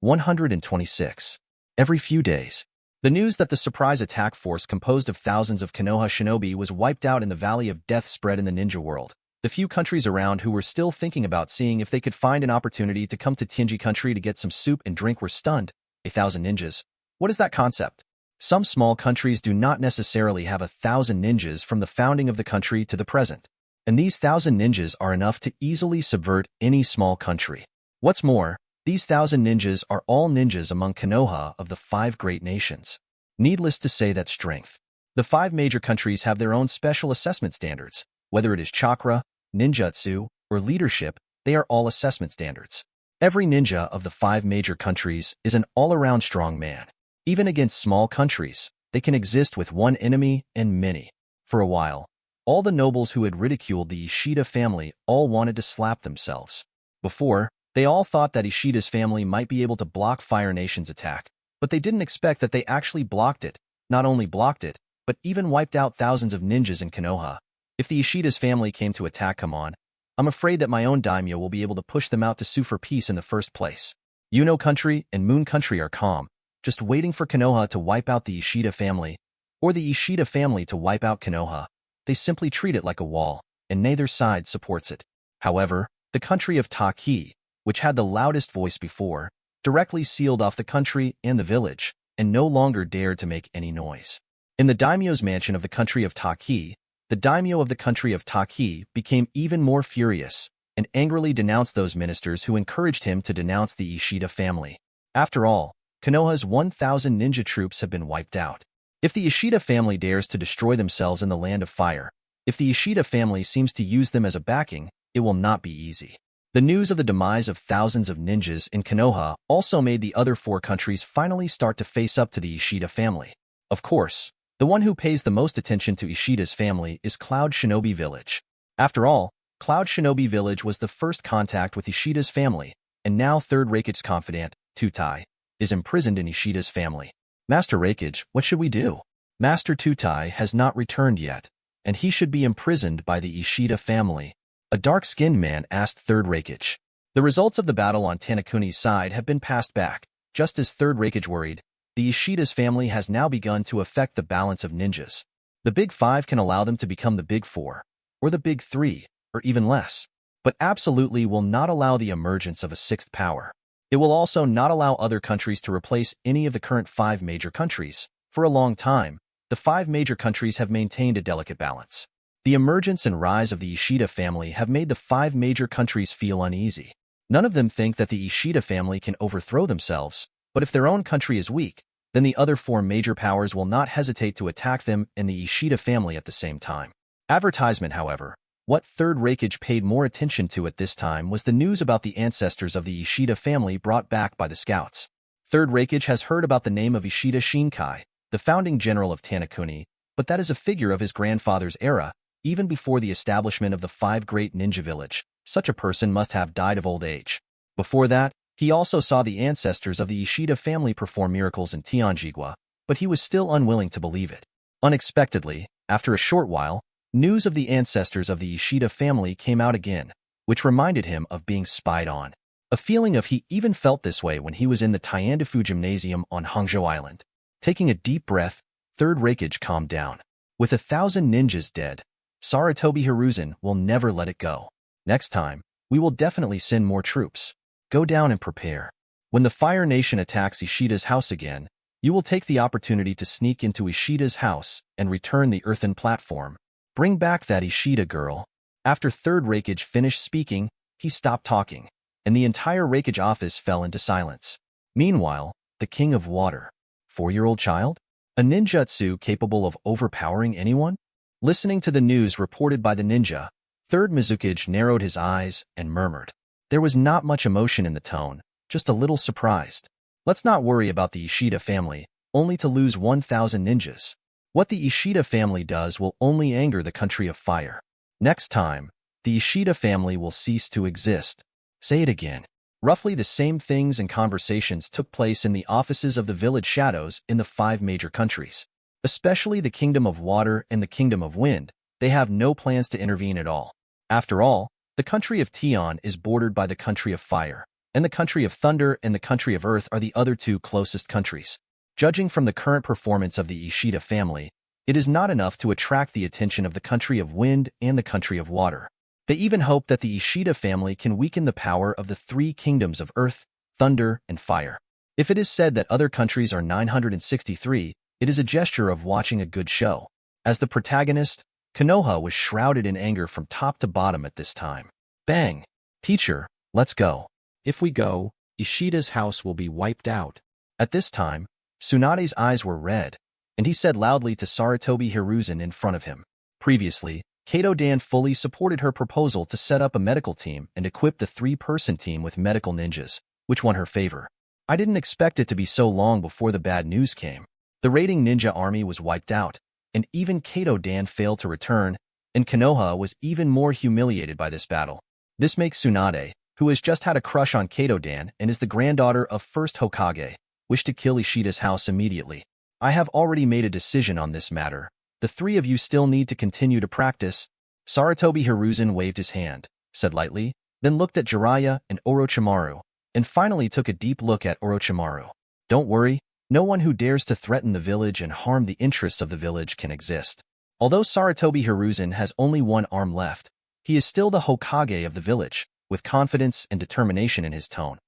126. Every few days. The news that the surprise attack force composed of thousands of Konoha shinobi was wiped out in the Valley of Death spread in the ninja world. The few countries around who were still thinking about seeing if they could find an opportunity to come to Tianji country to get some soup and drink were stunned. 1,000 ninjas. What is that concept? Some small countries do not necessarily have 1,000 ninjas from the founding of the country to the present. And these 1,000 ninjas are enough to easily subvert any small country. What's more, these 1,000 ninjas are all ninjas among Konoha of the 5 great nations. Needless to say that strength. The 5 major countries have their own special assessment standards. Whether it is chakra, ninjutsu, or leadership, they are all assessment standards. Every ninja of the 5 major countries is an all-around strong man. Even against small countries, they can exist with one enemy and many. For a while, all the nobles who had ridiculed the Ishida family all wanted to slap themselves. Before, they all thought that Ishida's family might be able to block Fire Nation's attack, but they didn't expect that they actually blocked it, not only blocked it, but even wiped out thousands of ninjas in Konoha. If the Ishida's family came to attack, come on, I'm afraid that my own daimyo will be able to push them out to sue for peace in the first place. Yuno country and Moon country are calm, just waiting for Konoha to wipe out the Ishida family, or the Ishida family to wipe out Konoha. They simply treat it like a wall, and neither side supports it. However, the country of Taki, which had the loudest voice before, directly sealed off the country and the village, and no longer dared to make any noise. In the daimyo's mansion of the country of Taki, the daimyo of the country of Taki became even more furious, and angrily denounced those ministers who encouraged him to denounce the Ishida family. After all, Konoha's 1,000 ninja troops have been wiped out. If the Ishida family dares to destroy themselves in the Land of Fire, if the Ishida family seems to use them as a backing, it will not be easy. The news of the demise of thousands of ninjas in Konoha also made the other 4 countries finally start to face up to the Ishida family. Of course, the one who pays the most attention to Ishida's family is Cloud Shinobi Village. After all, Cloud Shinobi Village was the first contact with Ishida's family, and now 3rd Raikage's confidant, Tutai, is imprisoned in Ishida's family. Master Raikage, what should we do? Master Tutai has not returned yet, and he should be imprisoned by the Ishida family. A dark-skinned man asked 3rd Raikage. The results of the battle on Tanakuni's side have been passed back. Just as 3rd Raikage worried, the Ishida's family has now begun to affect the balance of ninjas. The Big 5 can allow them to become the Big 4, or the Big 3, or even less, but absolutely will not allow the emergence of a 6th power. It will also not allow other countries to replace any of the current 5 major countries. For a long time, the 5 major countries have maintained a delicate balance. The emergence and rise of the Ishida family have made the 5 major countries feel uneasy. None of them think that the Ishida family can overthrow themselves, but if their own country is weak, then the other 4 major powers will not hesitate to attack them and the Ishida family at the same time. Advertisement, however. What 3rd Raikage paid more attention to at this time was the news about the ancestors of the Ishida family brought back by the scouts. 3rd Raikage has heard about the name of Ishida Xinkai, the founding general of Tanakuni, but that is a figure of his grandfather's era, even before the establishment of the 5 great ninja village. Such a person must have died of old age. Before that, he also saw the ancestors of the Ishida family perform miracles in Tianjigua, but he was still unwilling to believe it. Unexpectedly, after a short while, news of the ancestors of the Ishida family came out again, which reminded him of being spied on. A feeling of he even felt this way when he was in the Tiandifu Gymnasium on Hangzhou Island. Taking a deep breath, 3rd Raikage calmed down. With 1,000 ninjas dead, Sarutobi Hiruzen will never let it go. Next time, we will definitely send more troops. Go down and prepare. When the Fire Nation attacks Ishida's house again, you will take the opportunity to sneak into Ishida's house and return the earthen platform. Bring back that Ishida girl. After 3rd Raikage finished speaking, he stopped talking, and the entire Raikage office fell into silence. Meanwhile, the King of Water. 4-year-old child? A ninjutsu capable of overpowering anyone? Listening to the news reported by the ninja, 3rd Mizukage narrowed his eyes and murmured. There was not much emotion in the tone, just a little surprised. Let's not worry about the Ishida family, only to lose 1,000 ninjas. What the Ishida family does will only anger the country of fire. Next time, the Ishida family will cease to exist. Say it again. Roughly the same things and conversations took place in the offices of the village shadows in the 5 major countries. Especially the Kingdom of Water and the Kingdom of Wind, they have no plans to intervene at all. After all, the country of Tian is bordered by the country of Fire. and the country of thunder and the country of earth are the other two closest countries. Judging from the current performance of the Ishida family, it is not enough to attract the attention of the country of wind and the country of water. They even hope that the Ishida family can weaken the power of the three kingdoms of earth, thunder, and fire. If it is said that other countries are 963, it is a gesture of watching a good show. As the protagonist, Konoha was shrouded in anger from top to bottom at this time. Bang! Teacher, let's go. If we go, Ishida's house will be wiped out. At this time, Tsunade's eyes were red, and he said loudly to Sarutobi Hiruzen in front of him. Previously, Kaido Dan fully supported her proposal to set up a medical team and equip the three-person team with medical ninjas, which won her favor. I didn't expect it to be so long before the bad news came. The raiding ninja army was wiped out, and even Kaido Dan failed to return, and Konoha was even more humiliated by this battle. This makes Tsunade, who has just had a crush on Kaido Dan and is the granddaughter of first Hokage, wish to kill Ishida's house immediately. I have already made a decision on this matter. The three of you still need to continue to practice. Sarutobi Hiruzen waved his hand, said lightly, then looked at Jiraiya and Orochimaru, and finally took a deep look at Orochimaru. Don't worry, no one who dares to threaten the village and harm the interests of the village can exist. Although Sarutobi Hiruzen has only one arm left, he is still the Hokage of the village, with confidence and determination in his tone.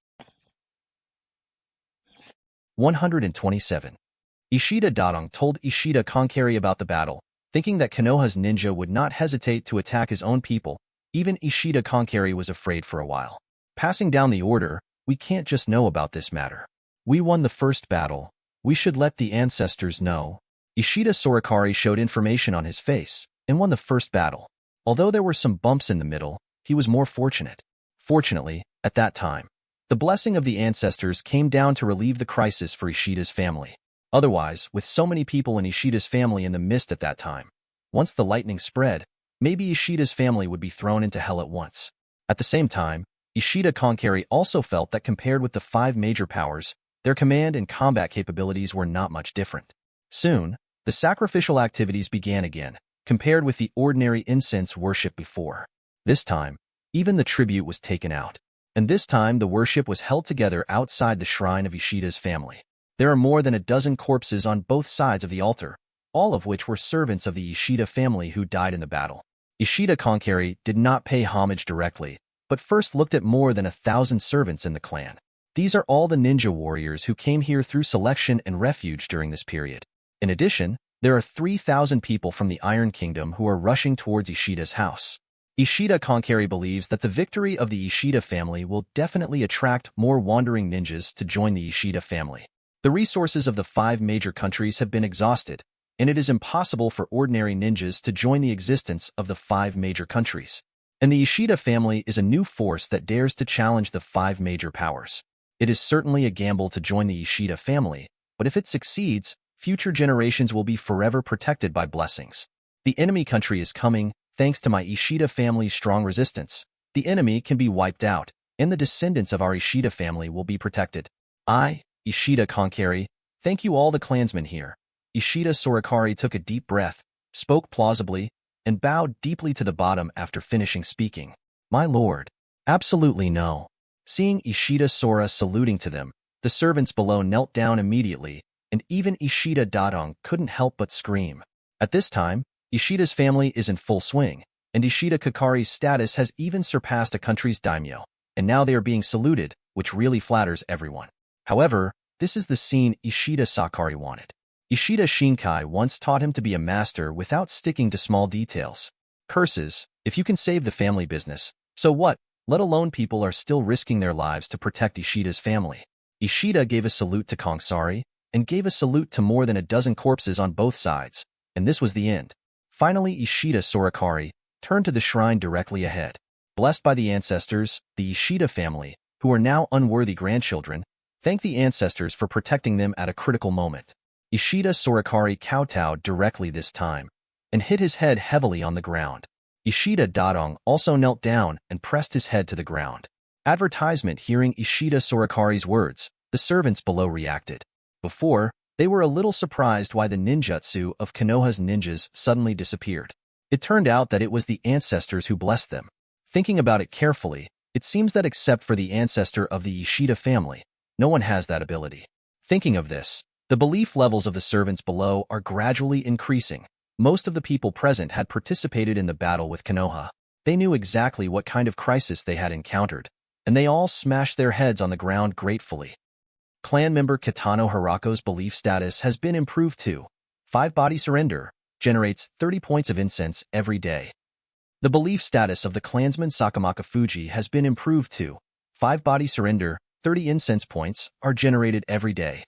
127. Ishida Dadong told Ishida Xinkai about the battle, thinking that Konoha's ninja would not hesitate to attack his own people. Even Ishida Xinkai was afraid for a while. Passing down the order, we can't just know about this matter. We won the first battle. We should let the ancestors know. Ishida Sorikari showed information on his face and won the first battle. Although there were some bumps in the middle, he was more fortunate. Fortunately, at that time, the blessing of the ancestors came down to relieve the crisis for Ishida's family. Otherwise, with so many people in Ishida's family in the mist at that time, once the lightning spread, maybe Ishida's family would be thrown into hell at once. At the same time, Ishida Xinkai also felt that compared with the five major powers, their command and combat capabilities were not much different. Soon, the sacrificial activities began again, compared with the ordinary incense worship before. This time, even the tribute was taken out. And this time the worship was held together outside the shrine of Ishida's family. There are more than a dozen corpses on both sides of the altar, all of which were servants of the Ishida family who died in the battle. Ishida Xinkai did not pay homage directly, but first looked at more than 1,000 servants in the clan. These are all the ninja warriors who came here through selection and refuge during this period. In addition, there are 3,000 people from the Iron Kingdom who are rushing towards Ishida's house. Ishida Xinkai believes that the victory of the Ishida family will definitely attract more wandering ninjas to join the Ishida family. The resources of the five major countries have been exhausted, and it is impossible for ordinary ninjas to join the existence of the five major countries. And the Ishida family is a new force that dares to challenge the five major powers. It is certainly a gamble to join the Ishida family, but if it succeeds, future generations will be forever protected by blessings. The enemy country is coming. Thanks to my Ishida family's strong resistance, the enemy can be wiped out, and the descendants of our Ishida family will be protected. I, Ishida Xinkai, thank you all the clansmen here. Ishida Sorikari took a deep breath, spoke plausibly, and bowed deeply to the bottom after finishing speaking. My lord. Absolutely no. Seeing Ishida Sora saluting to them, the servants below knelt down immediately, and even Ishida Dadong couldn't help but scream. At this time, Ishida's family is in full swing, and Ishida Kakari's status has even surpassed a country's daimyo, and now they are being saluted, which really flatters everyone. However, this is the scene Ishida Sakari wanted. Ishida Xinkai once taught him to be a master without sticking to small details. Curses, if you can save the family business, so what? Let alone people are still risking their lives to protect Ishida's family. Ishida gave a salute to Kongsari, and gave a salute to more than a dozen corpses on both sides, and this was the end. Finally, Ishida Sorikari turned to the shrine directly ahead. Blessed by the ancestors, the Ishida family, who are now unworthy grandchildren, thank the ancestors for protecting them at a critical moment. Ishida Sorikari kowtowed directly this time, and hit his head heavily on the ground. Ishida Dadong also knelt down and pressed his head to the ground. Advertisement. Hearing Ishida Sorikari's words, the servants below reacted. Before, they were a little surprised why the ninjutsu of Konoha's ninjas suddenly disappeared. It turned out that it was the ancestors who blessed them. Thinking about it carefully, It seems that except for the ancestor of the Ishida family, no one has that ability. Thinking of this, the belief levels of the servants below are gradually increasing. Most of the people present had participated in the battle with Konoha. They knew exactly what kind of crisis they had encountered, and they all smashed their heads on the ground gratefully. Clan member Kitano Hirako's belief status has been improved to 5-body surrender, generates 30 points of incense every day. The belief status of the clansman Sakamaka Fuji has been improved to 5-body surrender, 30 incense points are generated every day.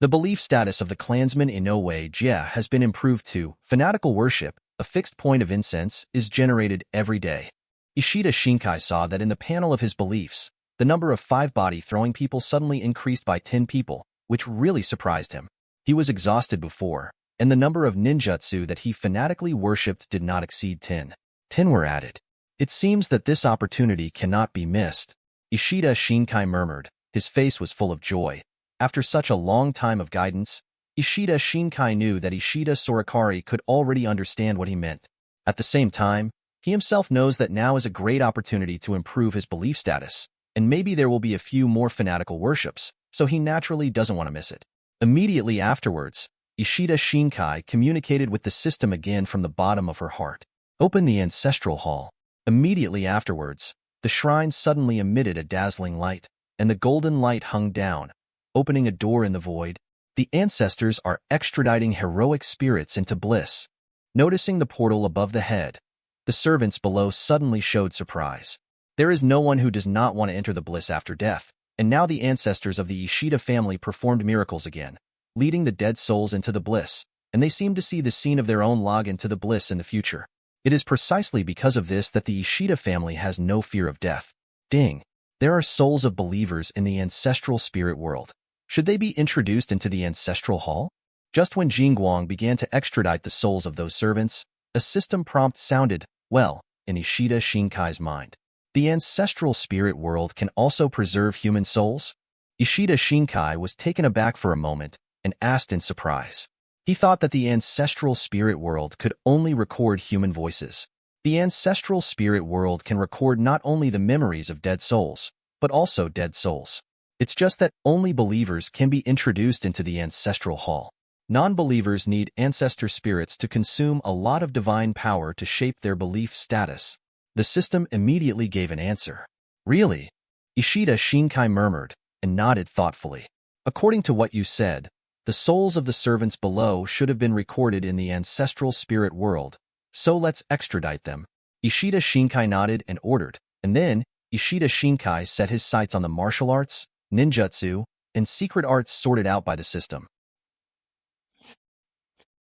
The belief status of the clansman Inoue Jie has been improved to fanatical worship, a fixed point of incense is generated every day. Ishida Xinkai saw that in the panel of his beliefs, the number of 5-body throwing people suddenly increased by 10 people, which really surprised him. He was exhausted before, and the number of ninjutsu that he fanatically worshipped did not exceed 10. 10 were added. It seems that this opportunity cannot be missed. Ishida Xinkai murmured. His face was full of joy. After such a long time of guidance, Ishida Xinkai knew that Ishida Sorikari could already understand what he meant. At the same time, he himself knows that now is a great opportunity to improve his belief status, and maybe there will be a few more fanatical worships, so he naturally doesn't want to miss it. Immediately afterwards, Ishida Xinkai communicated with the system again from the bottom of her heart. Open the ancestral hall. Immediately afterwards, the shrine suddenly emitted a dazzling light, and the golden light hung down, opening a door in the void. The ancestors are extraditing heroic spirits into bliss. Noticing the portal above the head, the servants below suddenly showed surprise. There is no one who does not want to enter the bliss after death, and now the ancestors of the Ishida family performed miracles again, leading the dead souls into the bliss, and they seem to see the scene of their own log into the bliss in the future. It is precisely because of this that the Ishida family has no fear of death. Ding! There are souls of believers in the ancestral spirit world. Should they be introduced into the ancestral hall? Just when Jingguang began to extradite the souls of those servants, a system prompt sounded, well, in Ishida Shinkai's mind. The ancestral spirit world can also preserve human souls? Ishida Xinkai was taken aback for a moment and asked in surprise. He thought that the ancestral spirit world could only record human voices. The ancestral spirit world can record not only the memories of dead souls, but also dead souls. It's just that only believers can be introduced into the ancestral hall. Non-believers need ancestor spirits to consume a lot of divine power to shape their belief status. The system immediately gave an answer. Really? Ishida Xinkai murmured and nodded thoughtfully. According to what you said, the souls of the servants below should have been recorded in the ancestral spirit world, so let's extradite them. Ishida Xinkai nodded and ordered, and then Ishida Xinkai set his sights on the martial arts, ninjutsu, and secret arts sorted out by the system.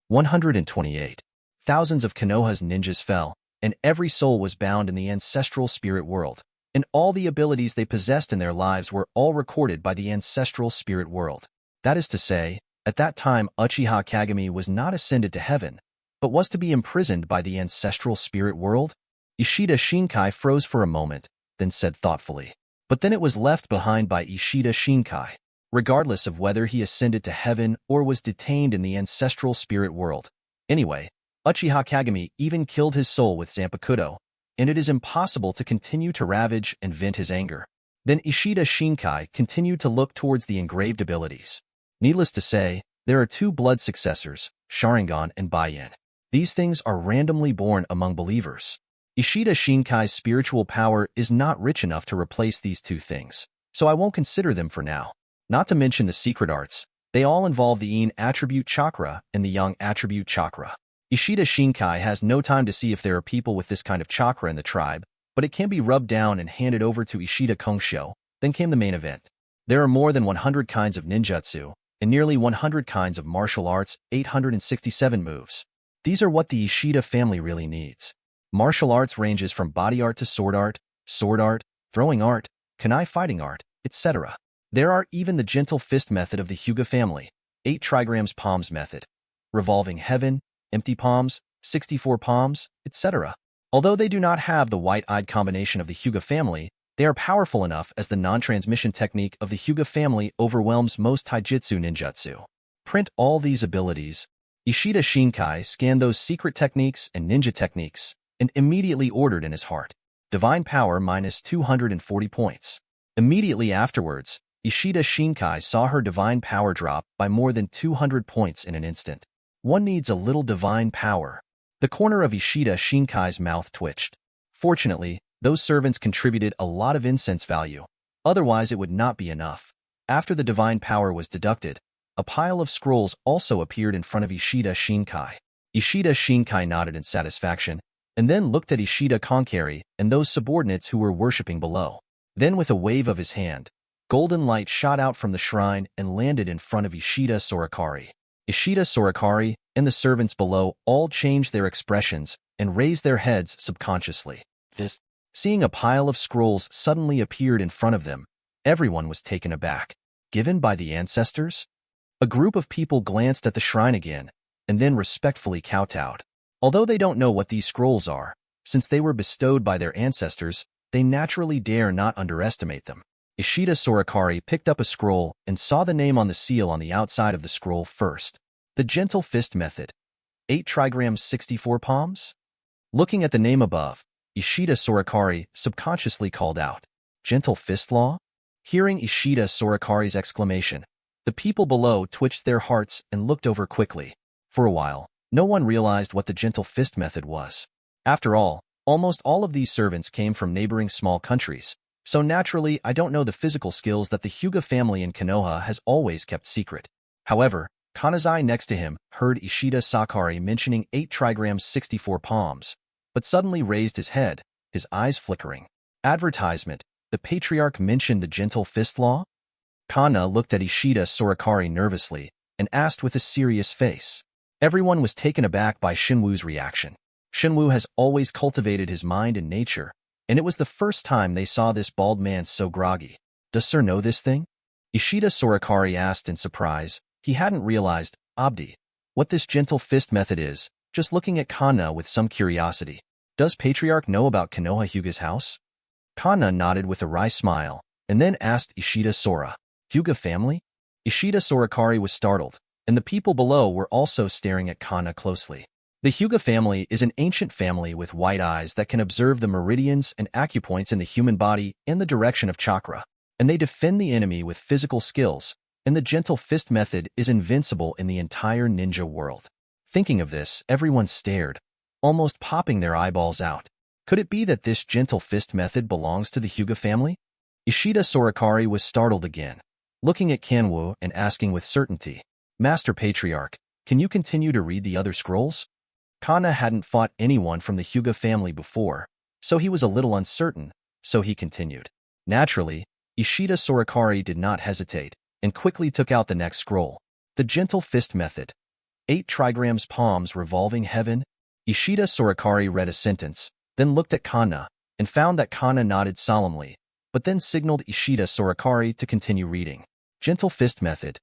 128. Thousands of Konoha's ninjas fell, and every soul was bound in the ancestral spirit world, and all the abilities they possessed in their lives were all recorded by the ancestral spirit world. That is to say, at that time Uchiha Kagami was not ascended to heaven, but was to be imprisoned by the ancestral spirit world? Ishida Xinkai froze for a moment, then said thoughtfully. But then it was left behind by Ishida Xinkai, regardless of whether he ascended to heaven or was detained in the ancestral spirit world. Anyway, Uchiha Kagami even killed his soul with Zanpakuto, and it is impossible to continue to ravage and vent his anger. Then Ishida Xinkai continued to look towards the engraved abilities. Needless to say, there are two blood successors, Sharingan and Baiyan. These things are randomly born among believers. Ishida Shinkai's spiritual power is not rich enough to replace these two things, so I won't consider them for now. Not to mention the secret arts, they all involve the yin attribute chakra and the yang attribute chakra. Ishida Xinkai has no time to see if there are people with this kind of chakra in the tribe, but it can be rubbed down and handed over to Ishida Kongshio. Then came the main event. There are more than 100 kinds of ninjutsu, and nearly 100 kinds of martial arts, 867 moves. These are what the Ishida family really needs. Martial arts ranges from body art to sword art, throwing art, kunai fighting art, etc. There are even the gentle fist method of the Hyuga family, 8 trigrams palms method, revolving heaven, empty palms, 64 palms, etc. Although they do not have the white-eyed combination of the Hyuga family, they are powerful enough as the non-transmission technique of the Hyuga family overwhelms most taijutsu ninjutsu. Print all these abilities. Ishida Xinkai scanned those secret techniques and ninja techniques, and immediately ordered in his heart. Divine power minus 240 points. Immediately afterwards, Ishida Xinkai saw her divine power drop by more than 200 points in an instant. One needs a little divine power. The corner of Ishida Xinkai's mouth twitched. Fortunately, those servants contributed a lot of incense value. Otherwise, it would not be enough. After the divine power was deducted, a pile of scrolls also appeared in front of Ishida Xinkai. Ishida Xinkai nodded in satisfaction, and then looked at Ishida Konkari and those subordinates who were worshipping below. Then with a wave of his hand, golden light shot out from the shrine and landed in front of Ishida Sorikari. Ishida Sorikari and the servants below all changed their expressions and raised their heads subconsciously. Seeing a pile of scrolls suddenly appeared in front of them, everyone was taken aback. Given by the ancestors? A group of people glanced at the shrine again, and then respectfully kowtowed. Although they don't know what these scrolls are, since they were bestowed by their ancestors, they naturally dare not underestimate them. Ishida Sorikari picked up a scroll and saw the name on the seal on the outside of the scroll first. The Gentle Fist Method. 8 trigrams 64 palms? Looking at the name above, Ishida Sorikari subconsciously called out, Gentle Fist Law? Hearing Ishida Sorikari's exclamation, the people below twitched their hearts and looked over quickly. For a while, no one realized what the Gentle Fist Method was. After all, almost all of these servants came from neighboring small countries, so naturally I don't know the physical skills that the Hyuga family in Konoha has always kept secret. However, Kanazai next to him heard Ishida Sakari mentioning 8 trigrams 64 palms, but suddenly raised his head, his eyes flickering. Advertisement. The patriarch mentioned the Gentle Fist Law? Kana looked at Ishida Sorikari nervously and asked with a serious face. Everyone was taken aback by Shinwu's reaction. Shinwu has always cultivated his mind and nature, and it was the first time they saw this bald man so groggy. Does Sir know this thing? Ishida Sorikari asked in surprise. He hadn't realized, Abdi, what this Gentle Fist Method is, just looking at Kana with some curiosity. Does Patriarch know about Konoha Hyuga's house? Kana nodded with a wry smile, and then asked Ishida Sora, Hyuga family? Ishida Sorikari was startled, and the people below were also staring at Kana closely. The Hyuga family is an ancient family with white eyes that can observe the meridians and acupoints in the human body and the direction of chakra, and they defend the enemy with physical skills, and the Gentle Fist Method is invincible in the entire ninja world. Thinking of this, everyone stared, almost popping their eyeballs out. Could it be that this Gentle Fist Method belongs to the Hyuga family? Ishida Sorikari was startled again, looking at Kanwu and asking with certainty, Master Patriarch, can you continue to read the other scrolls? Kana hadn't fought anyone from the Hyuga family before, so he was a little uncertain, so he continued. Naturally, Ishida Sorikari did not hesitate, and quickly took out the next scroll. The Gentle Fist Method. 8 trigrams palms revolving heaven. Ishida Sorikari read a sentence, then looked at Kana, and found that Kana nodded solemnly, but then signaled Ishida Sorikari to continue reading. Gentle Fist Method.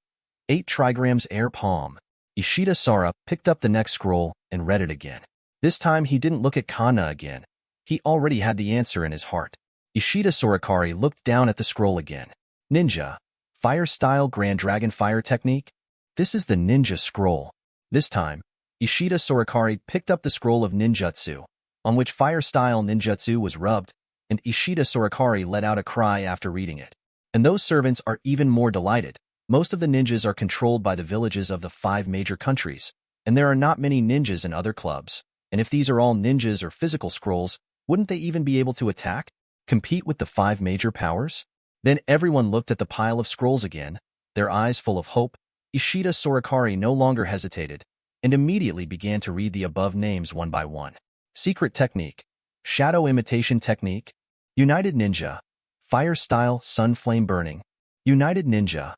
8 trigrams air palm. Ishida Sora picked up the next scroll and read it again. This time he didn't look at Kana again. He already had the answer in his heart. Ishida Sorikari looked down at the scroll again. Ninja. Fire Style Grand Dragon Fire Technique? This is the Ninja Scroll. This time, Ishida Sorikari picked up the scroll of ninjutsu, on which Fire Style Ninjutsu was rubbed, and Ishida Sorikari let out a cry after reading it. And those servants are even more delighted. Most of the ninjas are controlled by the villages of the 5 major countries, and there are not many ninjas in other clubs. And if these are all ninjas or physical scrolls, wouldn't they even be able to attack? Compete with the 5 major powers? Then everyone looked at the pile of scrolls again, their eyes full of hope. Ishida Sorikari no longer hesitated, and immediately began to read the above names one by one. Secret Technique. Shadow Imitation Technique. United Ninja. Fire Style Sun Flame Burning. United Ninja.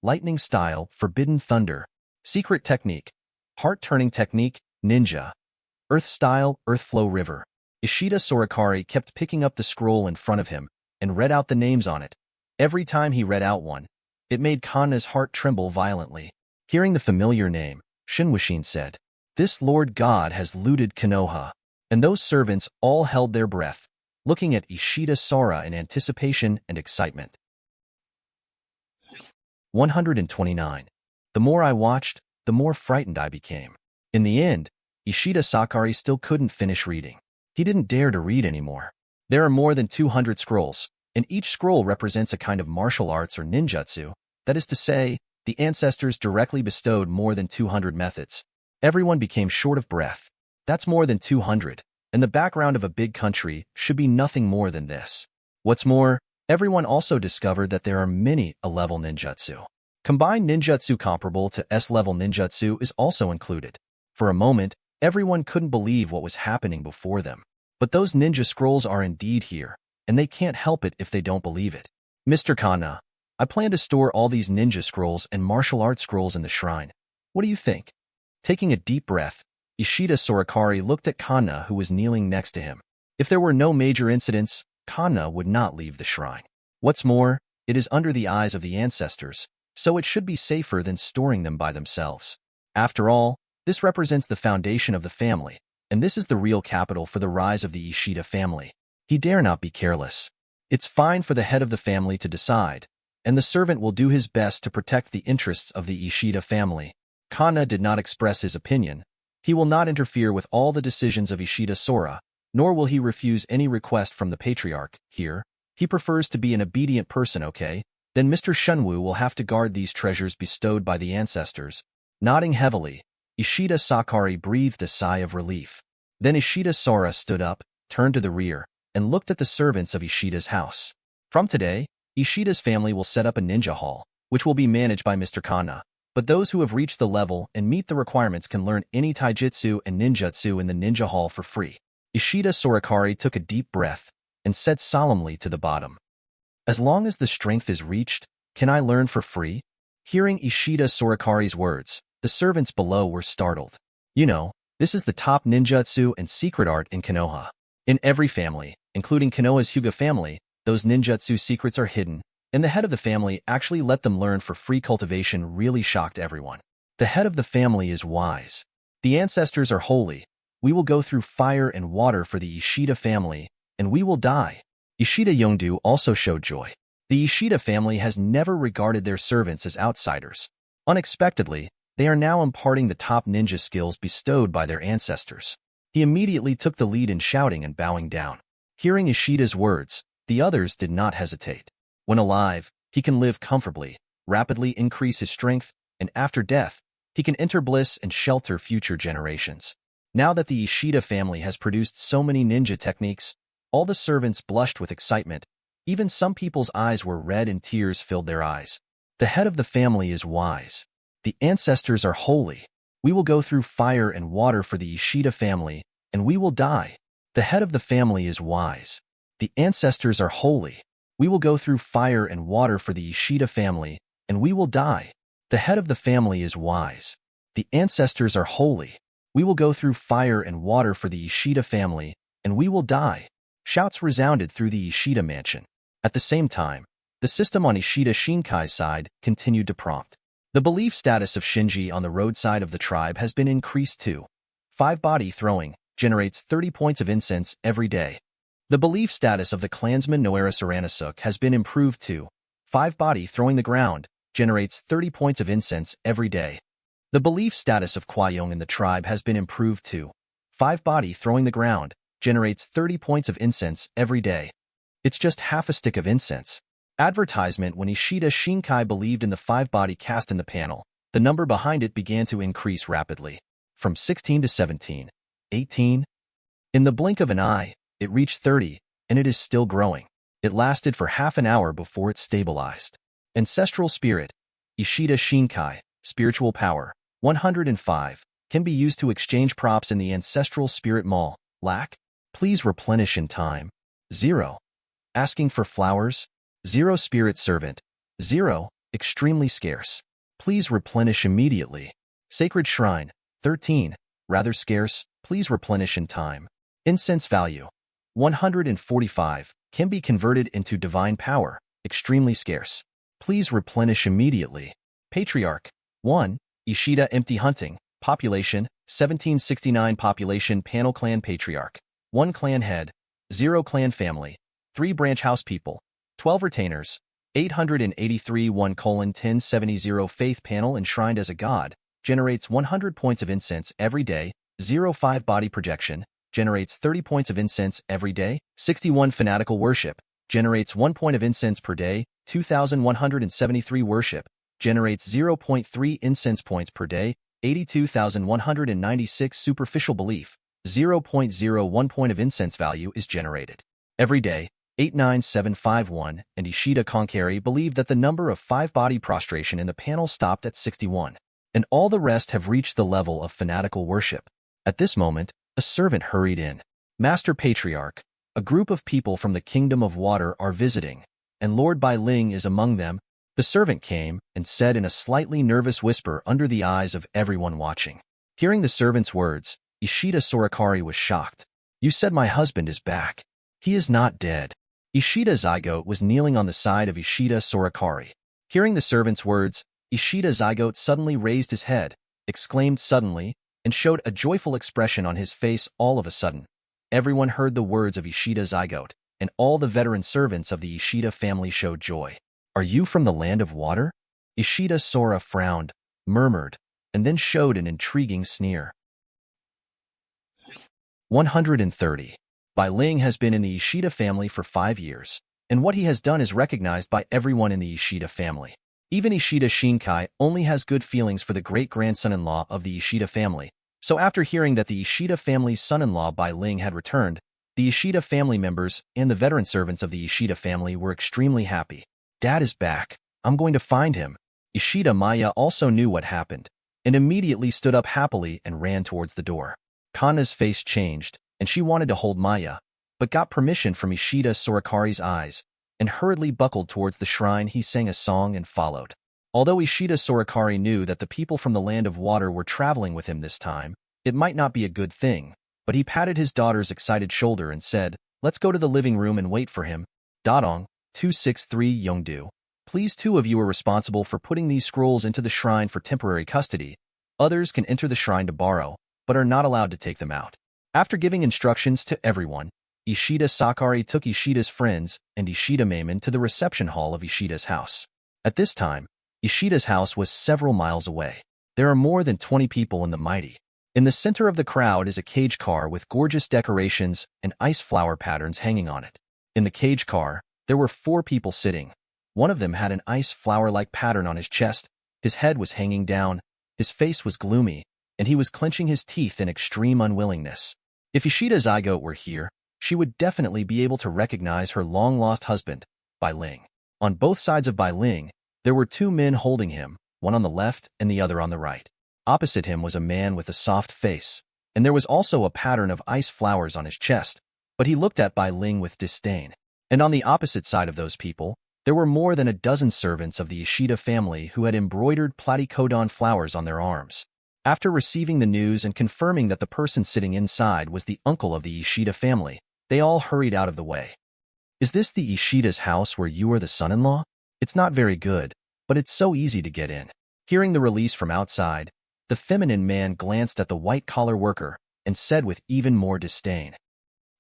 Lightning Style Forbidden Thunder. Secret Technique. Heart Turning Technique. Ninja. Earth Style Earth Flow River. Ishida Sorikari kept picking up the scroll in front of him and read out the names on it. Every time he read out one, it made Kana's heart tremble violently. Hearing the familiar name, Shinwushin said, This Lord God has looted Konoha. And those servants all held their breath, looking at Ishida Sora in anticipation and excitement. 129. The more I watched, the more frightened I became. In the end, Ishida Sakari still couldn't finish reading. He didn't dare to read anymore. There are more than 200 scrolls, and each scroll represents a kind of martial arts or ninjutsu. That is to say, the ancestors directly bestowed more than 200 methods. Everyone became short of breath. That's more than 200, and the background of a big country should be nothing more than this. What's more, everyone also discovered that there are many A-level ninjutsu. Combined ninjutsu comparable to S-level ninjutsu is also included. For a moment, everyone couldn't believe what was happening before them. But those ninja scrolls are indeed here, and they can't help it if they don't believe it. Mr. Kana, I plan to store all these ninja scrolls and martial arts scrolls in the shrine. What do you think? Taking a deep breath, Ishida Xinkai looked at Kana, who was kneeling next to him. If there were no major incidents, Kana would not leave the shrine. What's more, it is under the eyes of the ancestors, so it should be safer than storing them by themselves. After all, this represents the foundation of the family, and this is the real capital for the rise of the Ishida family. He dare not be careless. It's fine for the head of the family to decide, and the servant will do his best to protect the interests of the Ishida family. Kana did not express his opinion. He will not interfere with all the decisions of Ishida Sora, nor will he refuse any request from the patriarch. Here, he prefers to be an obedient person, okay? Then Mr. Shunwu will have to guard these treasures bestowed by the ancestors. Nodding heavily, Ishida Xinkai breathed a sigh of relief. Then Ishida Sora stood up, turned to the rear, and looked at the servants of Ishida's house. From today, Ishida's family will set up a ninja hall, which will be managed by Mr. Kana. But those who have reached the level and meet the requirements can learn any taijutsu and ninjutsu in the ninja hall for free. Ishida Xinkai took a deep breath and said solemnly to the bottom, "As long as the strength is reached, can I learn for free?" Hearing Ishida Xinkai's words, the servants below were startled. You know, this is the top ninjutsu and secret art in Konoha. In every family, including Konoha's Hyuga family, those ninjutsu secrets are hidden, and the head of the family actually let them learn for free. Cultivation really shocked everyone. The head of the family is wise. The ancestors are holy. We will go through fire and water for the Ishida family, and we will die. Ishida Yongdu also showed joy. The Ishida family has never regarded their servants as outsiders. Unexpectedly, they are now imparting the top ninja skills bestowed by their ancestors. He immediately took the lead in shouting and bowing down. Hearing Ishida's words, the others did not hesitate. When alive, he can live comfortably, rapidly increase his strength, and after death, he can enter bliss and shelter future generations. Now that the Ishida family has produced so many ninja techniques, all the servants blushed with excitement. Even some people's eyes were red and tears filled their eyes. The head of the family is wise. The ancestors are holy. We will go through fire and water for the Ishida family, and we will die. The head of the family is wise. The ancestors are holy. We will go through fire and water for the Ishida family, and we will die. The head of the family is wise. The ancestors are holy. We will go through fire and water for the Ishida family, and we will die. Shouts resounded through the Ishida mansion. At the same time, the system on Ishida Xinkai's side continued to prompt. The belief status of Shinji on the roadside of the tribe has been increased to 5 body throwing, generates 30 points of incense every day. The belief status of the clansman Noera Saranasuk has been improved to 5 body throwing the ground, generates 30 points of incense every day. The belief status of Kwayong in the tribe has been improved to 5 body throwing the ground, generates 30 points of incense every day. It's just half a stick of incense. Advertisement. When Ishida Xinkai believed in the 5 body cast in the panel, the number behind it began to increase rapidly. From 16 to 17, 18. In the blink of an eye, it reached 30, and it is still growing. It lasted for half an hour before it stabilized. Ancestral Spirit. Ishida Xinkai, Spiritual Power, 105, can be used to exchange props in the Ancestral Spirit Mall. Lack? Please replenish in time. 0. Asking for flowers? 0. Spirit Servant. 0. Extremely scarce. Please replenish immediately. Sacred Shrine. 13. Rather scarce. Please replenish in time. Incense Value. 145. Can be converted into Divine Power. Extremely scarce. Please replenish immediately. Patriarch. 1. Ishida Empty Hunting. Population. 1769. Population Panel Clan Patriarch. 1 Clan Head. 0 Clan Family. 3 Branch House People. 12 Retainers. 883 1:1070 Faith Panel Enshrined as a God. Generates 100 points of incense every day. 0 5 Body Projection. generates 30 points of incense every day. 61 Fanatical Worship, generates 1 point of incense per day. 2,173 Worship, generates 0.3 incense points per day. 82,196 Superficial Belief, 0.01 point of incense value is generated every day. 89751 and Ishida Xinkai believe that the number of 5 body prostration in the panel stopped at 61, and all the rest have reached the level of fanatical worship. At this moment, a servant hurried in. Master Patriarch, a group of people from the Kingdom of Water are visiting, and Lord Bai Ling is among them. The servant came and said in a slightly nervous whisper under the eyes of everyone watching. Hearing the servant's words, Ishida Xinkai was shocked. "You said my husband is back. He is not dead." Ishida Zygote was kneeling on the side of Ishida Xinkai. Hearing the servant's words, Ishida Zygote suddenly raised his head, exclaimed suddenly, and showed a joyful expression on his face all of a sudden. Everyone heard the words of Ishida Zygote, and all the veteran servants of the Ishida family showed joy. "Are you from the land of water?" Ishida Sora frowned, murmured, and then showed an intriguing sneer. 130. Bai Ling has been in the Ishida family for 5 years, and what he has done is recognized by everyone in the Ishida family. Even Ishida Xinkai only has good feelings for the great-grandson-in-law of the Ishida family, so after hearing that the Ishida family's son-in-law Bai Ling had returned, the Ishida family members and the veteran servants of the Ishida family were extremely happy. "Dad is back. I'm going to find him." Ishida Maya also knew what happened, and immediately stood up happily and ran towards the door. Kanna's face changed, and she wanted to hold Maya, but got permission from Ishida Xinkai eyes, and hurriedly buckled towards the shrine. He sang a song and followed. Although Ishida Xinkai knew that the people from the land of water were traveling with him this time, it might not be a good thing, but he patted his daughter's excited shoulder and said, "Let's go to the living room and wait for him." Dadong, 263 Yongdu. Please, 2 of you are responsible for putting these scrolls into the shrine for temporary custody. Others can enter the shrine to borrow, but are not allowed to take them out. After giving instructions to everyone, Ishida Sakari took Ishida's friends and Ishida Maimon to the reception hall of Ishida's house. At this time, Ishida's house was several miles away. There are more than 20 people in the mighty. In the center of the crowd is a cage car with gorgeous decorations and ice flower patterns hanging on it. In the cage car, there were 4 people sitting. One of them had an ice flower-like pattern on his chest, his head was hanging down, his face was gloomy, and he was clenching his teeth in extreme unwillingness. If Ishida Zygote were here, she would definitely be able to recognize her long-lost husband, Bai Ling. On both sides of Bai Ling, there were 2 men holding him, one on the left and the other on the right. Opposite him was a man with a soft face, and there was also a pattern of ice flowers on his chest, but he looked at Bai Ling with disdain. And on the opposite side of those people, there were more than a dozen servants of the Ishida family who had embroidered platycodon flowers on their arms. After receiving the news and confirming that the person sitting inside was the uncle of the Ishida family, they all hurried out of the way. "Is this the Ishida's house where you are the son-in-law? It's not very good, but it's so easy to get in." Hearing the release from outside, the feminine man glanced at the white-collar worker and said with even more disdain,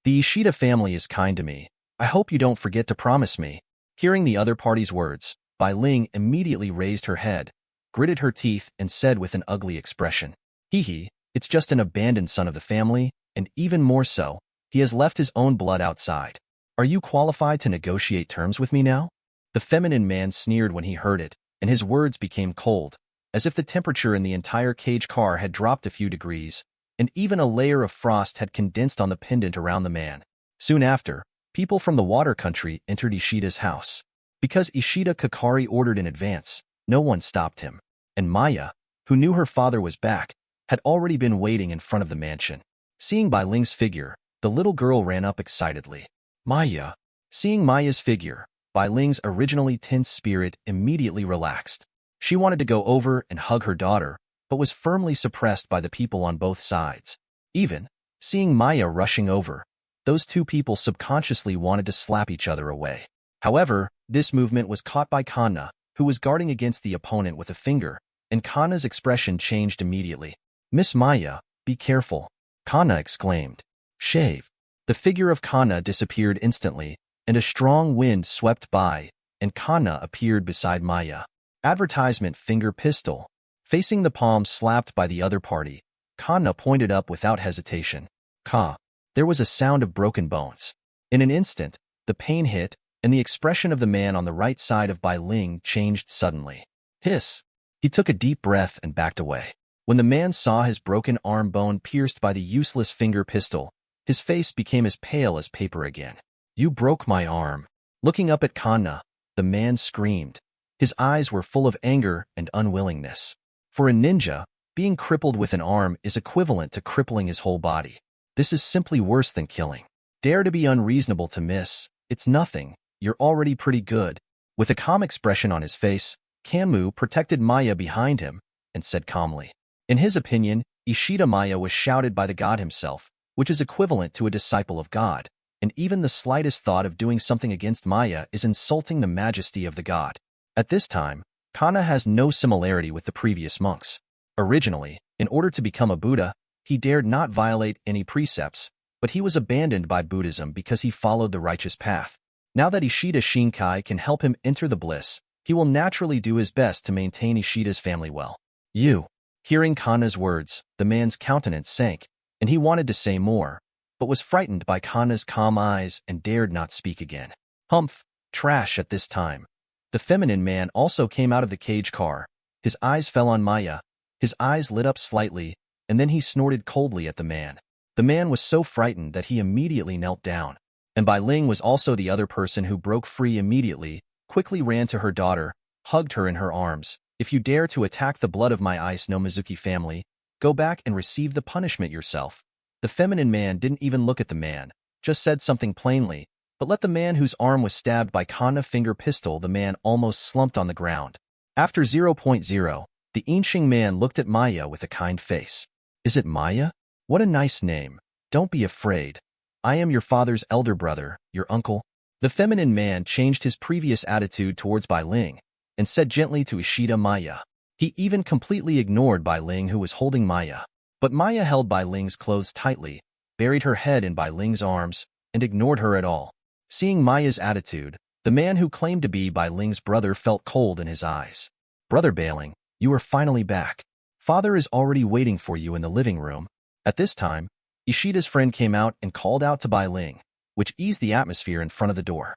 "The Ishida family is kind to me. I hope you don't forget to promise me." Hearing the other party's words, Bai Ling immediately raised her head, gritted her teeth, and said with an ugly expression, "Hee, it's just an abandoned son of the family, and even more so, he has left his own blood outside. Are you qualified to negotiate terms with me now?" The feminine man sneered when he heard it, and his words became cold, as if the temperature in the entire cage car had dropped a few degrees, and even a layer of frost had condensed on the pendant around the man. Soon after, people from the water country entered Ishida's house. Because Ishida Xinkai ordered in advance, no one stopped him, and Maya, who knew her father was back, had already been waiting in front of the mansion. Seeing Bai Ling's figure, the little girl ran up excitedly. "Maya." Seeing Maya's figure, Bai Ling's originally tense spirit immediately relaxed. She wanted to go over and hug her daughter, but was firmly suppressed by the people on both sides. Even, seeing Maya rushing over, those 2 people subconsciously wanted to slap each other away. However, this movement was caught by Kanna, who was guarding against the opponent with a finger, and Kanna's expression changed immediately. "Miss Maya, be careful," Kanna exclaimed. "Shave." The figure of Kanna disappeared instantly, and a strong wind swept by, and Kanna appeared beside Maya. Advertisement finger pistol. Facing the palm slapped by the other party, Kanna pointed up without hesitation. "Ka." There was a sound of broken bones. In an instant, the pain hit, and the expression of the man on the right side of Bai Ling changed suddenly. Hiss! He took a deep breath and backed away. When the man saw his broken arm bone pierced by the useless finger pistol, his face became as pale as paper again. You broke my arm. Looking up at Kanna, the man screamed. His eyes were full of anger and unwillingness. For a ninja, being crippled with an arm is equivalent to crippling his whole body. This is simply worse than killing. Dare to be unreasonable to miss. It's nothing. You're already pretty good. With a calm expression on his face, Kanmu protected Maya behind him and said calmly. In his opinion, Ishida Maya was shouted by the god himself, which is equivalent to a disciple of God, and even the slightest thought of doing something against Maya is insulting the majesty of the god. At this time, Kanna has no similarity with the previous monks. Originally, in order to become a Buddha, he dared not violate any precepts, but he was abandoned by Buddhism because he followed the righteous path. Now that Ishida Xinkai can help him enter the bliss, he will naturally do his best to maintain Ishida's family well. You. Hearing Kanna's words, the man's countenance sank, and he wanted to say more, but was frightened by Kanna's calm eyes and dared not speak again. Humph! Trash at this time. The feminine man also came out of the cage car. His eyes fell on Maya. His eyes lit up slightly, and then he snorted coldly at the man. The man was so frightened that he immediately knelt down. And Bai Ling was also the other person who broke free immediately, quickly ran to her daughter, hugged her in her arms. If you dare to attack the blood of my Ice no Mizuki family, go back and receive the punishment yourself. The feminine man didn't even look at the man, just said something plainly, but let the man whose arm was stabbed by Kanna finger pistol, the man almost slumped on the ground. After 0.0, the Inxing man looked at Maya with a kind face. Is it Maya? What a nice name. Don't be afraid. I am your father's elder brother, your uncle. The feminine man changed his previous attitude towards Bai Ling and said gently to Ishida Maya. He even completely ignored Bai Ling, who was holding Maya. But Maya held Bai Ling's clothes tightly, buried her head in Bai Ling's arms, and ignored her at all. Seeing Maya's attitude, the man who claimed to be Bai Ling's brother felt cold in his eyes. Brother Bailing, you are finally back. Father is already waiting for you in the living room. At this time, Ishida's friend came out and called out to Bai Ling, which eased the atmosphere in front of the door.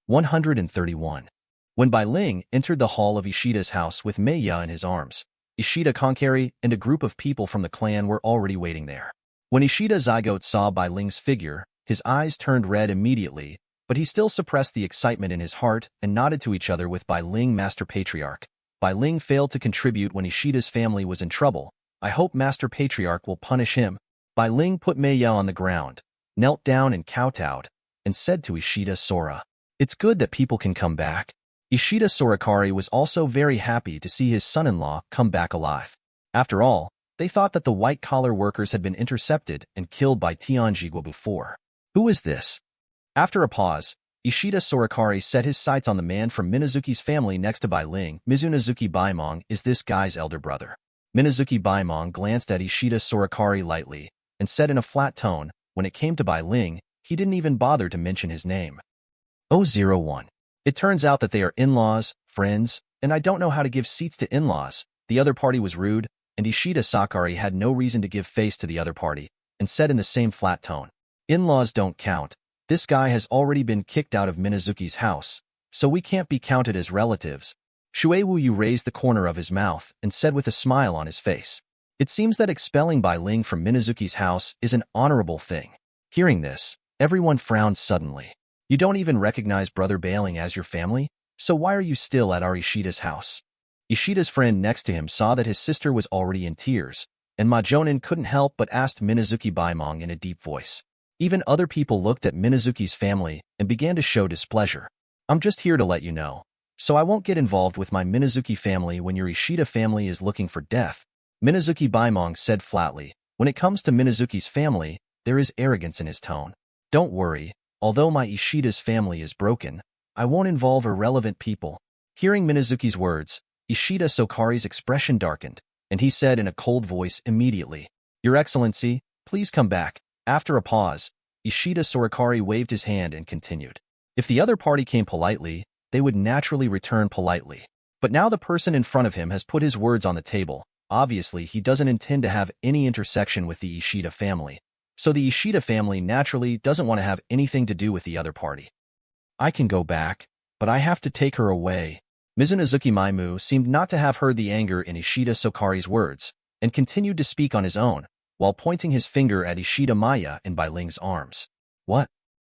131. When Bai Ling entered the hall of Ishida's house with Maya in his arms, Ishida Xinkai and a group of people from the clan were already waiting there. When Ishida Zygote saw Bai Ling's figure, his eyes turned red immediately, but he still suppressed the excitement in his heart and nodded to each other with Bai Ling. Master Patriarch. Bai Ling failed to contribute when Ishida's family was in trouble. I hope Master Patriarch will punish him. Bai Ling put Maya on the ground, knelt down and kowtowed, and said to Ishida Sora, "It's good that people can come back." Ishida Sorakari was also very happy to see his son-in-law come back alive. After all, they thought that the white-collar workers had been intercepted and killed by Tianjigua before. Who is this? After a pause, Ishida Sorakari set his sights on the man from Minazuki's family next to Bai Ling. Mizunazuki Baimong is this guy's elder brother. Minazuki Baimong glanced at Ishida Sorakari lightly and said in a flat tone, when it came to Bai Ling, he didn't even bother to mention his name. 001. It turns out that they are in-laws, friends, and I don't know how to give seats to in-laws. The other party was rude, and Ishida Sakari had no reason to give face to the other party, and said in the same flat tone, "In-laws don't count. This guy has already been kicked out of Minazuki's house, so we can't be counted as relatives." Shueiwu raised the corner of his mouth and said with a smile on his face, "It seems that expelling Bai Ling from Minazuki's house is an honorable thing." Hearing this, everyone frowned suddenly. You don't even recognize Brother Bailing as your family, so why are you still at our Ishida's house? Ishida's friend next to him saw that his sister was already in tears, and Jonin couldn't help but asked Minazuki Baimong in a deep voice. Even other people looked at Minazuki's family and began to show displeasure. "I'm just here to let you know, so I won't get involved with my Minazuki family when your Ishida family is looking for death." Minazuki Baimong said flatly, "When it comes to Minazuki's family, there is arrogance in his tone. Don't worry. Although my Ishida's family is broken, I won't involve irrelevant people." Hearing Minazuki's words, Ishida Sokari's expression darkened, and he said in a cold voice immediately, "Your Excellency, please come back." After a pause, Ishida Sorakari waved his hand and continued. If the other party came politely, they would naturally return politely. But now the person in front of him has put his words on the table. obviously he doesn't intend to have any intersection with the Ishida family, so the Ishida family naturally doesn't want to have anything to do with the other party. I can go back, but I have to take her away. Mizunozuki Maimu seemed not to have heard the anger in Ishida Sokari's words, and continued to speak on his own, while pointing his finger at Ishida Maya and Bai Ling's arms. What?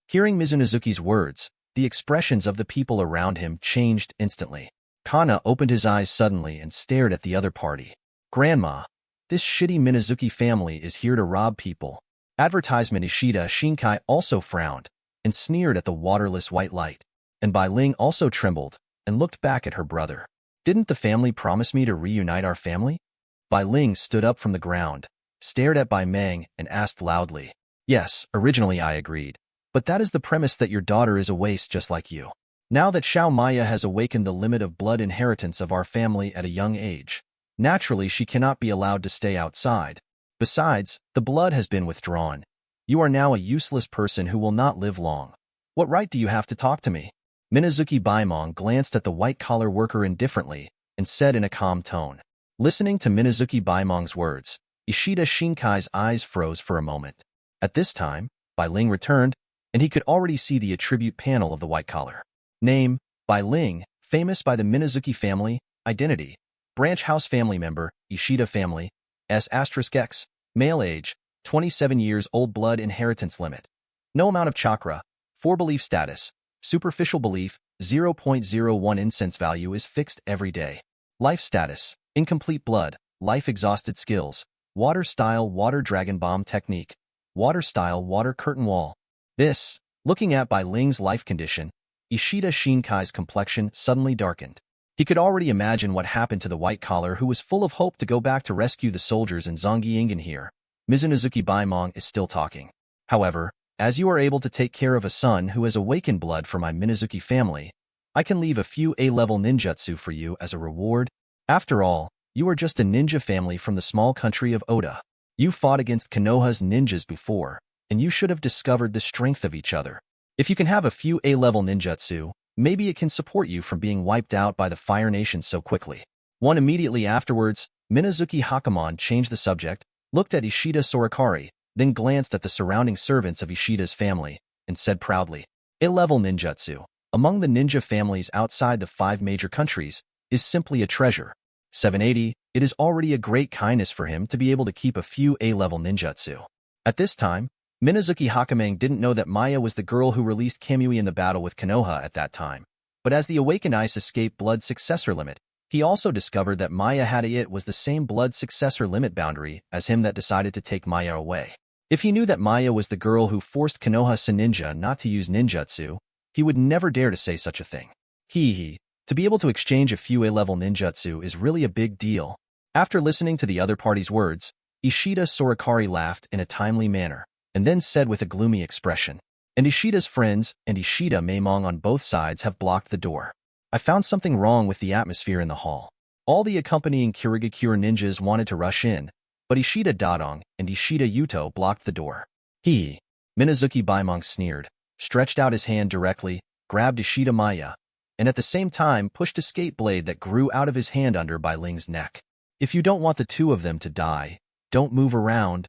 Hearing Mizunozuki's words, the expressions of the people around him changed instantly. Kana opened his eyes suddenly and stared at the other party. Grandma, this shitty Minazuki family is here to rob people. Advertisement Ishida Xinkai also frowned and sneered at the waterless white light, and Bai Ling also trembled and looked back at her brother. Didn't the family promise me to reunite our family? Bai Ling stood up from the ground, stared at Bai Meng, and asked loudly. Yes, originally I agreed, but that is the premise that your daughter is a waste just like you. Now that Xiao Maya has awakened the limit of blood inheritance of our family at a young age, naturally she cannot be allowed to stay outside. Besides, the blood has been withdrawn. You are now a useless person who will not live long. What right do you have to talk to me? Minazuki Baimong glanced at the white-collar worker indifferently and said in a calm tone. Listening to Minazuki Baimong's words, Ishida Shinkai's eyes froze for a moment. At this time, Bai Ling returned, and he could already see the attribute panel of the white collar. Name, Bai Ling, famous by the Minazuki family. Identity, branch house family member, Ishida family. S*X, male age, 27 years old. Blood inheritance limit. No amount of chakra. 4 belief status. Superficial belief, 0.01 incense value is fixed every day. Life status, incomplete blood, life exhausted skills, water style water dragon bomb technique, water style water curtain wall. This, looking at Bai Ling's life condition, Ishida Shinkai's complexion suddenly darkened. He could already imagine what happened to the white collar who was full of hope to go back to rescue the soldiers in Zongyingen here. Mizunozuki Baimong is still talking. However, as you are able to take care of a son who has awakened blood for my Minazuki family, I can leave a few A-level ninjutsu for you as a reward. After all, you are just a ninja family from the small country of Oda. You fought against Konoha's ninjas before, and you should have discovered the strength of each other. If you can have a few A-level ninjutsu, maybe it can support you from being wiped out by the Fire Nation so quickly. Immediately afterwards, Minazuki Hakamon changed the subject, looked at Ishida Sorikari, then glanced at the surrounding servants of Ishida's family, and said proudly, A-level ninjutsu, among the ninja families outside the 5 major countries, is simply a treasure. 780, it is already a great kindness for him to be able to keep a few A-level ninjutsu. At this time, Minazuki Hakamang didn't know that Maya was the girl who released Kamui in the battle with Konoha at that time. But as the Awakened Ice escaped blood successor limit, he also discovered that Maya had it was the same blood successor limit boundary as him that decided to take Maya away. If he knew that Maya was the girl who forced Konoha Saninja not to use ninjutsu, he would never dare to say such a thing. To be able to exchange a few A-level ninjutsu is really a big deal. After listening to the other party's words, Ishida Sorikari laughed in a timely manner, and then said with a gloomy expression, and Ishida's friends and Ishida Maimong on both sides have blocked the door. I found something wrong with the atmosphere in the hall. All the accompanying Kirigakure ninjas wanted to rush in, but Ishida Dadong and Ishida Yuto blocked the door. Minazuki Baimong sneered, stretched out his hand directly, grabbed Ishida Maya, and at the same time pushed a skate blade that grew out of his hand under Bai Ling's neck. If you don't want the two of them to die, don't move around.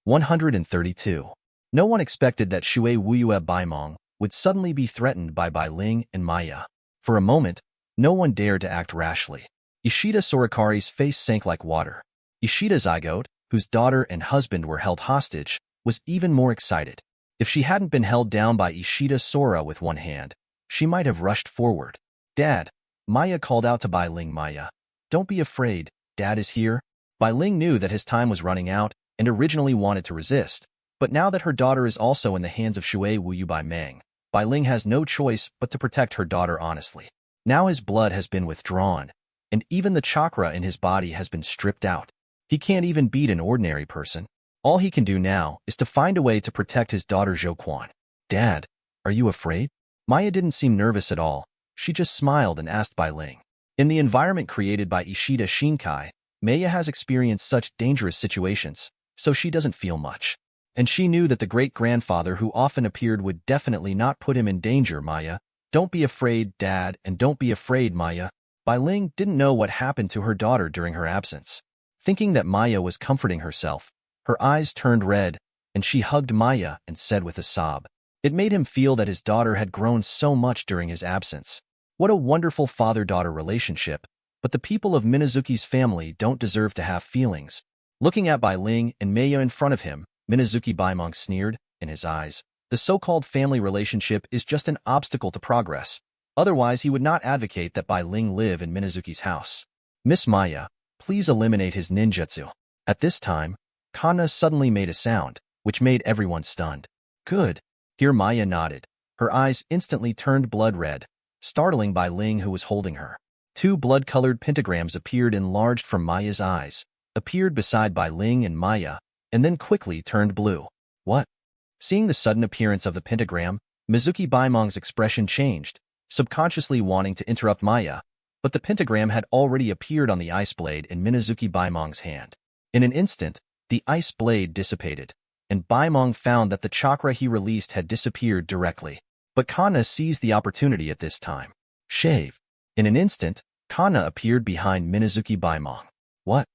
132. No one expected that Shui Wuyue Baimong would suddenly be threatened by Bai Ling and Maya. For a moment, no one dared to act rashly. Ishida Sorikari's face sank like water. Ishida Zygote, whose daughter and husband were held hostage, was even more excited. If she hadn't been held down by Ishida Sora with one hand, she might have rushed forward. Dad, Maya called out to Bai Ling. Maya, don't be afraid, Dad is here. Bai Ling knew that his time was running out and originally wanted to resist, but now that her daughter is also in the hands of Shui Wuyu Bai Meng, Bai Ling has no choice but to protect her daughter honestly. Now his blood has been withdrawn, and even the chakra in his body has been stripped out. He can't even beat an ordinary person. All he can do now is to find a way to protect his daughter Zhou Quan. Dad, are you afraid? Maya didn't seem nervous at all. She just smiled and asked Bai Ling. In the environment created by Ishida Xinkai, Maya has experienced such dangerous situations, so she doesn't feel much. And she knew that the great-grandfather who often appeared would definitely not put him in danger. Maya, don't be afraid, Dad, and don't be afraid, Maya. Bai Ling didn't know what happened to her daughter during her absence. Thinking that Maya was comforting herself, her eyes turned red, and she hugged Maya and said with a sob. It made him feel that his daughter had grown so much during his absence. What a wonderful father-daughter relationship, but the people of Minazuki's family don't deserve to have feelings. Looking at Bai Ling and Maya in front of him, Minazuki Baimong sneered, in his eyes. The so-called family relationship is just an obstacle to progress. Otherwise, he would not advocate that Bai Ling live in Minazuki's house. Miss Maya, please eliminate his ninjutsu. At this time, Kana suddenly made a sound, which made everyone stunned. Good. Here Maya nodded. Her eyes instantly turned blood red, startling Bai Ling who was holding her. Two blood-colored pentagrams appeared enlarged from Maya's eyes, appeared beside Bai Ling and Maya, and then quickly turned blue. What? Seeing the sudden appearance of the pentagram, Mizuki Baimong's expression changed, subconsciously wanting to interrupt Maya, but the pentagram had already appeared on the ice blade in Minazuki Baimong's hand. In an instant, the ice blade dissipated, and Baimong found that the chakra he released had disappeared directly. But Kana seized the opportunity at this time. Shave. In an instant, Kana appeared behind Minazuki Baimong. What?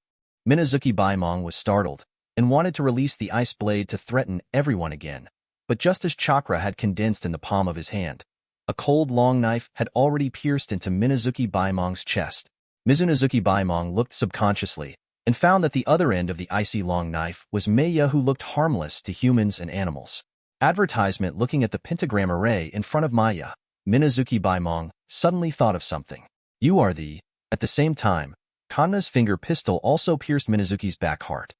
Minazuki Baimong was startled, and wanted to release the ice blade to threaten everyone again. But just as chakra had condensed in the palm of his hand, a cold long knife had already pierced into Minazuki Baimong's chest. Mizunazuki Baimong looked subconsciously, and found that the other end of the icy long knife was Maya, who looked harmless to humans and animals. Advertisement. Looking at the pentagram array in front of Maya, Minazuki Baimong suddenly thought of something. You are the... At the same time, Kana's finger pistol also pierced Minazuki's back heart.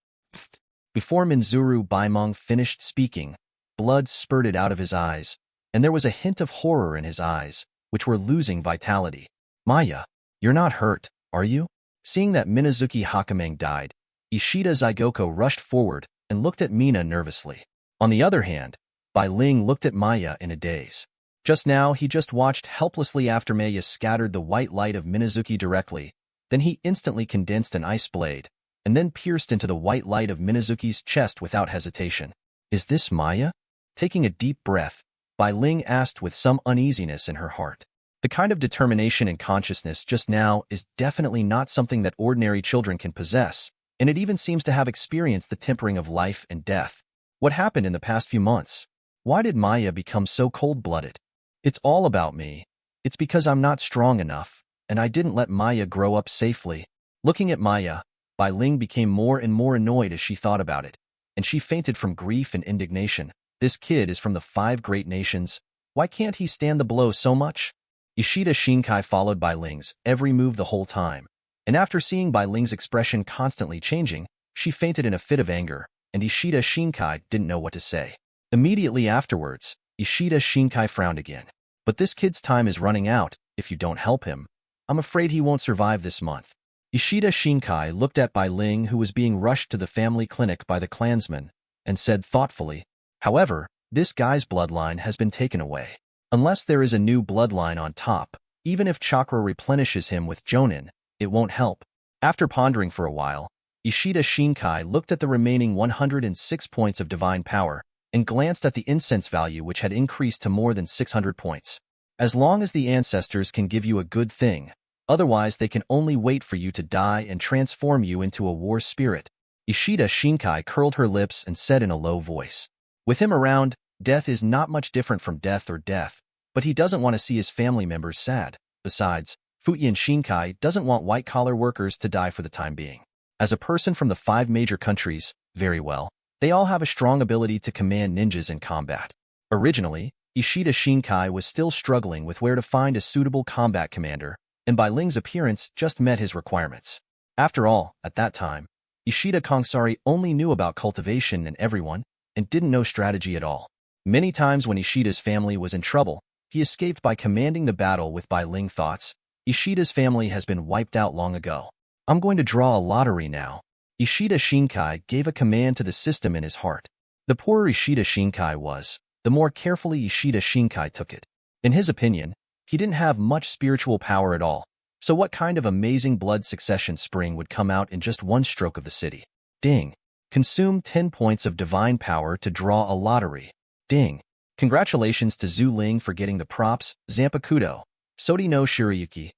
Before Minzuru Baimong finished speaking, blood spurted out of his eyes, and there was a hint of horror in his eyes, which were losing vitality. Maya, you're not hurt, are you? Seeing that Minazuki Hakameng died, Ishida Xinkai rushed forward and looked at Mina nervously. On the other hand, Bai Ling looked at Maya in a daze. Just now, he just watched helplessly after Maya scattered the white light of Minazuki directly. Then he instantly condensed an ice blade, and then pierced into the white light of Minazuki's chest without hesitation. Is this Maya? Taking a deep breath, Bai Ling asked with some uneasiness in her heart. The kind of determination and consciousness just now is definitely not something that ordinary children can possess, and it even seems to have experienced the tempering of life and death. What happened in the past few months? Why did Maya become so cold-blooded? It's all about me. It's because I'm not strong enough, and I didn't let Maya grow up safely. Looking at Maya, Bai Ling became more and more annoyed as she thought about it, and she fainted from grief and indignation. This kid is from the 5 great nations. Why can't he stand the blow so much? Ishida Xinkai followed Bai Ling's every move the whole time, and after seeing Bai Ling's expression constantly changing, she fainted in a fit of anger, and Ishida Xinkai didn't know what to say. Immediately afterwards, Ishida Xinkai frowned again. But this kid's time is running out. If you don't help him, I'm afraid he won't survive this month. Ishida Xinkai looked at Bai Ling, who was being rushed to the family clinic by the clansmen, and said thoughtfully, however, this guy's bloodline has been taken away. Unless there is a new bloodline on top, even if Chakra replenishes him with Jōnin, it won't help. After pondering for a while, Ishida Xinkai looked at the remaining 106 points of divine power, and glanced at the incense value, which had increased to more than 600 points. As long as the ancestors can give you a good thing, otherwise they can only wait for you to die and transform you into a war spirit. Ishida Xinkai curled her lips and said in a low voice. With him around, death is not much different from death or death, but he doesn't want to see his family members sad. Besides, Fujian Xinkai doesn't want white-collar workers to die for the time being. As a person from the 5 major countries, very well, they all have a strong ability to command ninjas in combat. Originally, Ishida Xinkai was still struggling with where to find a suitable combat commander, and Bai Ling's appearance just met his requirements. After all, at that time, Ishida Kongsari only knew about cultivation and everyone, and didn't know strategy at all. Many times when Ishida's family was in trouble, he escaped by commanding the battle with Bai Ling thoughts. Ishida's family has been wiped out long ago. I'm going to draw a lottery now. Ishida Xinkai gave a command to the system in his heart. The poorer Ishida Xinkai was, the more carefully Ishida Xinkai took it. In his opinion, he didn't have much spiritual power at all, so what kind of amazing blood succession spring would come out in just one stroke of the city? Ding. Consume 10 points of divine power to draw a lottery. Ding. Congratulations to Zhu Ling for getting the props, Zanpakudo, Sodi no Shirayuki.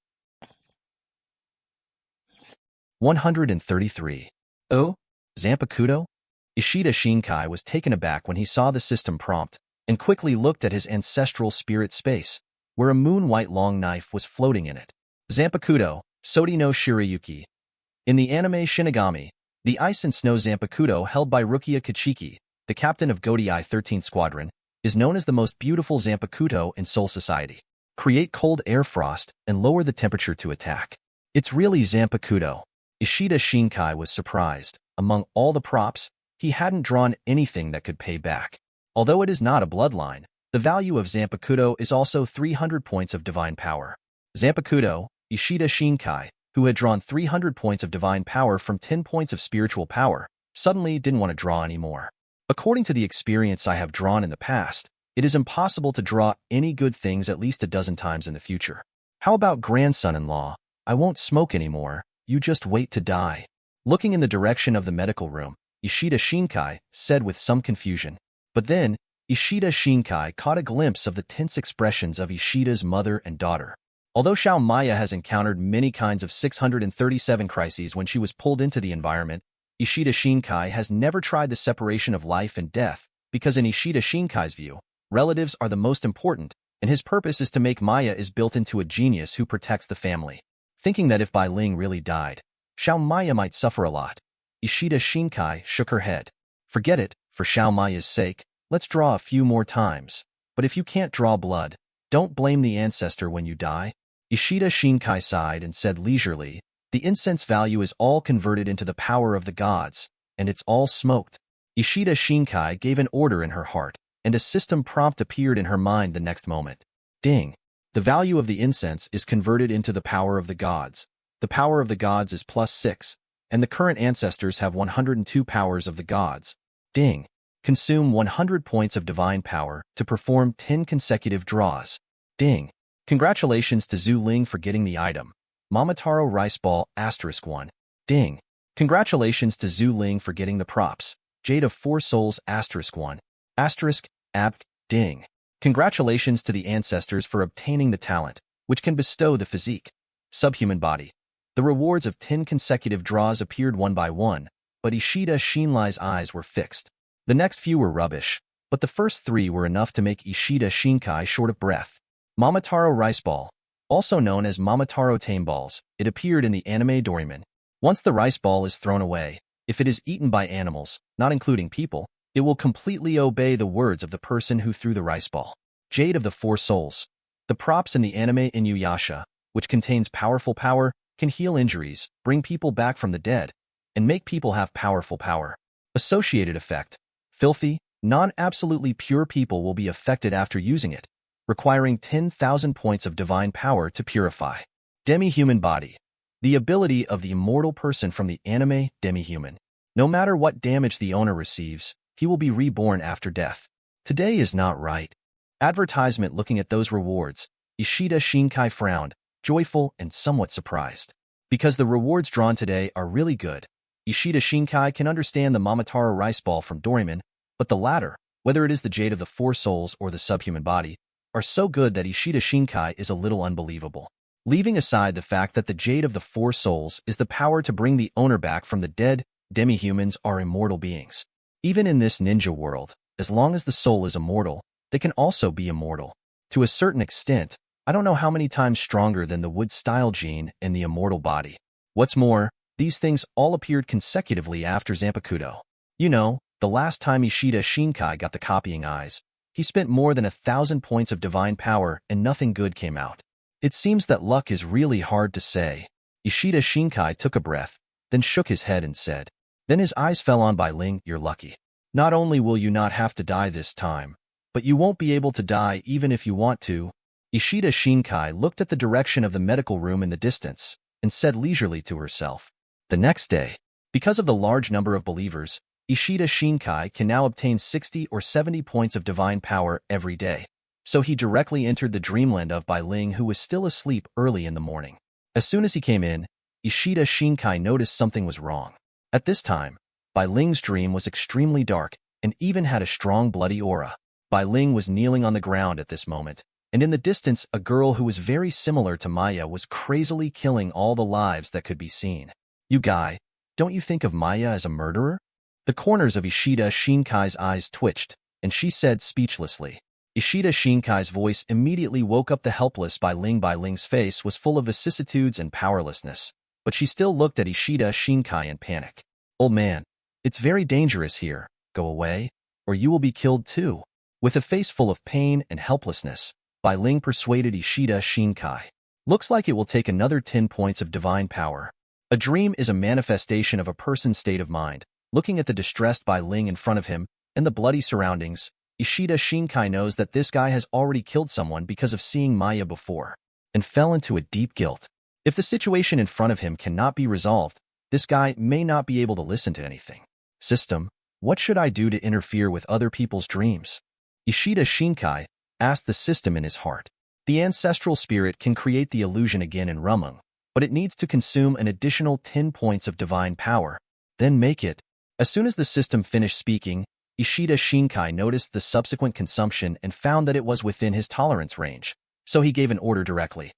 133. Oh? Zanpakuto? Ishida Xinkai was taken aback when he saw the system prompt and quickly looked at his ancestral spirit space, where a moon-white long knife was floating in it. Zanpakuto, Sodi no Shirayuki. In the anime Shinigami, the Ice and Snow Zanpakuto held by Rukia Kachiki, the captain of Godei 13th Squadron, is known as the most beautiful Zanpakuto in Soul Society. Create cold air frost and lower the temperature to attack. It's really Zanpakuto. Ishida Xinkai was surprised. Among all the props, he hadn't drawn anything that could pay back. Although it is not a bloodline, the value of Zanpakuto is also 300 points of divine power. Zanpakuto, Ishida Xinkai, who had drawn 300 points of divine power from 10 points of spiritual power, suddenly didn't want to draw anymore. According to the experience I have drawn in the past, it is impossible to draw any good things at least a dozen times in the future. How about grandson-in-law? I won't smoke anymore, you just wait to die. Looking in the direction of the medical room, Ishida Xinkai said with some confusion. But then, Ishida Xinkai caught a glimpse of the tense expressions of Ishida's mother and daughter. Although Xiao Maya has encountered many kinds of 637 crises when she was pulled into the environment, Ishida Xinkai has never tried the separation of life and death, because in Ishida Shinkai's view, relatives are the most important, and his purpose is to make Maya is built into a genius who protects the family. Thinking that if Bai Ling really died, Xiao Maya might suffer a lot, Ishida Xinkai shook her head. Forget it, for Xiao Maya's sake, let's draw a few more times. But if you can't draw blood, don't blame the ancestor when you die. Ishida Xinkai sighed and said leisurely, the incense value is all converted into the power of the gods, and it's all smoked. Ishida Xinkai gave an order in her heart, and a system prompt appeared in her mind the next moment. Ding! The value of the incense is converted into the power of the gods. The power of the gods is +6, and the current ancestors have 102 powers of the gods. Ding! Consume 100 points of divine power to perform 10 consecutive draws. Ding! Congratulations to Zhu Ling for getting the item. Momotaro Rice Ball *1. Ding! Congratulations to Zhu Ling for getting the props. Jade of 4 Souls *1. *Abk. Ding! Congratulations to the ancestors for obtaining the talent, which can bestow the physique. Subhuman body. The rewards of 10 consecutive draws appeared one by one, but Ishida Xinlai's eyes were fixed. The next few were rubbish, but the first 3 were enough to make Ishida Xinkai short of breath. Momotaro Rice Ball. Also known as Momotaro Tame Balls, it appeared in the anime Doraemon. Once the rice ball is thrown away, if it is eaten by animals, not including people, it will completely obey the words of the person who threw the rice ball. Jade of the 4 Souls. The props in the anime Inuyasha, which contains powerful power, can heal injuries, bring people back from the dead, and make people have powerful power. Associated effect. Filthy, non-absolutely pure people will be affected after using it, requiring 10,000 points of divine power to purify. Demi-human body. The ability of the immortal person from the anime Demi-human. No matter what damage the owner receives, he will be reborn after death. Today is not right. Advertisement. Looking at those rewards, Ishida Xinkai frowned, joyful and somewhat surprised. Because the rewards drawn today are really good, Ishida Xinkai can understand the Momotaro Rice Ball from Doraemon, but the latter, whether it is the Jade of the 4 Souls or the subhuman body, are so good that Ishida Xinkai is a little unbelievable. Leaving aside the fact that the Jade of the 4 Souls is the power to bring the owner back from the dead, demi-humans are immortal beings. Even in this ninja world, as long as the soul is immortal, they can also be immortal. To a certain extent, I don't know how many times stronger than the wood-style gene in the immortal body. What's more, these things all appeared consecutively after Zanpakuto. You know, the last time Ishida Xinkai got the copying eyes, he spent more than 1,000 points of divine power and nothing good came out. It seems that luck is really hard to say. Ishida Xinkai took a breath, then shook his head and said. Then his eyes fell on Bai Ling. You're lucky. Not only will you not have to die this time, but you won't be able to die even if you want to. Ishida Xinkai looked at the direction of the medical room in the distance and said leisurely to herself. The next day, because of the large number of believers, Ishida Xinkai can now obtain 60 or 70 points of divine power every day. So he directly entered the dreamland of Bai Ling, who was still asleep early in the morning. As soon as he came in, Ishida Xinkai noticed something was wrong. At this time, Bai Ling's dream was extremely dark and even had a strong bloody aura. Bai Ling was kneeling on the ground at this moment, and in the distance a girl who was very similar to Maya was crazily killing all the lives that could be seen. You guy, don't you think of Maya as a murderer? The corners of Ishida Xinkai's eyes twitched, and she said speechlessly. Ishida Xinkai's voice immediately woke up the helpless Bai Ling. Bai Ling's face was full of vicissitudes and powerlessness, but she still looked at Ishida Xinkai in panic. Old man, it's very dangerous here. Go away, or you will be killed too. With a face full of pain and helplessness, Bai Ling persuaded Ishida Xinkai. Looks like it will take another 10 points of divine power. A dream is a manifestation of a person's state of mind. Looking at the distressed Bai Ling in front of him and the bloody surroundings, Ishida Xinkai knows that this guy has already killed someone because of seeing Maya before, and fell into a deep guilt. If the situation in front of him cannot be resolved, this guy may not be able to listen to anything. System, what should I do to interfere with other people's dreams? Ishida Xinkai asked the system in his heart. The ancestral spirit can create the illusion again in Rumung, but it needs to consume an additional 10 points of divine power, then make it. As soon as the system finished speaking, Ishida Xinkai noticed the subsequent consumption and found that it was within his tolerance range, so he gave an order directly.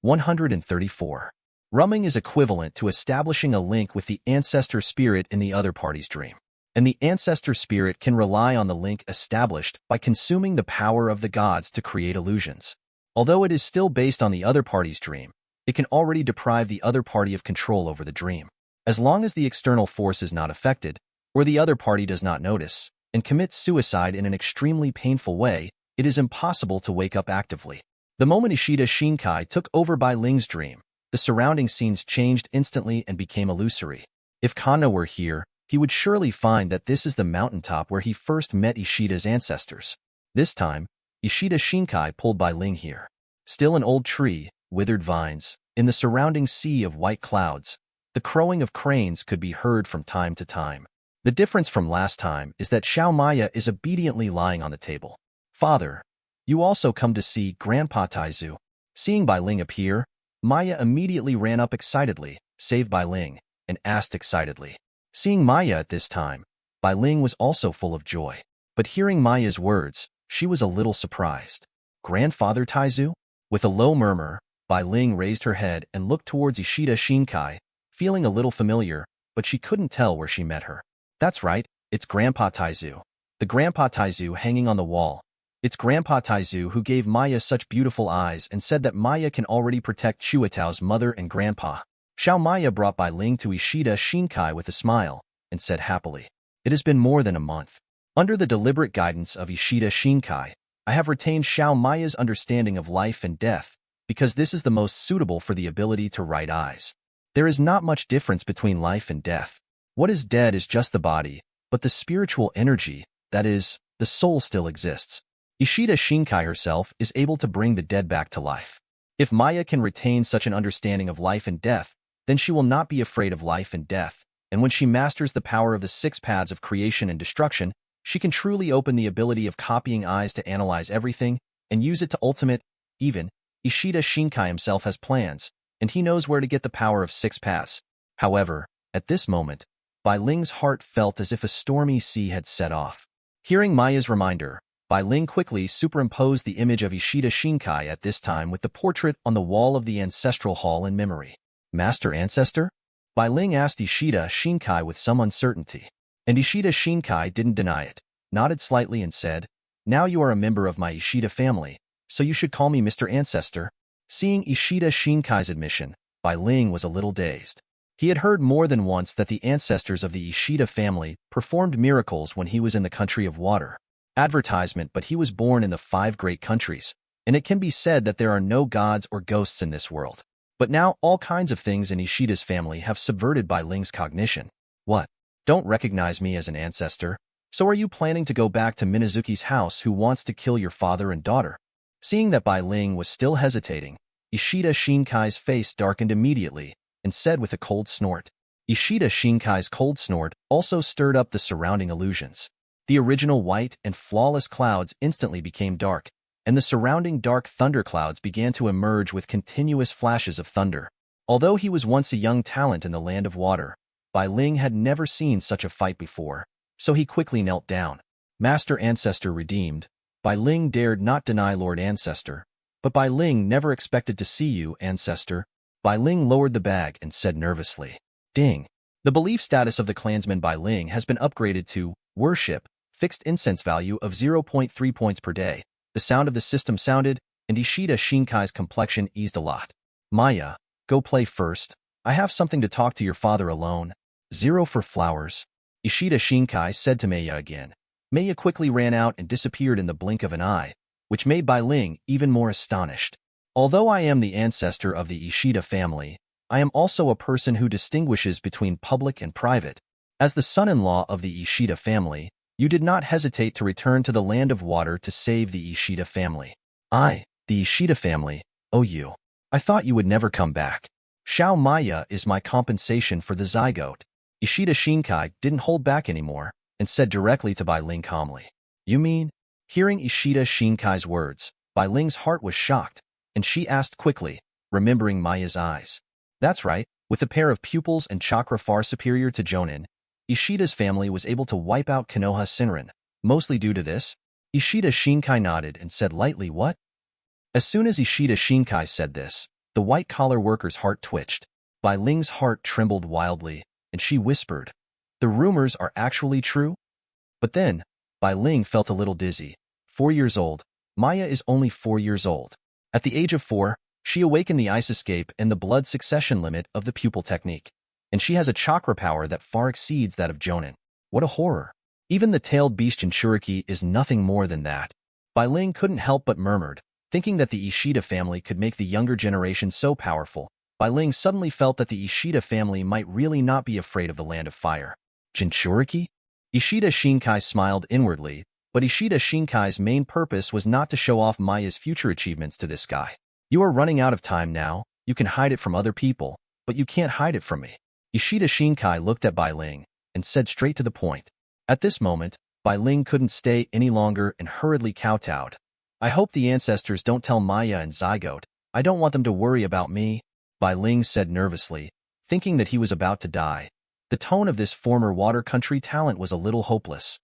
134. Rumming is equivalent to establishing a link with the ancestor spirit in the other party's dream, and the ancestor spirit can rely on the link established by consuming the power of the gods to create illusions. Although it is still based on the other party's dream, it can already deprive the other party of control over the dream. As long as the external force is not affected, or the other party does not notice, and commits suicide in an extremely painful way, it is impossible to wake up actively. The moment Ishida Xinkai took over Bai Ling's dream, the surrounding scenes changed instantly and became illusory. If Kanna were here, he would surely find that this is the mountaintop where he first met Ishida's ancestors. This time, Ishida Xinkai pulled Bai Ling here. Still an old tree, withered vines, in the surrounding sea of white clouds, the crowing of cranes could be heard from time to time. The difference from last time is that Xiao Maya is obediently lying on the table. Father, you also come to see Grandpa Taizu. Seeing Bai Ling appear, Maya immediately ran up excitedly, saved Bai Ling, and asked excitedly. Seeing Maya at this time, Bai Ling was also full of joy. But hearing Maya's words, she was a little surprised. Grandfather Taizu? With a low murmur, Bai Ling raised her head and looked towards Ishida Xinkai, feeling a little familiar, but she couldn't tell where she met her. That's right, it's Grandpa Taizu. The Grandpa Taizu hanging on the wall. It's Grandpa Taizu who gave Maya such beautiful eyes and said that Maya can already protect Chuitao's mother and grandpa. Xiao Maya brought Bai Ling to Ishida Xinkai with a smile, and said happily, "It has been more than a month. Under the deliberate guidance of Ishida Xinkai, I have retained Xiao Maya's understanding of life and death, because this is the most suitable for the ability to write eyes. There is not much difference between life and death. What is dead is just the body, but the spiritual energy, that is, the soul still exists. Ishida Xinkai herself is able to bring the dead back to life. If Maya can retain such an understanding of life and death, then she will not be afraid of life and death, and when she masters the power of the 6 paths of creation and destruction, she can truly open the ability of copying eyes to analyze everything and use it to ultimate. Even Ishida Xinkai himself has plans, and he knows where to get the power of 6 paths. However, at this moment, Bai Ling's heart felt as if a stormy sea had set off. Hearing Maya's reminder, Bai Ling quickly superimposed the image of Ishida Xinkai at this time with the portrait on the wall of the ancestral hall in memory. Master Ancestor? Bai Ling asked Ishida Xinkai with some uncertainty. And Ishida Xinkai didn't deny it, nodded slightly and said, "Now you are a member of my Ishida family, so you should call me Mr. Ancestor." Seeing Ishida Shinkai's admission, Bai Ling was a little dazed. He had heard more than once that the ancestors of the Ishida family performed miracles when he was in the country of water. Advertisement, but he was born in the 5 great countries, and it can be said that there are no gods or ghosts in this world. But now all kinds of things in Ishida's family have subverted Bai Ling's cognition. What? Don't recognize me as an ancestor? So are you planning to go back to Minazuki's house who wants to kill your father and daughter? Seeing that Bai Ling was still hesitating, Ishida Shinkai's face darkened immediately and said with a cold snort. Ishida Shinkai's cold snort also stirred up the surrounding illusions. The original white and flawless clouds instantly became dark, and the surrounding dark thunderclouds began to emerge with continuous flashes of thunder. Although he was once a young talent in the land of water, Bai Ling had never seen such a fight before, so he quickly knelt down. Master Ancestor redeemed. Bai Ling dared not deny Lord Ancestor, but Bai Ling never expected to see you, Ancestor. Bai Ling lowered the bag and said nervously, "Ding." The belief status of the clansman Bai Ling has been upgraded to worship, fixed incense value of 0.3 points per day. The sound of the system sounded, and Ishida Xinkai's complexion eased a lot. "Maya, go play first. I have something to talk to your father alone." "Zero for flowers," Ishida Xinkai said to Maya again. Maya quickly ran out and disappeared in the blink of an eye, which made Bai Ling even more astonished. "Although I am the ancestor of the Ishida family, I am also a person who distinguishes between public and private. As the son-in-law of the Ishida family, you did not hesitate to return to the land of water to save the Ishida family." "I, the Ishida family, owe you. I thought you would never come back. Xiao Maya is my compensation for the zygote." Ishida Xinkai didn't hold back anymore and said directly to Bai Ling calmly, "You mean?" Hearing Ishida Xinkai's words, Bai Ling's heart was shocked, and she asked quickly, remembering Maya's eyes. "That's right, with a pair of pupils and chakra far superior to Jōnin, Ishida's family was able to wipe out Konoha Shinran. Mostly due to this?" Ishida Xinkai nodded and said lightly, "What?" As soon as Ishida Xinkai said this, the white-collar worker's heart twitched. Bai Ling's heart trembled wildly, and she whispered, "The rumors are actually true?" But then, Bai Ling felt a little dizzy. 4 years old. Maya is only 4 years old. At the age of 4, she awakened the ice escape and the blood succession limit of the pupil technique, and she has a chakra power that far exceeds that of Jōnin. What a horror. Even the tailed beast Jinchuriki is nothing more than that. Bai Ling couldn't help but murmured, thinking that the Ishida family could make the younger generation so powerful. Bai Ling suddenly felt that the Ishida family might really not be afraid of the land of fire. Jinchuriki? Ishida Xinkai smiled inwardly, but Ishida Xinkai's main purpose was not to show off Maya's future achievements to this guy. "You are running out of time now. You can hide it from other people, but you can't hide it from me." Ishida Xinkai looked at Bai Ling and said straight to the point. At this moment, Bai Ling couldn't stay any longer and hurriedly kowtowed. "I hope the ancestors don't tell Maya and Zygote. I don't want them to worry about me," Bai Ling said nervously, thinking that he was about to die. The tone of this former water country talent was a little hopeless.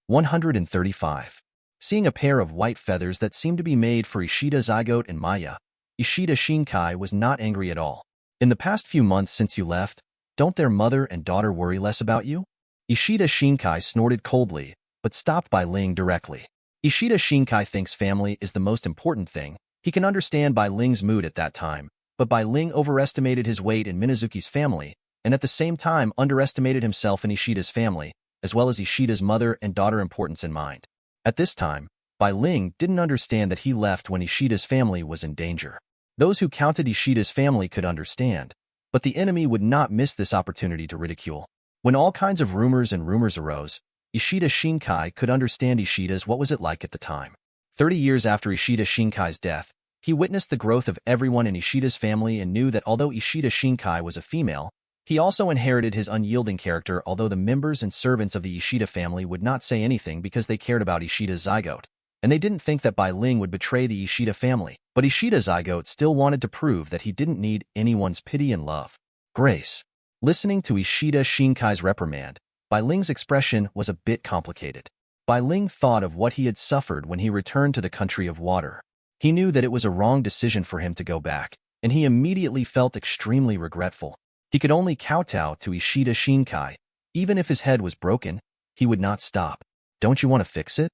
135. Seeing a pair of white feathers that seemed to be made for Ishida Zygote and Maya, Ishida Xinkai was not angry at all. "In the past few months since you left, don't their mother and daughter worry less about you?" Ishida Xinkai snorted coldly, but stopped Bai Ling directly. Ishida Xinkai thinks family is the most important thing. He can understand Bai Ling's mood at that time, but Bai Ling overestimated his weight in Minazuki's family, and at the same time underestimated himself in Ishida's family, as well as Ishida's mother and daughter importance in mind. At this time, Bai Ling didn't understand that he left when Ishida's family was in danger. Those who counted Ishida's family could understand, but the enemy would not miss this opportunity to ridicule. When all kinds of rumors arose, Ishida Xinkai could understand Ishida's what was it like at the time. 30 years after Ishida Xinkai's death, he witnessed the growth of everyone in Ishida's family and knew that although Ishida Xinkai was a female, he also inherited his unyielding character. Although the members and servants of the Ishida family would not say anything because they cared about Ishida's zygote, and they didn't think that Bai Ling would betray the Ishida family, but Ishida Zygote still wanted to prove that he didn't need anyone's pity and love. Grace. Listening to Ishida Xinkai's reprimand, Bai Ling's expression was a bit complicated. Bai Ling thought of what he had suffered when he returned to the country of water. He knew that it was a wrong decision for him to go back, and he immediately felt extremely regretful. He could only kowtow to Ishida Xinkai. Even if his head was broken, he would not stop. "Don't you want to fix it?"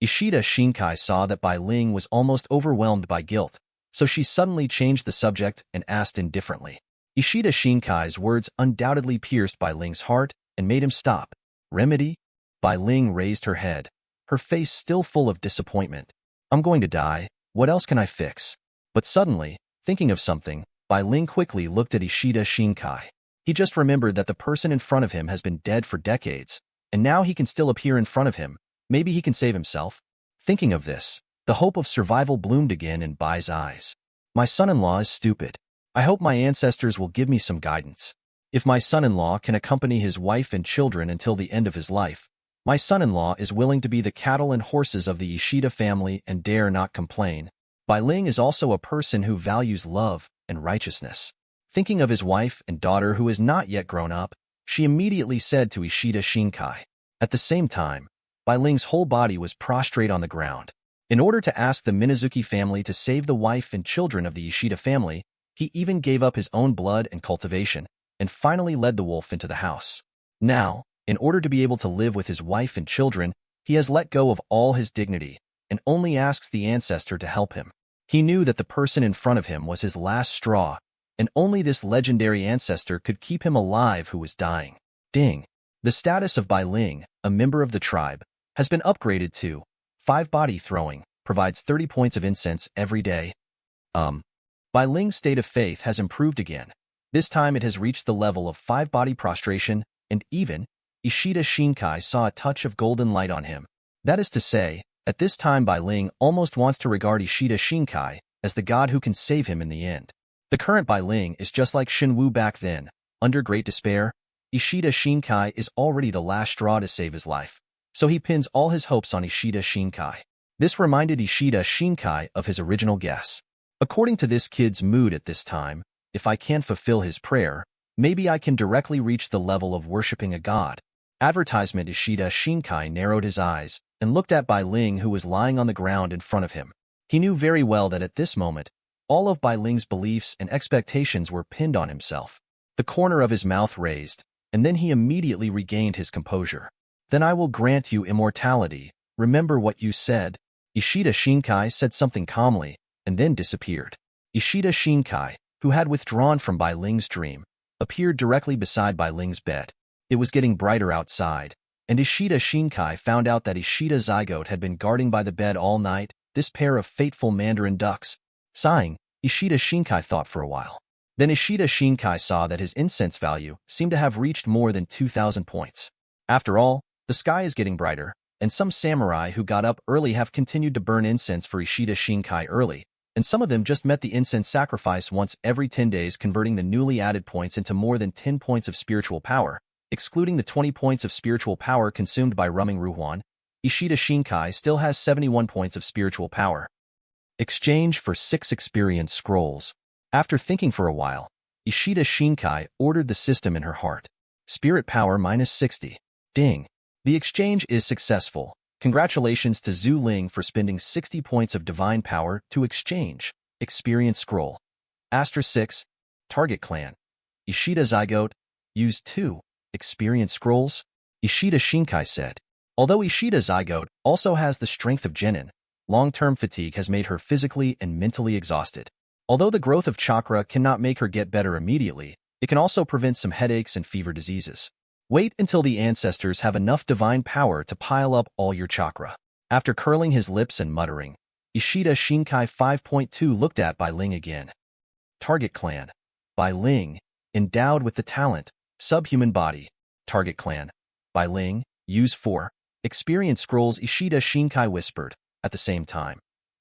Ishida Xinkai saw that Bai Ling was almost overwhelmed by guilt, so she suddenly changed the subject and asked indifferently. Ishida Xinkai's words undoubtedly pierced Bai Ling's heart and made him stop. "Remedy?" Bai Ling raised her head, her face still full of disappointment. "I'm going to die. What else can I fix?" But suddenly, thinking of something, Bai Ling quickly looked at Ishida Xinkai. He just remembered that the person in front of him has been dead for decades, and now he can still appear in front of him. Maybe he can save himself. Thinking of this, the hope of survival bloomed again in Bai's eyes. "My son-in-law is stupid. I hope my ancestors will give me some guidance. If my son-in-law can accompany his wife and children until the end of his life, my son-in-law is willing to be the cattle and horses of the Ishida family and dare not complain." Bai Ling is also a person who values love and righteousness. Thinking of his wife and daughter who is not yet grown up, she immediately said to Ishida Xinkai. At the same time, Bai Ling's whole body was prostrate on the ground. In order to ask the Minazuki family to save the wife and children of the Ishida family, he even gave up his own blood and cultivation, and finally led the wolf into the house. Now, in order to be able to live with his wife and children, he has let go of all his dignity and only asks the ancestor to help him. He knew that the person in front of him was his last straw, and only this legendary ancestor could keep him alive who was dying. Ding! The status of Bai Ling, a member of the tribe, has been upgraded to 5 body throwing, provides 30 points of incense every day. Bai Ling's state of faith has improved again. This time it has reached the level of 5 body prostration, and even Ishida Xinkai saw a touch of golden light on him. That is to say, at this time Bai Ling almost wants to regard Ishida Xinkai as the god who can save him in the end. The current Bai Ling is just like Shinwu back then. Under great despair, Ishida Xinkai is already the last straw to save his life, so he pins all his hopes on Ishida Xinkai. This reminded Ishida Xinkai of his original guess. According to this kid's mood at this time, if I can't fulfill his prayer, maybe I can directly reach the level of worshipping a god. Advertisement. Ishida Xinkai narrowed his eyes and looked at Bai Ling, who was lying on the ground in front of him. He knew very well that at this moment, all of Bai Ling's beliefs and expectations were pinned on himself. The corner of his mouth raised, and then he immediately regained his composure. Then I will grant you immortality. Remember what you said. Ishida Xinkai said something calmly, and then disappeared. Ishida Xinkai, who had withdrawn from Bai Ling's dream, appeared directly beside Bai Ling's bed. It was getting brighter outside, and Ishida Xinkai found out that Ishida Zygote had been guarding by the bed all night, this pair of fateful mandarin ducks. Sighing, Ishida Xinkai thought for a while. Then Ishida Xinkai saw that his incense value seemed to have reached more than 2,000 points. After all, the sky is getting brighter, and some samurai who got up early have continued to burn incense for Ishida Xinkai early, and some of them just met the incense sacrifice once every 10 days, converting the newly added points into more than 10 points of spiritual power. Excluding the 20 points of spiritual power consumed by Rumming Ruhuan, Ishida Xinkai still has 71 points of spiritual power. Exchange for 6 experience scrolls. After thinking for a while, Ishida Xinkai ordered the system in her heart. Spirit power minus 60. Ding. The exchange is successful. Congratulations to Zhu Ling for spending 60 points of divine power to exchange. Experience scroll. Astra 6. Target clan. Ishida Zygote. Use 2. Experience scrolls. Ishida Xinkai said. Although Ishida Zygote also has the strength of genin, long-term fatigue has made her physically and mentally exhausted. Although the growth of chakra cannot make her get better immediately, it can also prevent some headaches and fever diseases. Wait until the ancestors have enough divine power to pile up all your chakra. After curling his lips and muttering, Ishida Xinkai 5.2 looked at Bai Ling again. Target clan. Bai Ling, endowed with the talent, subhuman body. Target clan. Bai Ling, use 4. Experience scrolls. Ishida Xinkai whispered. At the same time,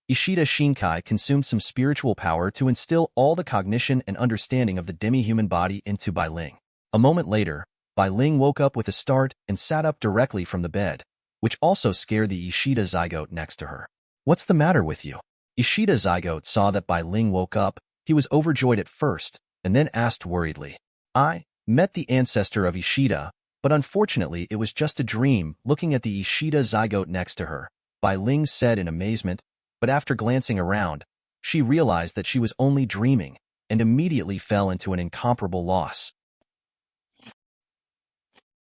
Ishida Xinkai consumed some spiritual power to instill all the cognition and understanding of the demi-human body into Bai Ling. A moment later, Bai Ling woke up with a start and sat up directly from the bed, which also scared the Ishida Zygote next to her. What's the matter with you? Ishida Zygote saw that Bai Ling woke up. He was overjoyed at first, and then asked worriedly. I met the ancestor of Ishida, but unfortunately it was just a dream. Looking at the Ishida Zygote next to her, Bai Ling said in amazement, but after glancing around, she realized that she was only dreaming, and immediately fell into an incomparable loss.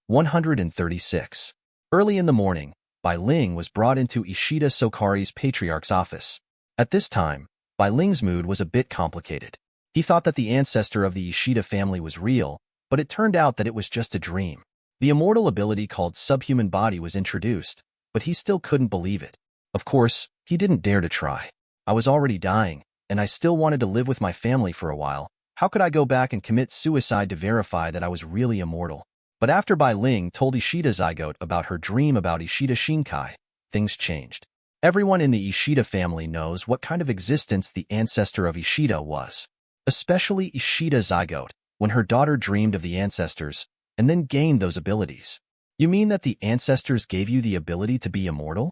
136. Early in the morning, Bai Ling was brought into Ishida Sokari's patriarch's office. At this time, Bai Ling's mood was a bit complicated. He thought that the ancestor of the Ishida family was real, but it turned out that it was just a dream. The immortal ability called subhuman body was introduced, but he still couldn't believe it. Of course, he didn't dare to try. I was already dying, and I still wanted to live with my family for a while. How could I go back and commit suicide to verify that I was really immortal? But after Bai Ling told Ishida Zygote about her dream about Ishida Xinkai, things changed. Everyone in the Ishida family knows what kind of existence the ancestor of Ishida was. Especially Ishida Zygote, when her daughter dreamed of the ancestors, and then gained those abilities. You mean that the ancestors gave you the ability to be immortal?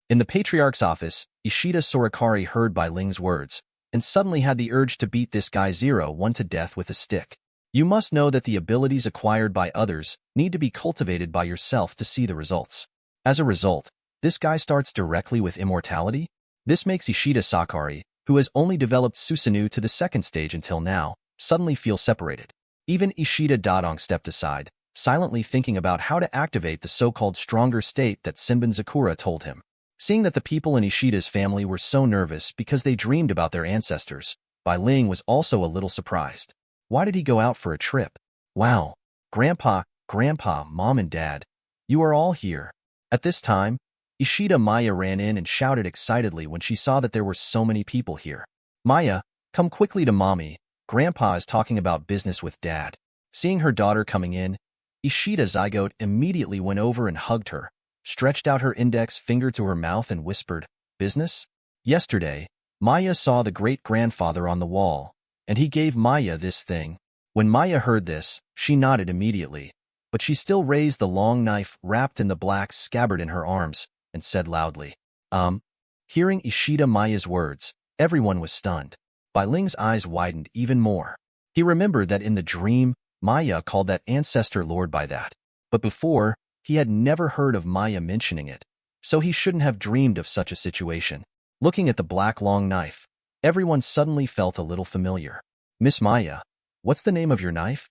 In the patriarch's office, Ishida Sorikari heard Bai Ling's words, and suddenly had the urge to beat this guy 0-1 to death with a stick. You must know that the abilities acquired by others need to be cultivated by yourself to see the results. As a result, this guy starts directly with immortality? This makes Ishida Sakari, who has only developed Susanoo to the second stage until now, suddenly feel separated. Even Ishida Dadong stepped aside, silently thinking about how to activate the so-called stronger state that Senbon Zakura told him. Seeing that the people in Ishida's family were so nervous because they dreamed about their ancestors, Bai Ling was also a little surprised. Why did he go out for a trip? Wow. Grandpa, Mom and Dad, you are all here. At this time, Ishida Maya ran in and shouted excitedly when she saw that there were so many people here. Maya, come quickly to Mommy. Grandpa is talking about business with Dad. Seeing her daughter coming in, Ishida Zygote immediately went over and hugged her, stretched out her index finger to her mouth and whispered, "Business?" Yesterday, Maya saw the great-grandfather on the wall, and he gave Maya this thing. When Maya heard this, she nodded immediately, but she still raised the long knife wrapped in the black scabbard in her arms and said loudly, Hearing Ishida Maya's words, everyone was stunned. Bai Ling's eyes widened even more. He remembered that in the dream, Maya called that ancestor lord by that. But before, he had never heard of Maya mentioning it, so he shouldn't have dreamed of such a situation. Looking at the black long knife, everyone suddenly felt a little familiar. Miss Maya, what's the name of your knife?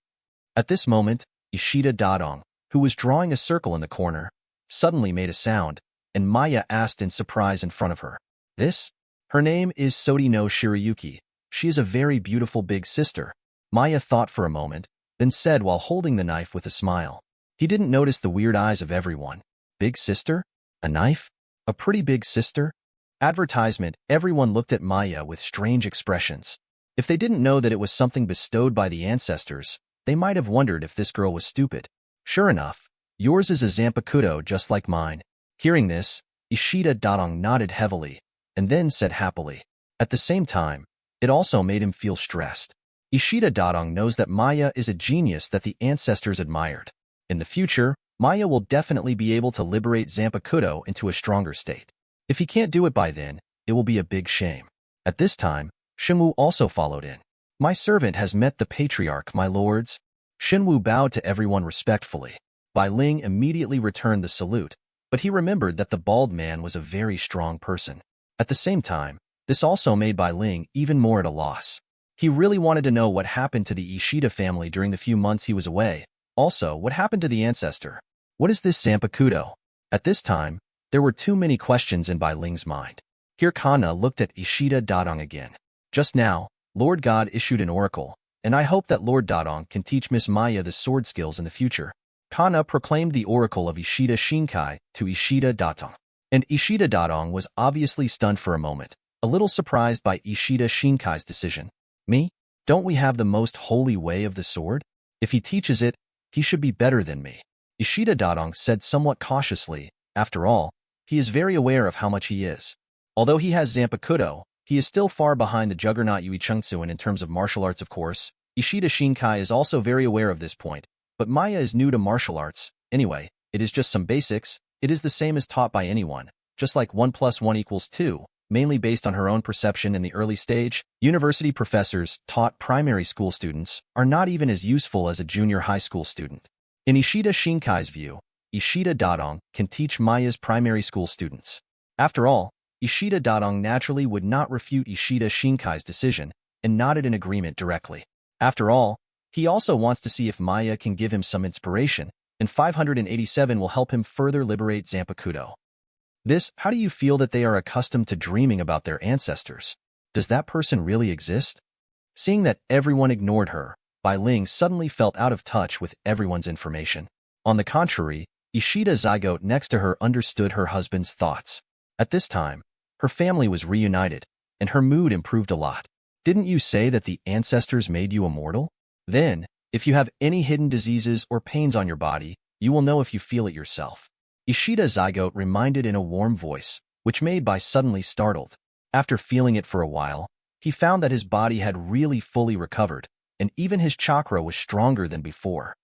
At this moment, Ishida Dadong, who was drawing a circle in the corner, suddenly made a sound, and Maya asked in surprise in front of her. This? Her name is Sodi no Shirayuki. She is a very beautiful big sister. Maya thought for a moment, then said while holding the knife with a smile. He didn't notice the weird eyes of everyone. Big sister? A knife? A pretty big sister? Advertisement. Everyone looked at Maya with strange expressions. If they didn't know that it was something bestowed by the ancestors, they might have wondered if this girl was stupid. Sure enough, yours is a Zanpakuto just like mine. Hearing this, Ishida Dadong nodded heavily, and then said happily. At the same time, it also made him feel stressed. Ishida Dadong knows that Maya is a genius that the ancestors admired. In the future, Maya will definitely be able to liberate Zanpakuto into a stronger state. If he can't do it by then, it will be a big shame. At this time, Shinwu also followed in. My servant has met the patriarch, my lords. Shinwu bowed to everyone respectfully. Bai Ling immediately returned the salute, but he remembered that the bald man was a very strong person. At the same time, this also made Bai Ling even more at a loss. He really wanted to know what happened to the Ishida family during the few months he was away. Also, what happened to the ancestor? What is this Zanpakuto? At this time, there were too many questions in Bai Ling's mind. Here Kana looked at Ishida Dadong again. Just now, Lord God issued an oracle, and I hope that Lord Dadong can teach Miss Maya the sword skills in the future. Kana proclaimed the oracle of Ishida Xinkai to Ishida Dadong. And Ishida Dadong was obviously stunned for a moment, a little surprised by Ishida Shinkai's decision. Me? Don't we have the most holy way of the sword? If he teaches it, he should be better than me. Ishida Dadong said somewhat cautiously. After all, he is very aware of how much he is. Although he has Zanpakuto, he is still far behind the juggernaut Yui Chungsuan in terms of martial arts, of course. Ishida Xinkai is also very aware of this point, but Maya is new to martial arts. Anyway, it is just some basics. It is the same as taught by anyone, just like 1 + 1 = 2, mainly based on her own perception in the early stage. University professors taught primary school students are not even as useful as a junior high school student. In Ishida Shinkai's view, Ishida Dadong can teach Maya's primary school students. After all, Ishida Dadong naturally would not refute Ishida Shinkai's decision and nodded in agreement directly. After all, he also wants to see if Maya can give him some inspiration, and 587 will help him further liberate Zanpakuto. How do you feel that they are accustomed to dreaming about their ancestors? Does that person really exist? Seeing that everyone ignored her, Bai Ling suddenly felt out of touch with everyone's information. On the contrary, Ishida Zygote next to her understood her husband's thoughts. At this time, her family was reunited, and her mood improved a lot. Didn't you say that the ancestors made you immortal? Then, if you have any hidden diseases or pains on your body, you will know if you feel it yourself. Ishida Zygote reminded in a warm voice, which made Bai suddenly startled. After feeling it for a while, he found that his body had really fully recovered, and even his chakra was stronger than before.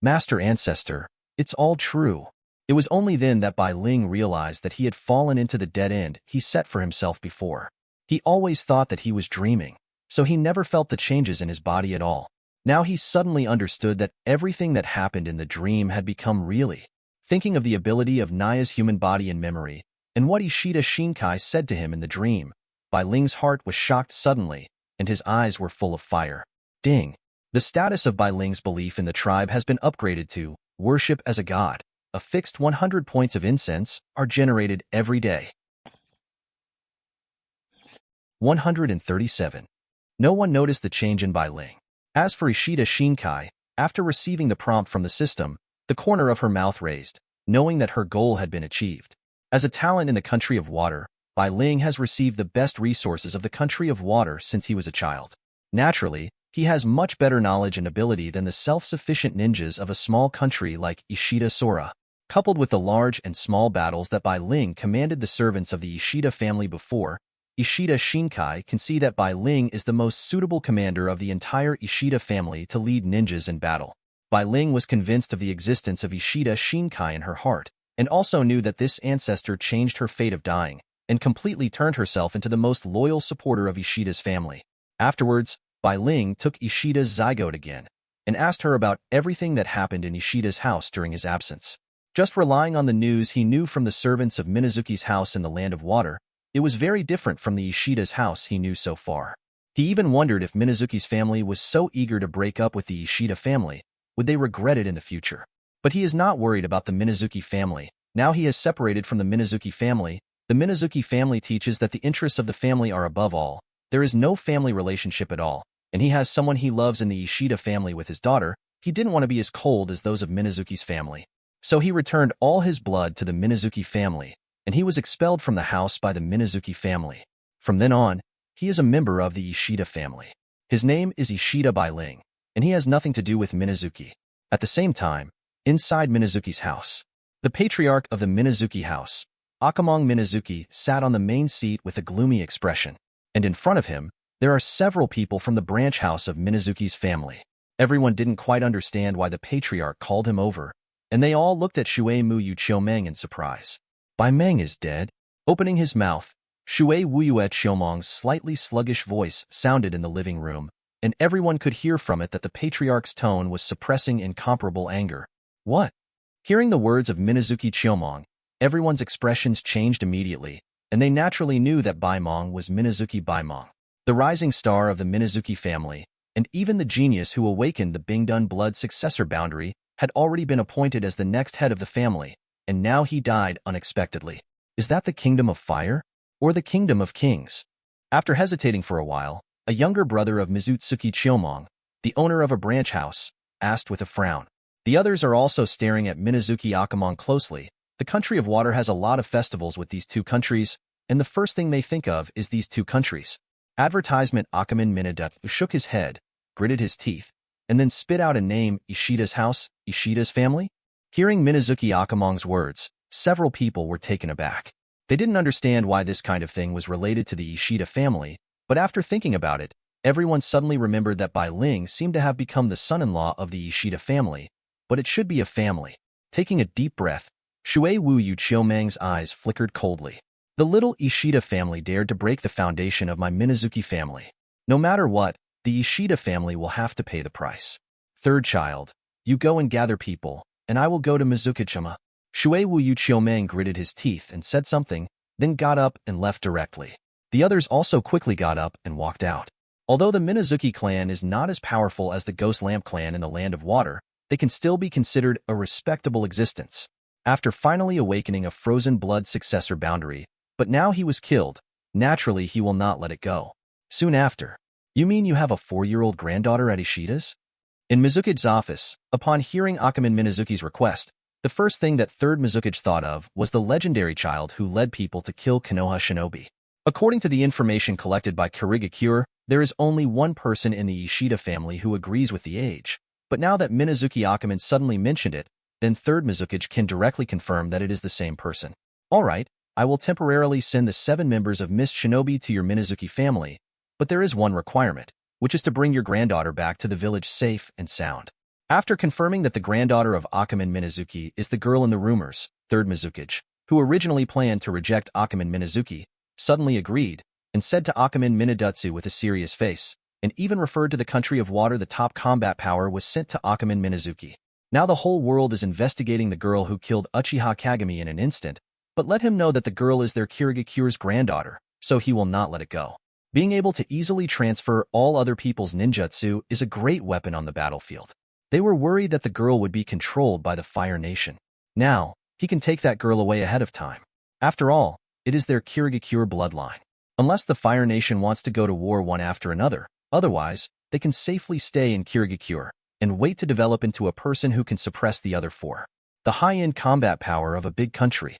Master Ancestor, it's all true. It was only then that Bai Ling realized that he had fallen into the dead end he set for himself before. He always thought that he was dreaming, so he never felt the changes in his body at all. Now he suddenly understood that everything that happened in the dream had become really. Thinking of the ability of Naya's human body and memory, and what Ishida Xinkai said to him in the dream. Bai Ling's heart was shocked suddenly, and his eyes were full of fire. Ding! The status of Bai Ling's belief in the tribe has been upgraded to worship as a god. A fixed 100 points of incense are generated every day. 137. No one noticed the change in Bai Ling. As for Ishida Xinkai, after receiving the prompt from the system, the corner of her mouth raised, knowing that her goal had been achieved. As a talent in the country of water, Bai Ling has received the best resources of the country of water since he was a child. Naturally, he has much better knowledge and ability than the self-sufficient ninjas of a small country like Ishida Sora. Coupled with the large and small battles that Bai Ling commanded the servants of the Ishida family before, Ishida Xinkai can see that Bai Ling is the most suitable commander of the entire Ishida family to lead ninjas in battle. Bai Ling was convinced of the existence of Ishida Xinkai in her heart, and also knew that this ancestor changed her fate of dying, and completely turned herself into the most loyal supporter of Ishida's family. Afterwards, Bai Ling took Ishida's zygote again, and asked her about everything that happened in Ishida's house during his absence. Just relying on the news he knew from the servants of Minazuki's house in the Land of Water, it was very different from the Ishida's house he knew so far. He even wondered if Minazuki's family was so eager to break up with the Ishida family, would they regret it in the future? But he is not worried about the Minazuki family. Now he has separated from the Minazuki family. The Minazuki family teaches that the interests of the family are above all. There is no family relationship at all, and he has someone he loves in the Ishida family with his daughter. He didn't want to be as cold as those of Minazuki's family. So he returned all his blood to the Minazuki family, and he was expelled from the house by the Minazuki family. From then on, he is a member of the Ishida family. His name is Ishida Bai Ling, and he has nothing to do with Minazuki. At the same time, inside Minazuki's house, the patriarch of the Minazuki house, Akamong Minazuki, sat on the main seat with a gloomy expression, and in front of him, there are several people from the branch house of Minazuki's family. Everyone didn't quite understand why the patriarch called him over, and they all looked at Shui Muyu Qiumeng in surprise. Bai Meng is dead. Opening his mouth, Shui Wuyue Qiumeng's slightly sluggish voice sounded in the living room, and everyone could hear from it that the patriarch's tone was suppressing incomparable anger. What? Hearing the words of Minazuki Qiumeng, everyone's expressions changed immediately, and they naturally knew that Bai Meng was Minazuki Bai Meng, the rising star of the Minazuki family, and even the genius who awakened the Bingdun blood successor boundary had already been appointed as the next head of the family, and now he died unexpectedly. Is that the kingdom of fire? Or the kingdom of kings? After hesitating for a while, a younger brother of Mizutsuki Qiumeng, the owner of a branch house, asked with a frown. The others are also staring at Minazuki Akamong closely. The country of water has a lot of festivals with these two countries, and the first thing they think of is these two countries. Advertisement Akaman Minadet shook his head, gritted his teeth, and then spit out a name, Ishida's house, Ishida's family? Hearing Minazuki Akamong's words, several people were taken aback. They didn't understand why this kind of thing was related to the Ishida family, but after thinking about it, everyone suddenly remembered that Bai Ling seemed to have become the son-in-law of the Ishida family, but it should be a family. Taking a deep breath, Shui Wuyu Qiumeng's eyes flickered coldly. The little Ishida family dared to break the foundation of my Minazuki family. No matter what, the Ishida family will have to pay the price. Third child, you go and gather people, and I will go to Mizukichima. Shui Wuyu Qiumeng gritted his teeth and said something, then got up and left directly. The others also quickly got up and walked out. Although the Minazuki clan is not as powerful as the Ghost Lamp clan in the Land of Water, they can still be considered a respectable existence. After finally awakening a frozen blood successor boundary, but now he was killed, naturally he will not let it go. Soon after. You mean you have a 4-year-old granddaughter at Ishida's? In Mizuki's office, upon hearing Akaman Minazuki's request, the first thing that Third Mizuki thought of was the legendary child who led people to kill Konoha Shinobi. According to the information collected by Kirigakure, there is only one person in the Ishida family who agrees with the age, but now that Minazuki Akaman suddenly mentioned it, then Third Mizuki can directly confirm that it is the same person. Alright, I will temporarily send the 7 members of Miss Shinobi to your Minazuki family, but there is one requirement, which is to bring your granddaughter back to the village safe and sound. After confirming that the granddaughter of Akaman Minazuki is the girl in the rumors, Third Mizuki, who originally planned to reject Akaman Minazuki, suddenly agreed, and said to Akaman Minadutsu with a serious face, and even referred to the country of water the top combat power was sent to Akaman Minazuki. Now the whole world is investigating the girl who killed Uchiha Kagami in an instant, but let him know that the girl is their Kirigakure's granddaughter, so he will not let it go. Being able to easily transfer all other people's ninjutsu is a great weapon on the battlefield. They were worried that the girl would be controlled by the Fire Nation. Now, he can take that girl away ahead of time. After all, it is their Kirigakure bloodline. Unless the Fire Nation wants to go to war one after another, otherwise, they can safely stay in Kirigakure and wait to develop into a person who can suppress the other four. The high-end combat power of a big country.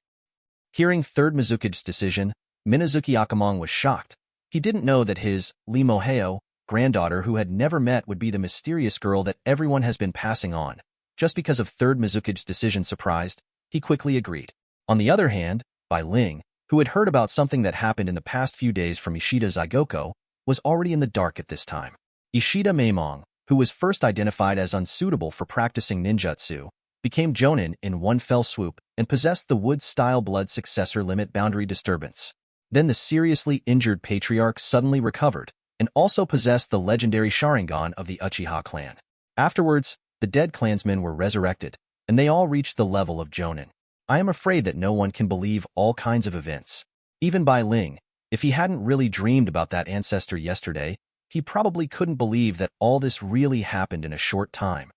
Hearing 3rd Mizuki's decision, Minazuki Akamong was shocked. He didn't know that his Limoheo granddaughter who had never met would be the mysterious girl that everyone has been passing on. Just because of 3rd Mizuki's decision surprised, he quickly agreed. On the other hand, Bai Ling, who had heard about something that happened in the past few days from Ishida Zygoko, was already in the dark at this time. Ishida Maimong, who was first identified as unsuitable for practicing ninjutsu, became Jōnin in one fell swoop and possessed the wood-style blood successor limit boundary disturbance. Then the seriously injured patriarch suddenly recovered and also possessed the legendary Sharingan of the Uchiha clan. Afterwards, the dead clansmen were resurrected, and they all reached the level of Jōnin. I am afraid that no one can believe all kinds of events. Even Bai Ling, if he hadn't really dreamed about that ancestor yesterday, he probably couldn't believe that all this really happened in a short time.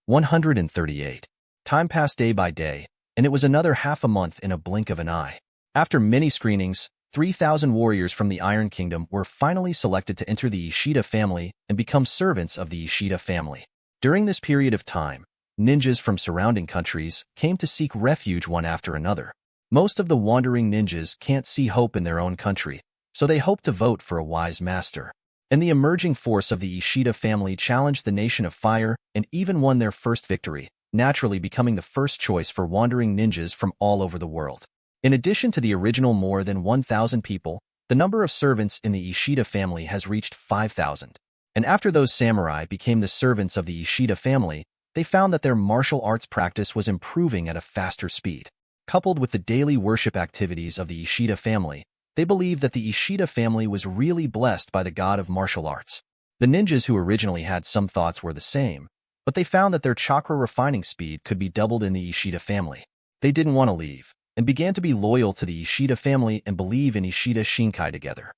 138. Time passed day by day, and it was another half a month in a blink of an eye. After many screenings, 3,000 warriors from the Iron Kingdom were finally selected to enter the Ishida family and become servants of the Ishida family. During this period of time, ninjas from surrounding countries came to seek refuge one after another. Most of the wandering ninjas can't see hope in their own country, so they hope to vote for a wise master. And the emerging force of the Ishida family challenged the Nation of Fire and even won their first victory, naturally becoming the first choice for wandering ninjas from all over the world. In addition to the original more than 1,000 people, the number of servants in the Ishida family has reached 5,000. And after those samurai became the servants of the Ishida family, they found that their martial arts practice was improving at a faster speed. Coupled with the daily worship activities of the Ishida family, they believed that the Ishida family was really blessed by the god of martial arts. The ninjas who originally had some thoughts were the same, but they found that their chakra refining speed could be doubled in the Ishida family. They didn't want to leave, and began to be loyal to the Ishida family and believe in Ishida Xinkai together.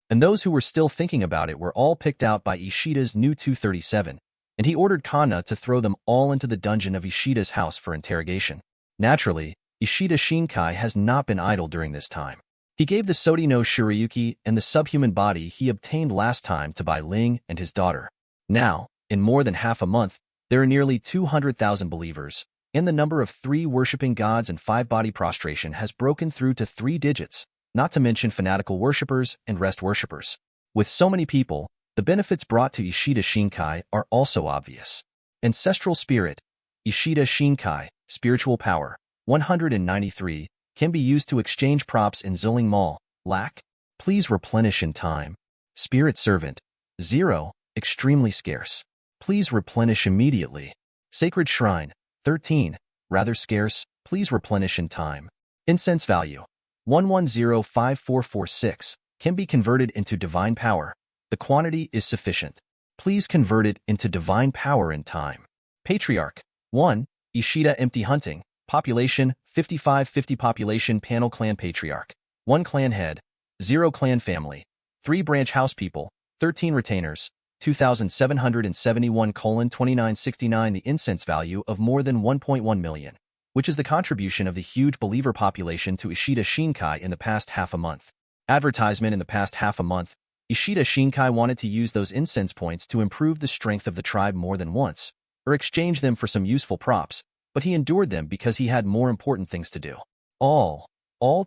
And those who were still thinking about it were all picked out by Ishida's new 237, and he ordered Kana to throw them all into the dungeon of Ishida's house for interrogation. Naturally, Ishida Xinkai has not been idle during this time. He gave the Sodi no Shirayuki and the subhuman body he obtained last time to Bai Ling and his daughter. Now, in more than half a month, there are nearly 200,000 believers, and the number of 3 worshipping gods and 5 body prostration has broken through to 3 digits, not to mention fanatical worshippers and rest worshippers. With so many people, the benefits brought to Ishida Xinkai are also obvious. Ancestral Spirit, Ishida Xinkai, Spiritual Power, 193, can be used to exchange props in Ziling Mall. Lack? Please replenish in time. Spirit Servant, 0, extremely scarce. Please replenish immediately. Sacred Shrine, 13, rather scarce. Please replenish in time. Incense Value, 1105446, can be converted into Divine Power. The quantity is sufficient. Please convert it into Divine Power in time. Patriarch, 1, Ishida Empty Hunting, Population, 5550 Population Panel Clan Patriarch, 1 Clan Head, 0 Clan Family, 3 Branch House People, 13 Retainers, 2,771:2969. The incense value of more than 1.1 million, which is the contribution of the huge believer population to Ishida Xinkai in the past half a month. Advertisement. In the past half a month, Ishida Xinkai wanted to use those incense points to improve the strength of the tribe more than once, or exchange them for some useful props, but he endured them because he had more important things to do. All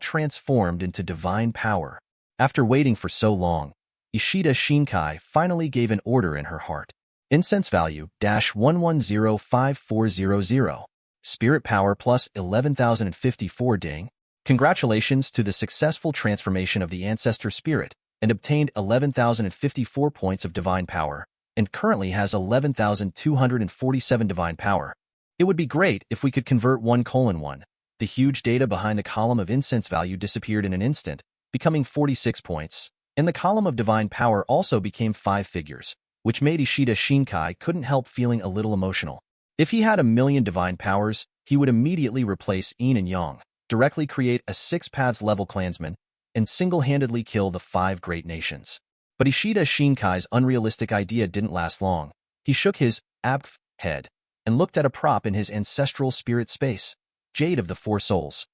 transformed into divine power. After waiting for so long, Ishida Xinkai finally gave an order in her heart. Incense value -1105400. Spirit power plus 11,054 ding. Congratulations to the successful transformation of the Ancestor spirit, and obtained 11,054 points of divine power, and currently has 11,247 divine power. It would be great if we could convert 1:1. The huge data behind the column of incense value disappeared in an instant, becoming 46 points, and the column of divine power also became 5 figures, which made Ishida Xinkai couldn't help feeling a little emotional. If he had 1,000,000 divine powers, he would immediately replace yin and yang, directly create a 6 paths level clansman, and single-handedly kill the 5 great nations. But Ishida Xinkai's unrealistic idea didn't last long. He shook his abf head and looked at a prop in his ancestral spirit space, Jade of the Four Souls.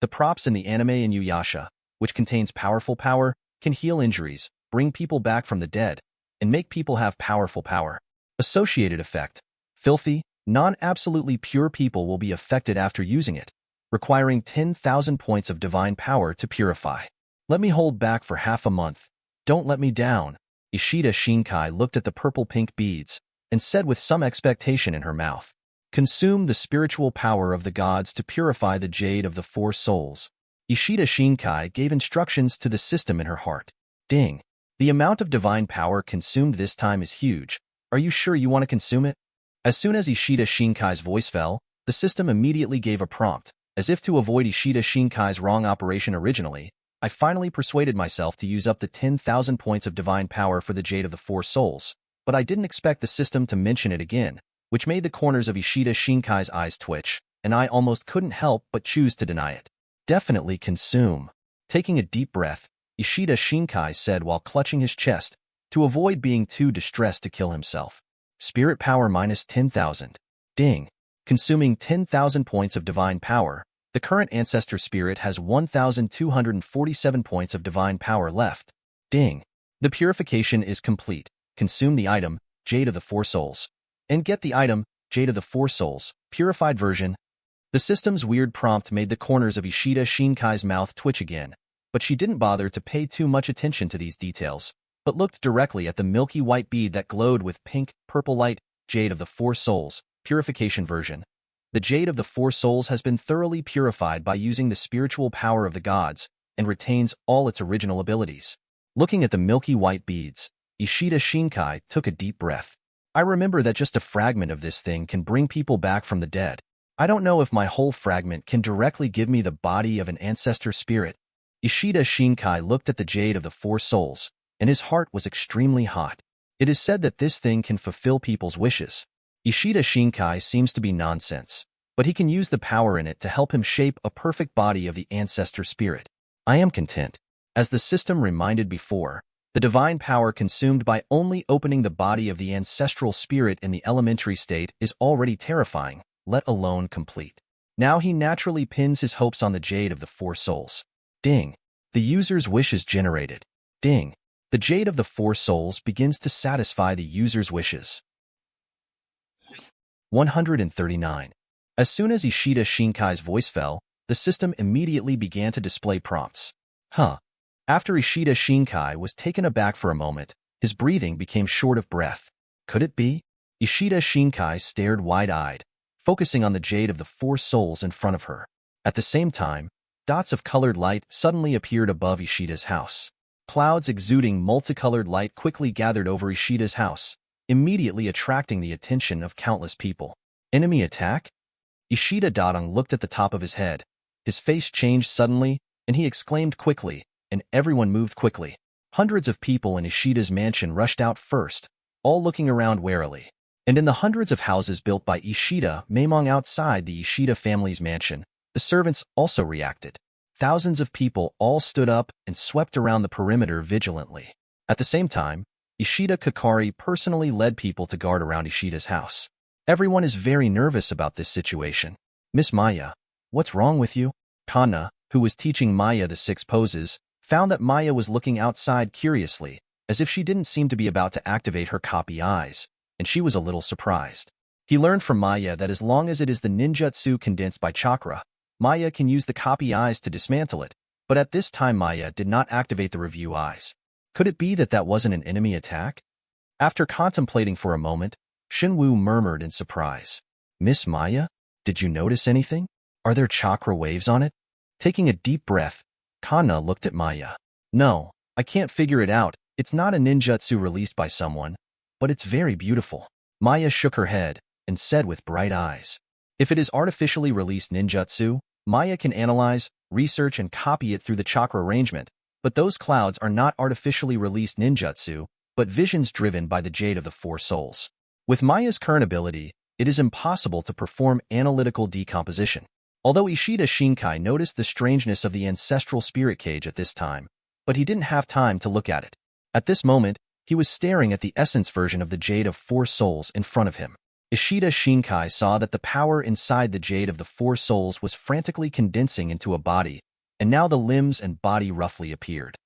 The props in the anime Inuyasha, which contains powerful power, can heal injuries, bring people back from the dead, and make people have powerful power. Associated effect: filthy, non-absolutely pure people will be affected after using it, requiring 10,000 points of divine power to purify. Let me hold back for half a month. Don't let me down. Ishida Xinkai looked at the purple-pink beads and said with some expectation in her mouth, "Consume the spiritual power of the gods to purify the Jade of the Four Souls." Ishida Xinkai gave instructions to the system in her heart. Ding. The amount of divine power consumed this time is huge. Are you sure you want to consume it? As soon as Ishida Xinkai's voice fell, the system immediately gave a prompt. As if to avoid Ishida Xinkai's wrong operation originally, I finally persuaded myself to use up the 10,000 points of divine power for the Jade of the Four Souls, but I didn't expect the system to mention it again, which made the corners of Ishida Xinkai's eyes twitch, and I almost couldn't help but choose to deny it. Definitely consume. Taking a deep breath, Ishida Xinkai said while clutching his chest, to avoid being too distressed to kill himself. Spirit power minus 10,000. Ding. Consuming 10,000 points of divine power, the current Ancestor spirit has 1,247 points of divine power left. Ding. The purification is complete. Consume the item, Jade of the Four Souls. And get the item, Jade of the Four Souls, purified version. The system's weird prompt made the corners of Ishida Xinkai's mouth twitch again, but she didn't bother to pay too much attention to these details, but looked directly at the milky white bead that glowed with pink, purple light, Jade of the Four Souls, purification version. The Jade of the Four Souls has been thoroughly purified by using the spiritual power of the gods and retains all its original abilities. Looking at the milky white beads, Ishida Xinkai took a deep breath. I remember that just a fragment of this thing can bring people back from the dead. I don't know if my whole fragment can directly give me the body of an ancestor spirit. Ishida Xinkai looked at the Jade of the Four Souls, and his heart was extremely hot. It is said that this thing can fulfill people's wishes. Ishida Xinkai seems to be nonsense, but he can use the power in it to help him shape a perfect body of the ancestor spirit. I am content. As the system reminded before, the divine power consumed by only opening the body of the ancestral spirit in the elementary state is already terrifying, let alone complete. Now he naturally pins his hopes on the Jade of the Four Souls. Ding. The user's wish is generated. Ding. The Jade of the Four Souls begins to satisfy the user's wishes. 139. As soon as Ishida Xinkai's voice fell, the system immediately began to display prompts. After Ishida Xinkai was taken aback for a moment, his breathing became short of breath. Could it be? Ishida Xinkai stared wide-eyed, focusing on the Jade of the Four Souls in front of her. At the same time, dots of colored light suddenly appeared above Ishida's house. Clouds exuding multicolored light quickly gathered over Ishida's house, immediately attracting the attention of countless people. Enemy attack? Ishida Dadong looked at the top of his head. His face changed suddenly, and he exclaimed quickly, and everyone moved quickly. Hundreds of people in Ishida's mansion rushed out first, all looking around warily. And in the hundreds of houses built by Ishida Maemong outside the Ishida family's mansion, the servants also reacted. Thousands of people all stood up and swept around the perimeter vigilantly. At the same time, Ishida Kakari personally led people to guard around Ishida's house. Everyone is very nervous about this situation. Miss Maya, what's wrong with you? Kana, who was teaching Maya the 6 poses, found that Maya was looking outside curiously, as if she didn't seem to be about to activate her copy eyes, and she was a little surprised. He learned from Maya that as long as it is the ninjutsu condensed by Chakra, Maya can use the copy eyes to dismantle it, but at this time Maya did not activate the review eyes. Could it be that that wasn't an enemy attack? After contemplating for a moment, Shinwu murmured in surprise. Miss Maya, did you notice anything? Are there chakra waves on it? Taking a deep breath, Kana looked at Maya. No, I can't figure it out. It's not a ninjutsu released by someone, but it's very beautiful. Maya shook her head and said with bright eyes. If it is artificially released ninjutsu, Maya can analyze, research, and copy it through the chakra arrangement, but those clouds are not artificially released ninjutsu, but visions driven by the Jade of the Four Souls. With Maya's current ability, it is impossible to perform analytical decomposition. Although Ishida Xinkai noticed the strangeness of the ancestral spirit cage at this time, but he didn't have time to look at it. At this moment, he was staring at the essence version of the Jade of Four Souls in front of him. Ishida Xinkai saw that the power inside the Jade of the Four Souls was frantically condensing into a body, and now the limbs and body roughly appeared.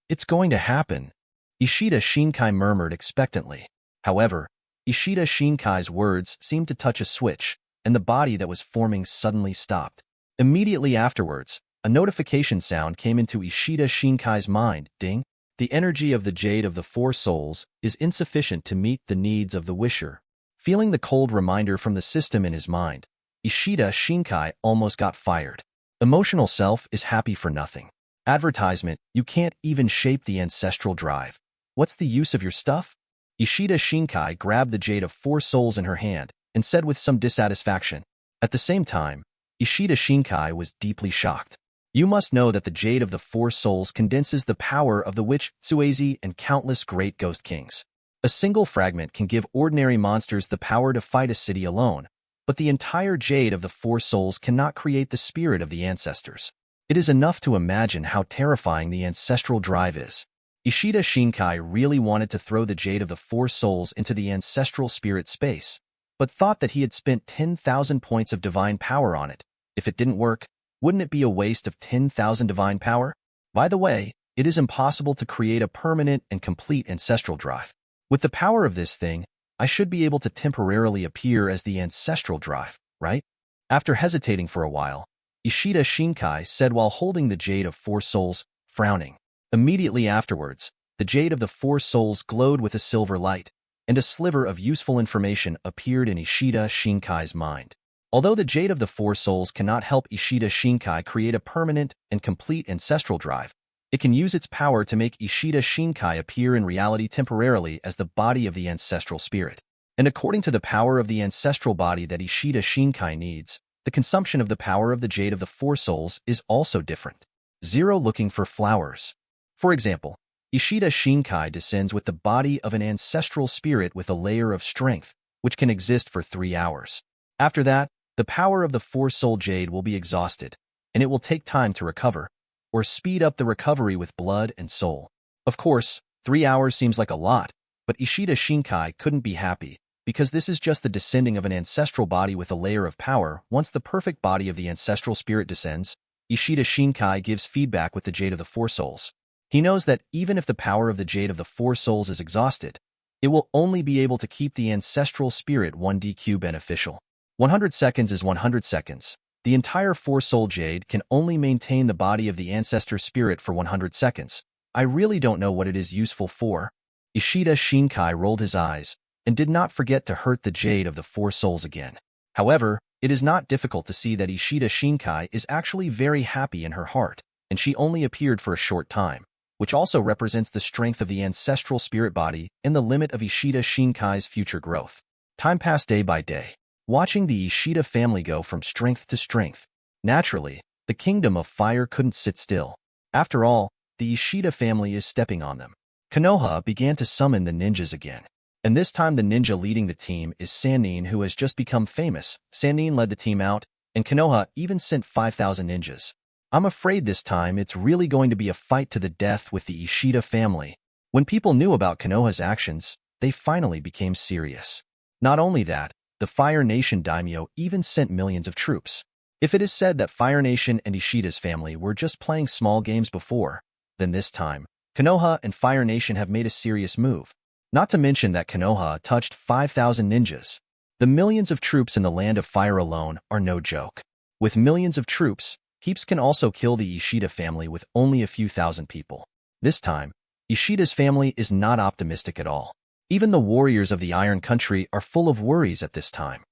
"It's going to happen," Ishida Xinkai murmured expectantly. However, Ishida Shinkai's words seemed to touch a switch, and the body that was forming suddenly stopped. Immediately afterwards, a notification sound came into Ishida Shinkai's mind. Ding! The energy of the Jade of the Four Souls is insufficient to meet the needs of the wisher. Feeling the cold reminder from the system in his mind, Ishida Xinkai almost got fired. Emotional self is happy for nothing. Advertisement, you can't even shape the ancestral drive. What's the use of your stuff? Ishida Xinkai grabbed the Jade of Four Souls in her hand and said with some dissatisfaction. At the same time, Ishida Xinkai was deeply shocked. You must know that the Jade of the Four Souls condenses the power of the witch, Tsuezi, and countless great ghost kings. A single fragment can give ordinary monsters the power to fight a city alone, but the entire Jade of the Four Souls cannot create the spirit of the ancestors. It is enough to imagine how terrifying the ancestral drive is. Ishida Xinkai really wanted to throw the Jade of the Four Souls into the ancestral spirit space, but thought that he had spent 10,000 points of divine power on it. If it didn't work, wouldn't it be a waste of 10,000 divine power? By the way, it is impossible to create a permanent and complete ancestral drive. With the power of this thing, I should be able to temporarily appear as the ancestral drive, right? After hesitating for a while, Ishida Xinkai said while holding the Jade of Four Souls, frowning. Immediately afterwards, the Jade of the Four Souls glowed with a silver light, and a sliver of useful information appeared in Ishida Shinkai's mind. Although the Jade of the Four Souls cannot help Ishida Xinkai create a permanent and complete ancestral drive, it can use its power to make Ishida Xinkai appear in reality temporarily as the body of the ancestral spirit. And according to the power of the ancestral body that Ishida Xinkai needs, the consumption of the power of the Jade of the Four Souls is also different. Zero looking for flowers. For example, Ishida Xinkai descends with the body of an ancestral spirit with a layer of strength, which can exist for 3 hours. After that, the power of the Four-Soul Jade will be exhausted, and it will take time to recover, or speed up the recovery with blood and soul. Of course, 3 hours seems like a lot, but Ishida Xinkai couldn't be happy, because this is just the descending of an ancestral body with a layer of power. Once the perfect body of the ancestral spirit descends, Ishida Xinkai gives feedback with the Jade of the Four Souls. He knows that even if the power of the Jade of the Four Souls is exhausted, it will only be able to keep the ancestral spirit 1DQ beneficial. 100 seconds is 100 seconds. The entire Four-Soul Jade can only maintain the body of the ancestor spirit for 100 seconds. I really don't know what it is useful for. Ishida Xinkai rolled his eyes and did not forget to hurt the Jade of the Four Souls again. However, it is not difficult to see that Ishida Xinkai is actually very happy in her heart, and she only appeared for a short time, which also represents the strength of the ancestral spirit body and the limit of Ishida Shinkai's future growth. Time passed day by day, watching the Ishida family go from strength to strength. Naturally, the kingdom of fire couldn't sit still. After all, the Ishida family is stepping on them. Konoha began to summon the ninjas again. And this time the ninja leading the team is Sannin, who has just become famous. Sannin led the team out, and Konoha even sent 5,000 ninjas. I'm afraid this time it's really going to be a fight to the death with the Ishida family. When people knew about Konoha's actions, they finally became serious. Not only that, the Fire Nation daimyo even sent millions of troops. If it is said that Fire Nation and Ishida's family were just playing small games before, then this time, Konoha and Fire Nation have made a serious move. Not to mention that Konoha touched 5,000 ninjas. The millions of troops in the Land of Fire alone are no joke. With millions of troops, Heaps can also kill the Ishida family with only a few thousand people. This time, Ishida's family is not optimistic at all. Even the warriors of the Iron Country are full of worries at this time.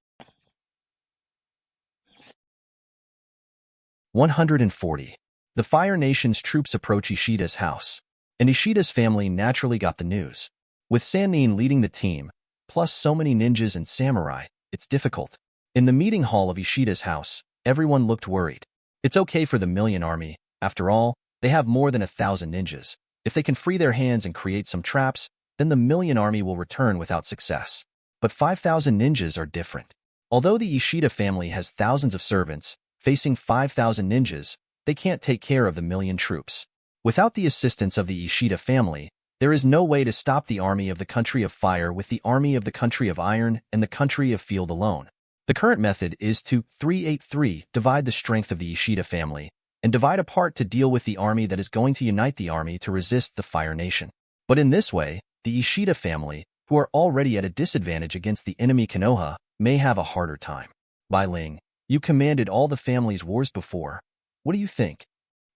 140. The Fire Nation's troops approach Ishida's house, and Ishida's family naturally got the news. With Sannin leading the team, plus so many ninjas and samurai, it's difficult. In the meeting hall of Ishida's house, everyone looked worried. It's okay for the Million Army. After all, they have more than 1,000 ninjas. If they can free their hands and create some traps, then the Million Army will return without success. But 5,000 ninjas are different. Although the Ishida family has thousands of servants, facing 5,000 ninjas, they can't take care of the million troops. Without the assistance of the Ishida family, there is no way to stop the army of the country of fire with the army of the country of iron and the country of field alone. The current method is to 383 divide the strength of the Ishida family and divide apart to deal with the army that is going to unite the army to resist the Fire Nation. But in this way, the Ishida family, who are already at a disadvantage against the enemy Konoha, may have a harder time. Bai Ling, you commanded all the family's wars before. What do you think?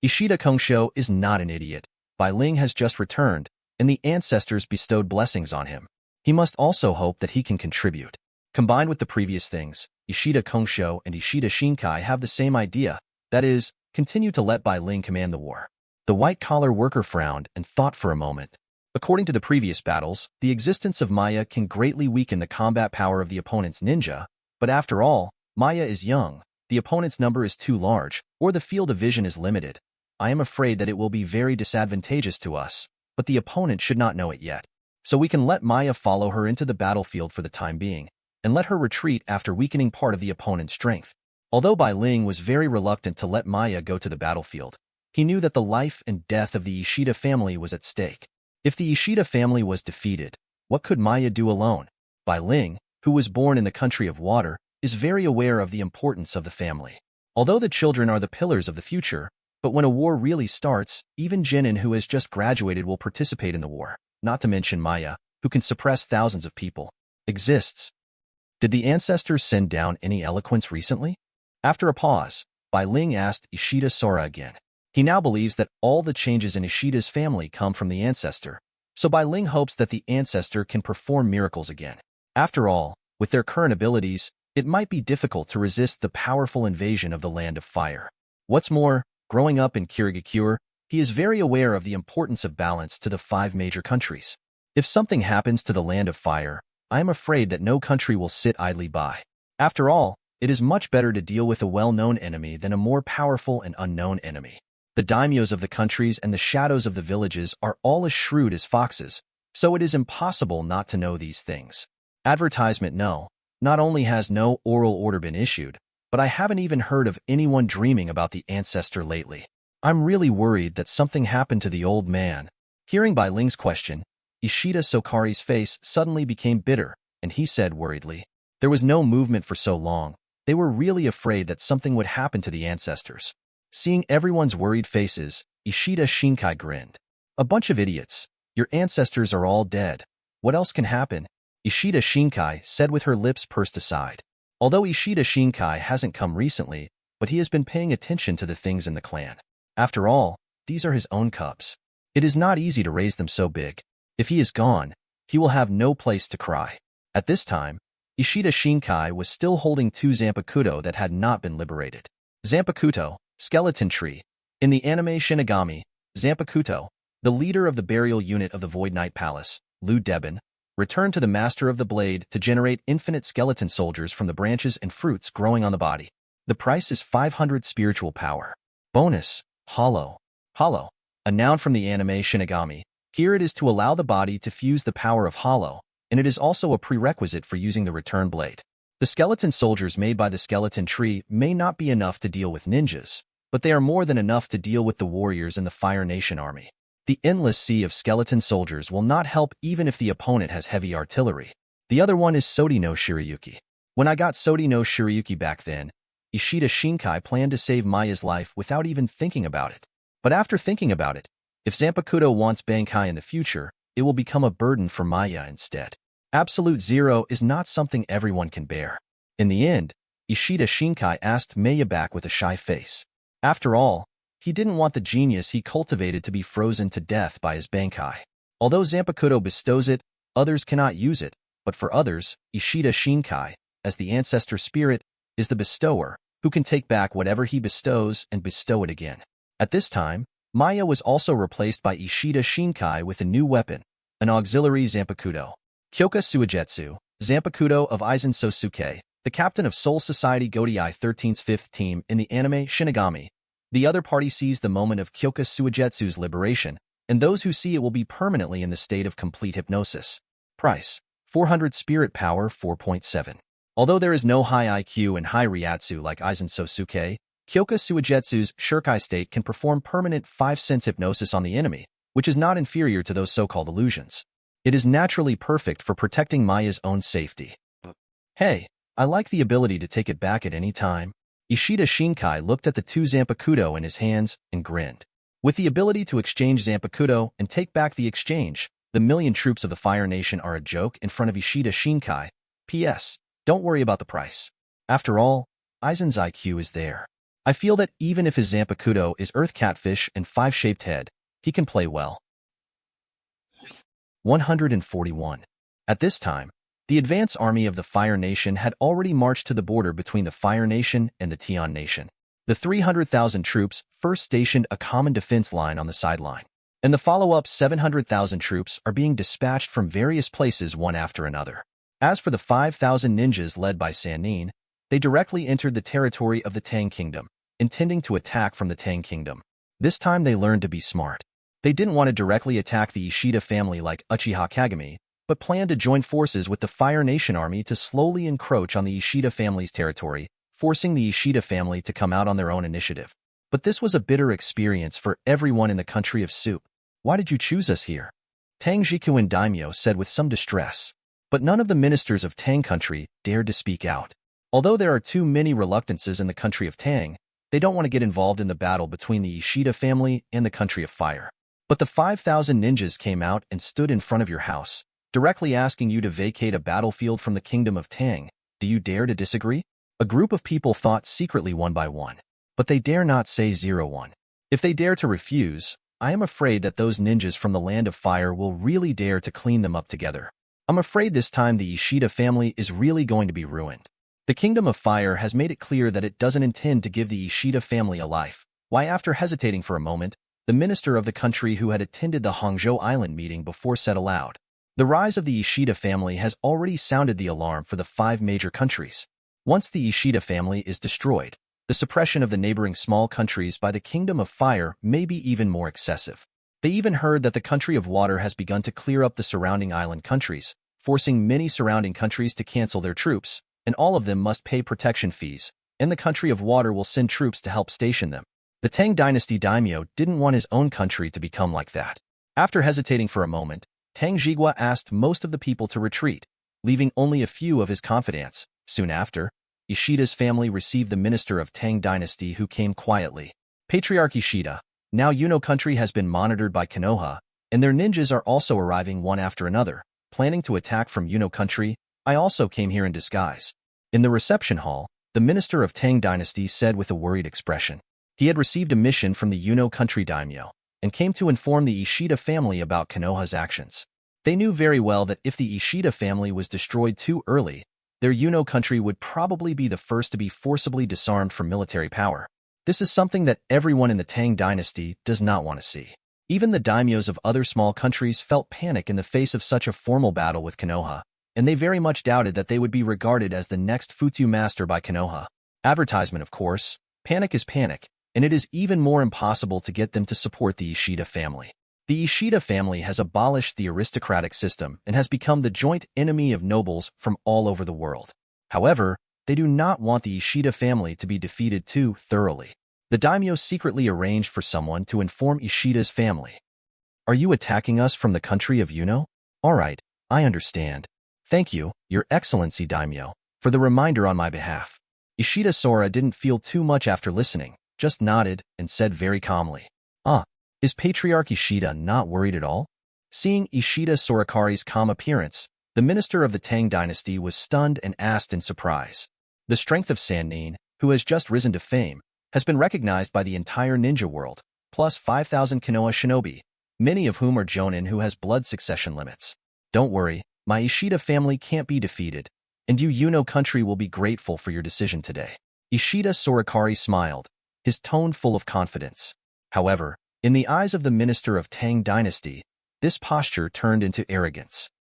Ishida Kongsho is not an idiot. Bai Ling has just returned, and the ancestors bestowed blessings on him. He must also hope that he can contribute. Combined with the previous things, Ishida Kongsho and Ishida Xinkai have the same idea, that is, continue to let Bai Ling command the war. The white-collar worker frowned and thought for a moment. According to the previous battles, the existence of Maya can greatly weaken the combat power of the opponent's ninja, but after all, Maya is young, the opponent's number is too large, or the field of vision is limited. I am afraid that it will be very disadvantageous to us, but the opponent should not know it yet. So we can let Maya follow her into the battlefield for the time being, and let her retreat after weakening part of the opponent's strength. Although Bai Ling was very reluctant to let Maya go to the battlefield, he knew that the life and death of the Ishida family was at stake. If the Ishida family was defeated, what could Maya do alone? Bai Ling, who was born in the country of water, is very aware of the importance of the family. Although the children are the pillars of the future, but when a war really starts, even Jinin, who has just graduated, will participate in the war, not to mention Maya, who can suppress thousands of people, exists. Did the ancestors send down any eloquence recently? After a pause, Bai Ling asked Ishida Sora again. He now believes that all the changes in Ishida's family come from the ancestor, so Bai Ling hopes that the ancestor can perform miracles again. After all, with their current abilities, it might be difficult to resist the powerful invasion of the Land of Fire. What's more, growing up in Kirigakure, he is very aware of the importance of balance to the 5 major countries. If something happens to the Land of Fire, I am afraid that no country will sit idly by. After all, it is much better to deal with a well-known enemy than a more powerful and unknown enemy. The daimyos of the countries and the shadows of the villages are all as shrewd as foxes, so it is impossible not to know these things. Advertisement no. Not only has no oral order been issued, but I haven't even heard of anyone dreaming about the ancestor lately. I'm really worried that something happened to the old man. Hearing Bai Ling's question, Ishida Sokari's face suddenly became bitter, and he said worriedly, there was no movement for so long. They were really afraid that something would happen to the ancestors. Seeing everyone's worried faces, Ishida Xinkai grinned. A bunch of idiots. Your ancestors are all dead. What else can happen? Ishida Xinkai said with her lips pursed aside. Although Ishida Xinkai hasn't come recently, but he has been paying attention to the things in the clan. After all, these are his own cubs. It is not easy to raise them so big. If he is gone, he will have no place to cry. At this time, Ishida Xinkai was still holding 2 Zanpakuto that had not been liberated. Zanpakuto, skeleton tree. In the anime Shinigami, Zanpakuto, the leader of the burial unit of the Void Knight Palace, Liu Deben, returned to the Master of the Blade to generate infinite skeleton soldiers from the branches and fruits growing on the body. The price is 500 spiritual power. Bonus, hollow. Hollow, a noun from the anime Shinigami. Here it is to allow the body to fuse the power of hollow, and it is also a prerequisite for using the return blade. The skeleton soldiers made by the skeleton tree may not be enough to deal with ninjas, but they are more than enough to deal with the warriors in the Fire Nation army. The endless sea of skeleton soldiers will not help even if the opponent has heavy artillery. The other one is Sodi no Shirayuki. When I got Sodi no Shirayuki back then, Ishida Xinkai planned to save Maya's life without even thinking about it. But after thinking about it, if Zanpakuto wants Bankai in the future, it will become a burden for Maya instead. Absolute zero is not something everyone can bear. In the end, Ishida Xinkai asked Maya back with a shy face. After all, he didn't want the genius he cultivated to be frozen to death by his Bankai. Although Zanpakuto bestows it, others cannot use it, but for others, Ishida Xinkai, as the ancestor spirit, is the bestower, who can take back whatever he bestows and bestow it again. At this time, Maya was also replaced by Ishida Xinkai with a new weapon, an auxiliary Zanpakuto. Kyoka Suigetsu, Zanpakuto of Aizen Sosuke, the captain of Soul Society Godei 13's 5th team in the anime Shinigami. The other party sees the moment of Kyoka Suigetsu's liberation, and those who see it will be permanently in the state of complete hypnosis. Price, 400 spirit power 4.7. Although there is no high IQ and high Ryatsu like Aizen Sosuke, Kyoka Suigetsu's Shirkai state can perform permanent 5-sense hypnosis on the enemy, which is not inferior to those so-called illusions. It is naturally perfect for protecting Maya's own safety. Hey, I like the ability to take it back at any time. Ishida Xinkai looked at the 2 Zanpakuto in his hands and grinned. With the ability to exchange Zanpakuto and take back the exchange, the million troops of the Fire Nation are a joke in front of Ishida Xinkai. P.S. Don't worry about the price. After all, Aizen's IQ is there. I feel that even if his Zanpakuto is Earth Catfish and 5-shaped head, he can play well. 141. At this time, the advance army of the Fire Nation had already marched to the border between the Fire Nation and the Tian Nation. The 300,000 troops first stationed a common defense line on the sideline, and the follow-up 700,000 troops are being dispatched from various places one after another. As for the 5,000 ninjas led by Sannin, they directly entered the territory of the Tang Kingdom, intending to attack from the Tang Kingdom. This time they learned to be smart. They didn't want to directly attack the Ishida family like Uchiha Kagami, but planned to join forces with the Fire Nation army to slowly encroach on the Ishida family's territory, forcing the Ishida family to come out on their own initiative. But this was a bitter experience for everyone in the country of soup. Why did you choose us here? Tang Jikuin daimyo said with some distress. But none of the ministers of Tang country dared to speak out. Although there are too many reluctances in the country of Tang, they don't want to get involved in the battle between the Ishida family and the country of fire. But the 5,000 ninjas came out and stood in front of your house, directly asking you to vacate a battlefield from the kingdom of Tang. Do you dare to disagree? A group of people thought secretly one by one, but they dare not say 01. If they dare to refuse, I am afraid that those ninjas from the land of fire will really dare to clean them up together. I'm afraid this time the Ishida family is really going to be ruined. The kingdom of fire has made it clear that it doesn't intend to give the Ishida family a life. Why, after hesitating for a moment, the minister of the country who had attended the Hangzhou Island meeting before said aloud, the rise of the Ishida family has already sounded the alarm for the 5 major countries. Once the Ishida family is destroyed, the suppression of the neighboring small countries by the Kingdom of Fire may be even more excessive. They even heard that the country of water has begun to clear up the surrounding island countries, forcing many surrounding countries to cancel their troops, and all of them must pay protection fees, and the country of water will send troops to help station them. The Tang dynasty daimyo didn't want his own country to become like that. After hesitating for a moment, Tang Jigua asked most of the people to retreat, leaving only a few of his confidants. Soon after, Ishida's family received the minister of Tang dynasty who came quietly. Patriarch Ishida, now Yuno country has been monitored by Konoha, and their ninjas are also arriving one after another, planning to attack from Yuno country. I also came here in disguise. In the reception hall, the minister of Tang dynasty said with a worried expression. He had received a mission from the Yuno country daimyo, and came to inform the Ishida family about Konoha's actions. They knew very well that if the Ishida family was destroyed too early, their Yuno country would probably be the first to be forcibly disarmed from military power. This is something that everyone in the Tang dynasty does not want to see. Even the daimyos of other small countries felt panic in the face of such a formal battle with Konoha, and they very much doubted that they would be regarded as the next Futsu master by Konoha. Advertisement, of course. Panic is panic, and it is even more impossible to get them to support the Ishida family. The Ishida family has abolished the aristocratic system and has become the joint enemy of nobles from all over the world. However, they do not want the Ishida family to be defeated too thoroughly. The daimyo secretly arranged for someone to inform Ishida's family. Are you attacking us from the country of Yuno? All right, I understand. Thank you, Your Excellency daimyo, for the reminder on my behalf. Ishida Sora didn't feel too much after listening, just nodded and said very calmly, is Patriarch Ishida not worried at all? Seeing Ishida Sorakari's calm appearance, the minister of the Tang dynasty was stunned and asked in surprise. The strength of Sannin, who has just risen to fame, has been recognized by the entire ninja world, plus 5,000 Konoha shinobi, many of whom are Jōnin who has blood succession limits. Don't worry, my Ishida family can't be defeated, and you Yuno country will be grateful for your decision today. Ishida Sorakari smiled, his tone full of confidence. However, in the eyes of the minister of Tang dynasty, this posture turned into arrogance.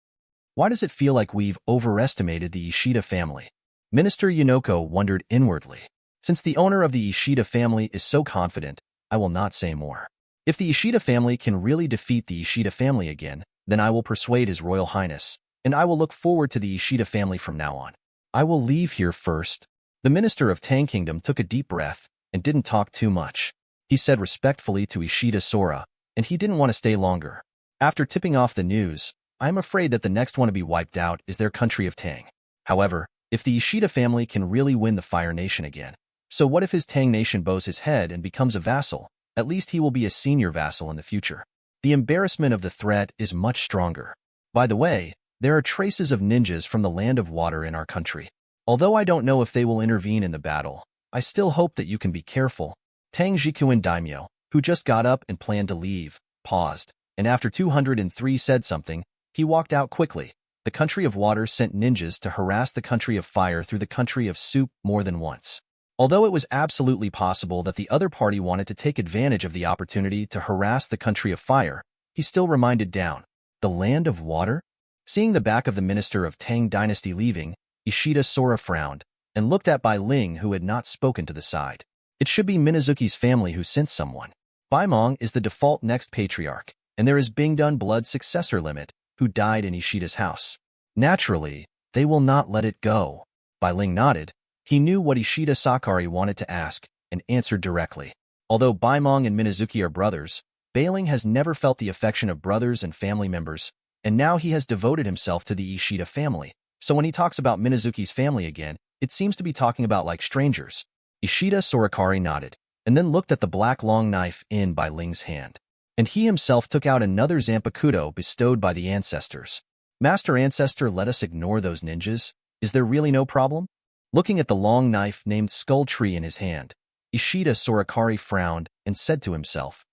Why does it feel like we've overestimated the Ishida family? Minister Yunoko wondered inwardly. Since the owner of the Ishida family is so confident, I will not say more. If the Ishida family can really defeat the Ishida family again, then I will persuade His Royal Highness, and I will look forward to the Ishida family from now on. I will leave here first. The minister of Tang Kingdom took a deep breath and didn't talk too much. He said respectfully to Ishida Sora, and he didn't want to stay longer. After tipping off the news, I am afraid that the next one to be wiped out is their country of Tang. However, if the Ishida family can really win the Fire Nation again, so what if his Tang nation bows his head and becomes a vassal? At least he will be a senior vassal in the future. The embarrassment of the threat is much stronger. By the way, there are traces of ninjas from the land of water in our country. Although I don't know if they will intervene in the battle, I still hope that you can be careful. Tang Jikuin Daimyo, who just got up and planned to leave, paused, and after 203 said something, he walked out quickly. The country of water sent ninjas to harass the country of fire through the country of soup more than once. Although it was absolutely possible that the other party wanted to take advantage of the opportunity to harass the country of fire, he still reminded down. The land of water? Seeing the back of the minister of Tang dynasty leaving, Ishida Sora frowned and looked at Bai Ling, who had not spoken to the side. It should be Minazuki's family who sent someone. Bai Mong is the default next patriarch, and there is Bingdun blood successor limit, who died in Ishida's house. Naturally, they will not let it go. Bai Ling nodded. He knew what Ishida Sakari wanted to ask and answered directly. Although Bai Mong and Minazuki are brothers, Bai Ling has never felt the affection of brothers and family members, and now he has devoted himself to the Ishida family. So when he talks about Minazuki's family again, it seems to be talking about like strangers. Ishida Sorakari nodded, and then looked at the black long knife in Bai Ling's hand. And he himself took out another Zanpakuto bestowed by the ancestors. Master Ancestor, let us ignore those ninjas. Is there really no problem? Looking at the long knife named Skull Tree in his hand, Ishida Sorakari frowned and said to himself.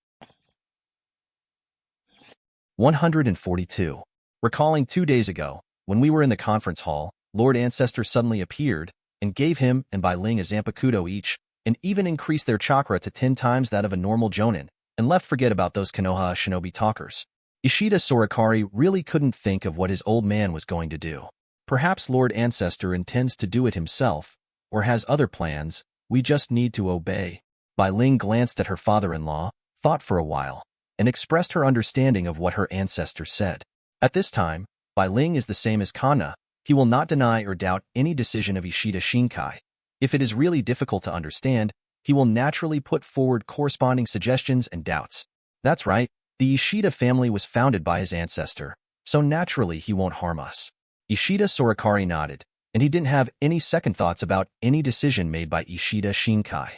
142. Recalling 2 days ago, when we were in the conference hall, Lord Ancestor suddenly appeared and gave him and Bai Ling a Zanpakuto each, and even increased their chakra to 10 times that of a normal Jōnin, and left forget about those Konoha shinobi talkers. Ishida Sorakari really couldn't think of what his old man was going to do. Perhaps Lord Ancestor intends to do it himself, or has other plans. We just need to obey. Bai Ling glanced at her father-in-law, thought for a while, and expressed her understanding of what her ancestor said. At this time, Bai Ling is the same as Kana. He will not deny or doubt any decision of Ishida Xinkai. If it is really difficult to understand, he will naturally put forward corresponding suggestions and doubts. That's right, the Ishida family was founded by his ancestor, so naturally he won't harm us. Ishida Sorakari nodded, and he didn't have any second thoughts about any decision made by Ishida Xinkai.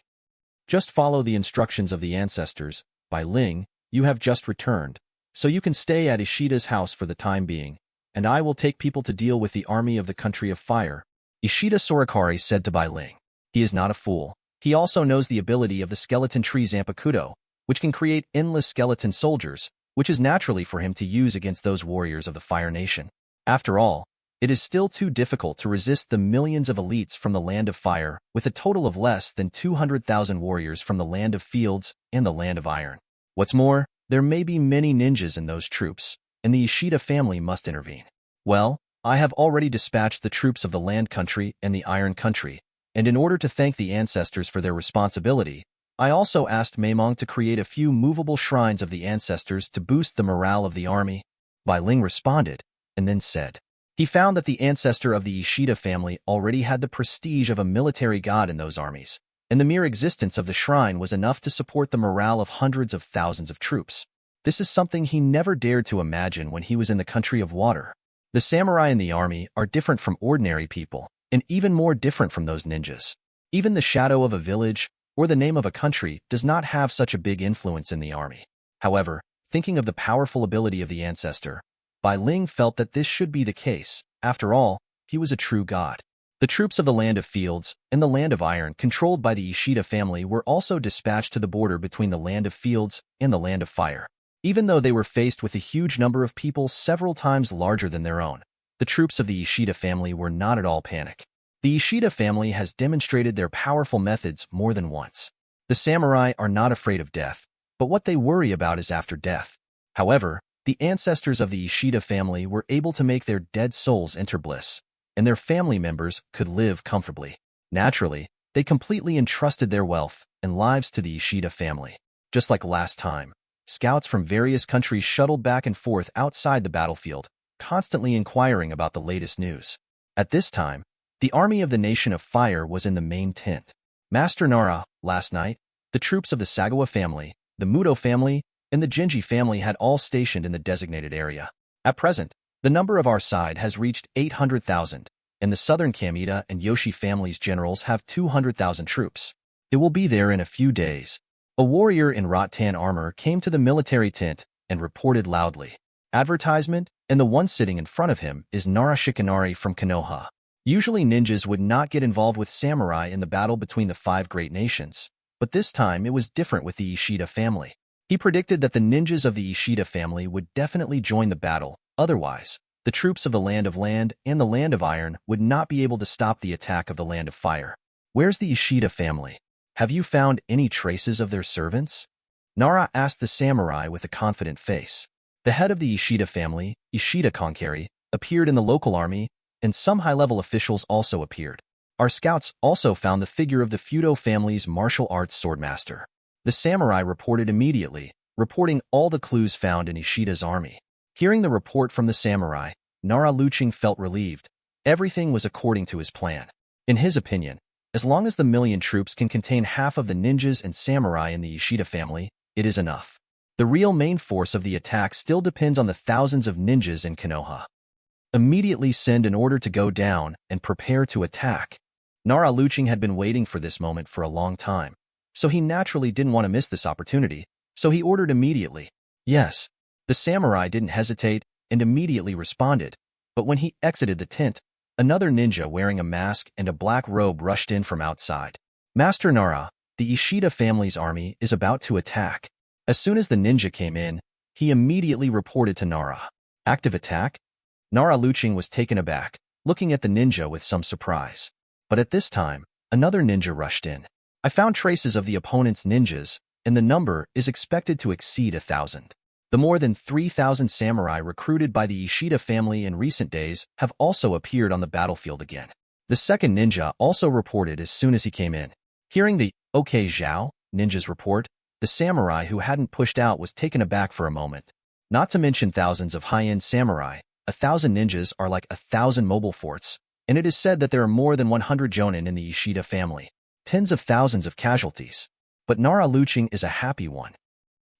Just follow the instructions of the ancestors. Bai Ling, you have just returned, so you can stay at Ishida's house for the time being, and I will take people to deal with the army of the country of fire. Ishida Sorakari said to Bai Ling. He is not a fool. He also knows the ability of the skeleton tree Zanpakuto, which can create endless skeleton soldiers, which is naturally for him to use against those warriors of the Fire Nation. After all, it is still too difficult to resist the millions of elites from the Land of Fire, with a total of less than 200,000 warriors from the Land of Fields and the Land of Iron. What's more, there may be many ninjas in those troops, and the Ishida family must intervene. Well, I have already dispatched the troops of the Land Country and the Iron Country, and in order to thank the ancestors for their responsibility, I also asked Maimong to create a few movable shrines of the ancestors to boost the morale of the army. Bai Ling responded, and then said. He found that the ancestor of the Ishida family already had the prestige of a military god in those armies, and the mere existence of the shrine was enough to support the morale of hundreds of thousands of troops. This is something he never dared to imagine when he was in the country of water. The samurai in the army are different from ordinary people, and even more different from those ninjas. Even the shadow of a village or the name of a country does not have such a big influence in the army. However, thinking of the powerful ability of the ancestor, Bai Ling felt that this should be the case. After all, he was a true god. The troops of the Land of Fields and the Land of Iron controlled by the Ishida family were also dispatched to the border between the Land of Fields and the Land of Fire. Even though they were faced with a huge number of people several times larger than their own, the troops of the Ishida family were not at all panic. The Ishida family has demonstrated their powerful methods more than once. The samurai are not afraid of death, but what they worry about is after death. However, the ancestors of the Ishida family were able to make their dead souls enter bliss, and their family members could live comfortably. Naturally, they completely entrusted their wealth and lives to the Ishida family. Just like last time, scouts from various countries shuttled back and forth outside the battlefield, constantly inquiring about the latest news. At this time, The army of the Nation of Fire was in the main tent. Master Nara, last night, the troops of the Sagawa family, the Muto family, and the Genji family had all stationed in the designated area. At present, the number of our side has reached 800,000, and the southern Kamita and Yoshi families' generals have 200,000 troops. It will be there in a few days. A warrior in rattan armor came to the military tent and reported loudly. Advertisement, and the one sitting in front of him is Nara Shikanari from Konoha. Usually ninjas would not get involved with samurai in the battle between the 5 great nations, but this time it was different with the Ishida family. He predicted that the ninjas of the Ishida family would definitely join the battle, otherwise, the troops of the Land of Land and the Land of Iron would not be able to stop the attack of the Land of Fire. Where's the Ishida family? Have you found any traces of their servants? Nara asked the samurai with a confident face. The head of the Ishida family, Ishida Xinkai, appeared in the local army, and some high-level officials also appeared. Our scouts also found the figure of the Fudo family's martial arts swordmaster. The samurai reported immediately, reporting all the clues found in Ishida's army. Hearing the report from the samurai, Nara Luching felt relieved. Everything was according to his plan. In his opinion, as long as the million troops can contain half of the ninjas and samurai in the Ishida family, it is enough. The real main force of the attack still depends on the thousands of ninjas in Konoha. Immediately send an order to go down and prepare to attack. Nara Luching had been waiting for this moment for a long time, so he naturally didn't want to miss this opportunity, so he ordered immediately. Yes. The samurai didn't hesitate and immediately responded, but when he exited the tent, another ninja wearing a mask and a black robe rushed in from outside. Master Nara, the Ishida family's army is about to attack. As soon as the ninja came in, he immediately reported to Nara. Active attack? Nara Luching was taken aback, looking at the ninja with some surprise. But at this time, another ninja rushed in. I found traces of the opponent's ninjas, and the number is expected to exceed 1,000. The more than 3,000 samurai recruited by the Ishida family in recent days have also appeared on the battlefield again. The second ninja also reported as soon as he came in. Hearing the "Okay Zhao" ninja's report, the samurai who hadn't pushed out was taken aback for a moment. Not to mention thousands of high-end samurai, 1,000 ninjas are like 1,000 mobile forts, and it is said that there are more than 100 Jōnin in the Ishida family. Tens of thousands of casualties. But Nara Luching is a happy one.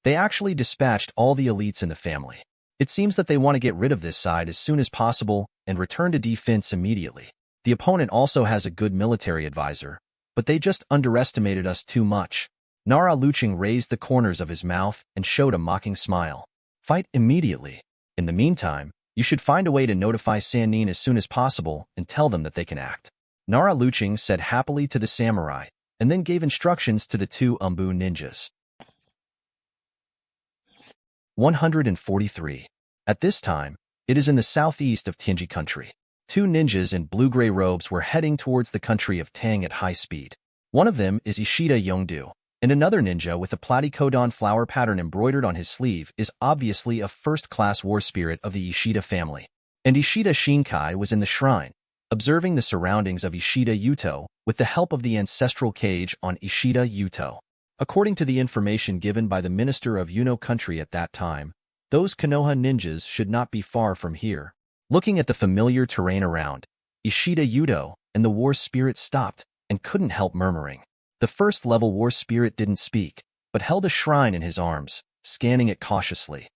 They actually dispatched all the elites in the family. It seems that they want to get rid of this side as soon as possible and return to defense immediately. The opponent also has a good military advisor, but they just underestimated us too much. Nara Luching raised the corners of his mouth and showed a mocking smile. Fight immediately. In the meantime, you should find a way to notify Sannin as soon as possible and tell them that they can act. Nara Luching said happily to the samurai, and then gave instructions to the 2 Umbu ninjas. 143. At this time, it is in the southeast of Tianji country. 2 ninjas in blue-gray robes were heading towards the country of Tang at high speed. One of them is Ishida Yongdu, and another ninja with a platycodon flower pattern embroidered on his sleeve is obviously a first-class war spirit of the Ishida family. And Ishida Xinkai was in the shrine, observing the surroundings of Ishida Yuto with the help of the ancestral cage on Ishida Yuto. According to the information given by the minister of Yuno country at that time, those Konoha ninjas should not be far from here. Looking at the familiar terrain around, Ishida Yuto and the war spirit stopped and couldn't help murmuring. The first-level war spirit didn't speak, but held a shrine in his arms, scanning it cautiously.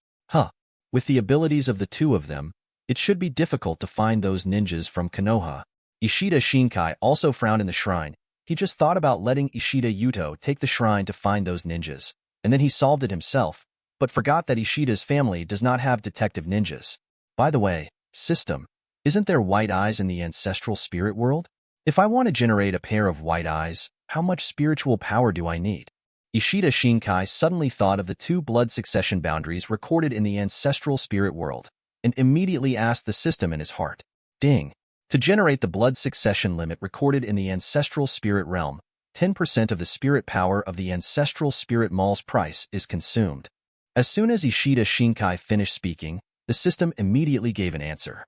With the abilities of the 2 of them, it should be difficult to find those ninjas from Konoha. Ishida Xinkai also frowned in the shrine. He just thought about letting Ishida Yuto take the shrine to find those ninjas, and then he solved it himself, but forgot that Ishida's family does not have detective ninjas. By the way, system, isn't there white eyes in the ancestral spirit world? If I want to generate a pair of white eyes, how much spiritual power do I need? Ishida Xinkai suddenly thought of the 2 blood succession boundaries recorded in the ancestral spirit world, and immediately asked the system in his heart. Ding! To generate the blood succession limit recorded in the ancestral spirit realm, 10% of the spirit power of the ancestral spirit mall's price is consumed. As soon as Ishida Xinkai finished speaking, the system immediately gave an answer.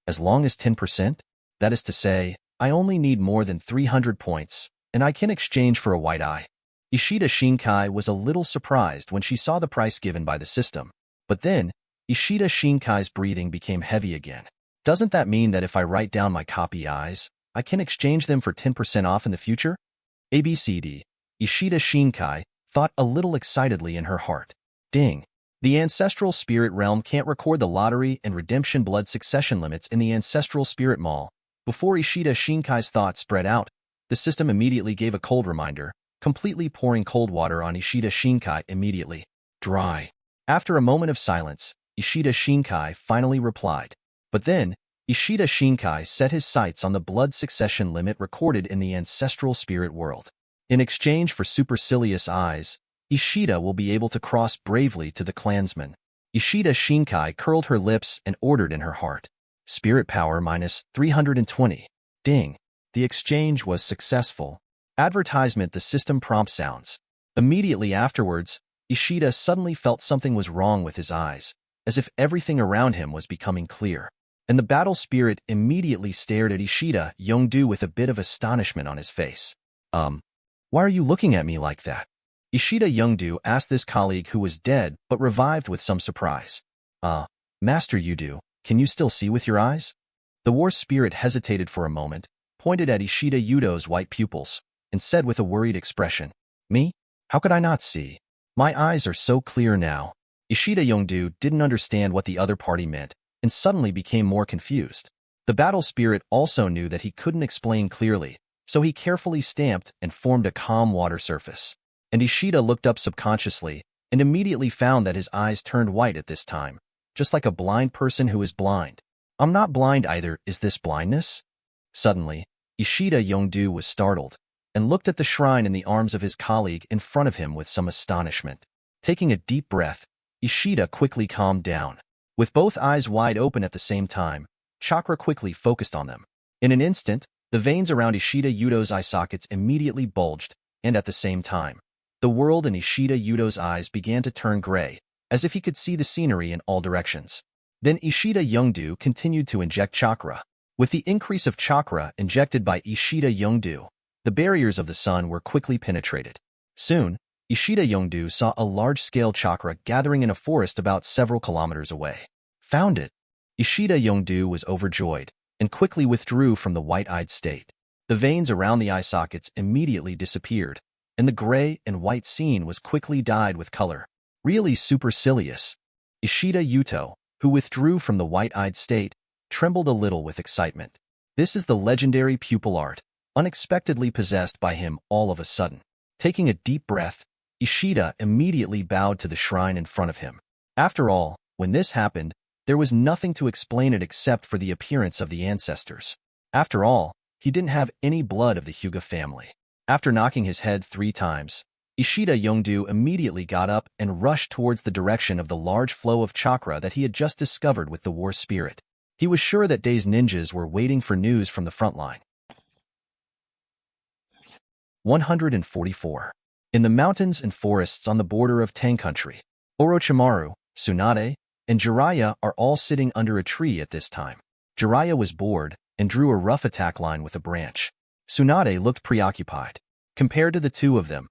As long as 10%? That is to say, I only need more than 300 points, and I can exchange for a white eye. Ishida Xinkai was a little surprised when she saw the price given by the system. But then, Ishida Shinkai's breathing became heavy again. Doesn't that mean that if I write down my copy eyes, I can exchange them for 10% off in the future? ABCD. Ishida Xinkai thought a little excitedly in her heart. Ding. The ancestral spirit realm can't record the lottery and redemption blood succession limits in the ancestral spirit mall. Before Ishida Xinkai's thoughts spread out, the system immediately gave a cold reminder, completely pouring cold water on Ishida Xinkai immediately. Dry. After a moment of silence, Ishida Xinkai finally replied. But then, Ishida Xinkai set his sights on the blood succession limit recorded in the ancestral spirit world. In exchange for supercilious eyes, Ishida will be able to cross bravely to the clansmen. Ishida Xinkai curled her lips and ordered in her heart. Spirit power minus 320. Ding. The exchange was successful. Advertisement. The system prompt sounds. Immediately afterwards, Ishida suddenly felt something was wrong with his eyes, as if everything around him was becoming clear. And the battle spirit immediately stared at Ishida Yongdu with a bit of astonishment on his face. Why are you looking at me like that? Ishida Yongdu asked this colleague who was dead but revived with some surprise. Master Yudu, can you still see with your eyes? The war spirit hesitated for a moment, pointed at Ishida Yudo's white pupils, and said with a worried expression, Me? How could I not see? My eyes are so clear now. Ishida Yongdu didn't understand what the other party meant, and suddenly became more confused. The battle spirit also knew that he couldn't explain clearly, so he carefully stamped and formed a calm water surface. And Ishida looked up subconsciously and immediately found that his eyes turned white at this time, just like a blind person who is blind. I'm not blind either, is this blindness? Suddenly, Ishida Yongdu was startled and looked at the shrine in the arms of his colleague in front of him with some astonishment. Taking a deep breath, Ishida quickly calmed down. With both eyes wide open at the same time, Chakra quickly focused on them. In an instant, the veins around Ishida Yudo's eye sockets immediately bulged, and at the same time, the world in Ishida Yudo's eyes began to turn gray, as if he could see the scenery in all directions. Then Ishida Yongdu continued to inject chakra. With the increase of chakra injected by Ishida Yongdu, the barriers of the sun were quickly penetrated. Soon, Ishida Yongdu saw a large-scale chakra gathering in a forest about several kilometers away. Found it! Ishida Yongdu was overjoyed, and quickly withdrew from the white-eyed state. The veins around the eye sockets immediately disappeared, and the gray and white scene was quickly dyed with color. Really supercilious. Ishida Yuto, who withdrew from the white-eyed state, trembled a little with excitement. This is the legendary pupil art, unexpectedly possessed by him all of a sudden. Taking a deep breath, Ishida immediately bowed to the shrine in front of him. After all, when this happened, there was nothing to explain it except for the appearance of the ancestors. After all, he didn't have any blood of the Hyuga family. After knocking his head 3 times, Ishida Yongdu immediately got up and rushed towards the direction of the large flow of chakra that he had just discovered with the war spirit. He was sure that Day's ninjas were waiting for news from the front line. 144. In the mountains and forests on the border of Tang country, Orochimaru, Tsunade, and Jiraiya are all sitting under a tree at this time. Jiraiya was bored and drew a rough attack line with a branch. Tsunade looked preoccupied. Compared to the two of them,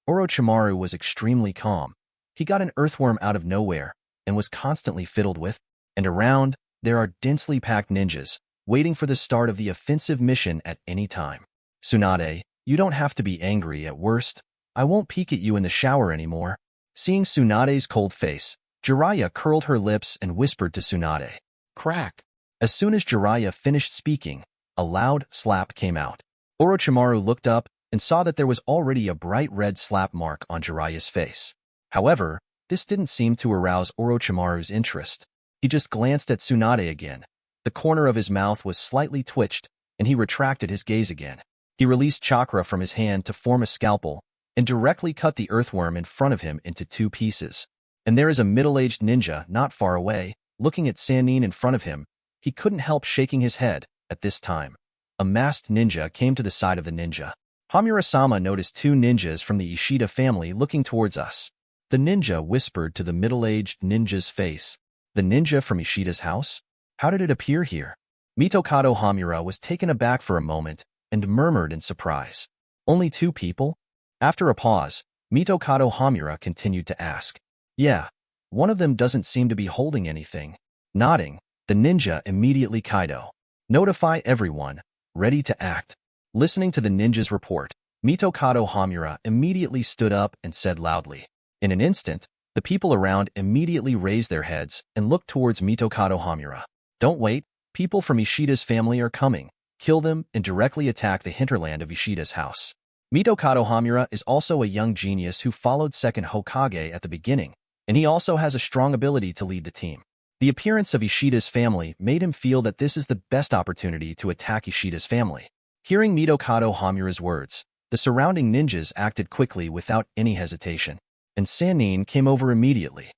Orochimaru was extremely calm. He got an earthworm out of nowhere and was constantly fiddled with, and around, there are densely packed ninjas, waiting for the start of the offensive mission at any time. Tsunade, you don't have to be angry at worst. I won't peek at you in the shower anymore. Seeing Tsunade's cold face, Jiraiya curled her lips and whispered to Tsunade. Crack! As soon as Jiraiya finished speaking, a loud slap came out. Orochimaru looked up and saw that there was already a bright red slap mark on Jiraiya's face. However, this didn't seem to arouse Orochimaru's interest. He just glanced at Tsunade again. The corner of his mouth was slightly twitched, and he retracted his gaze again. He released chakra from his hand to form a scalpel, and directly cut the earthworm in front of him into 2 pieces. And there is a middle-aged ninja not far away, looking at Sannin in front of him. He couldn't help shaking his head at this time. A masked ninja came to the side of the ninja. Hamura-sama noticed 2 ninjas from the Ishida family looking towards us. The ninja whispered to the middle-aged ninja's face. The ninja from Ishida's house? How did it appear here? Mitokado Hamura was taken aback for a moment and murmured in surprise. Only 2 people? After a pause, Mitokado Hamura continued to ask. Yeah, one of them doesn't seem to be holding anything. Nodding, the ninja immediately kaido. Notify everyone. ready to act. Listening to the ninja's report, Mitokado Hamura immediately stood up and said loudly. In an instant, the people around immediately raised their heads and looked towards Mitokado Hamura. Don't wait, people from Ishida's family are coming. Kill them and directly attack the hinterland of Ishida's house. Mitokado Hamura is also a young genius who followed second Hokage at the beginning, and he also has a strong ability to lead the team. The appearance of Ishida's family made him feel that this is the best opportunity to attack Ishida's family. Hearing Mitokado Hamura's words, the surrounding ninjas acted quickly without any hesitation, and Sannin came over immediately.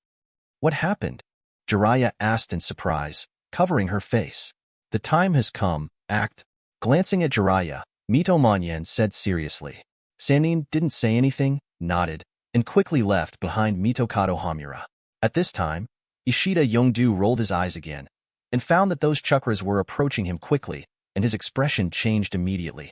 What happened? Jiraiya asked in surprise, covering her face. The time has come, act. Glancing at Jiraiya, Mito Manyen said seriously. Sannin didn't say anything, nodded, and quickly left behind Mitokado Hamura. At this time, Ishida Yongdu rolled his eyes again, and found that those chakras were approaching him quickly, and his expression changed immediately.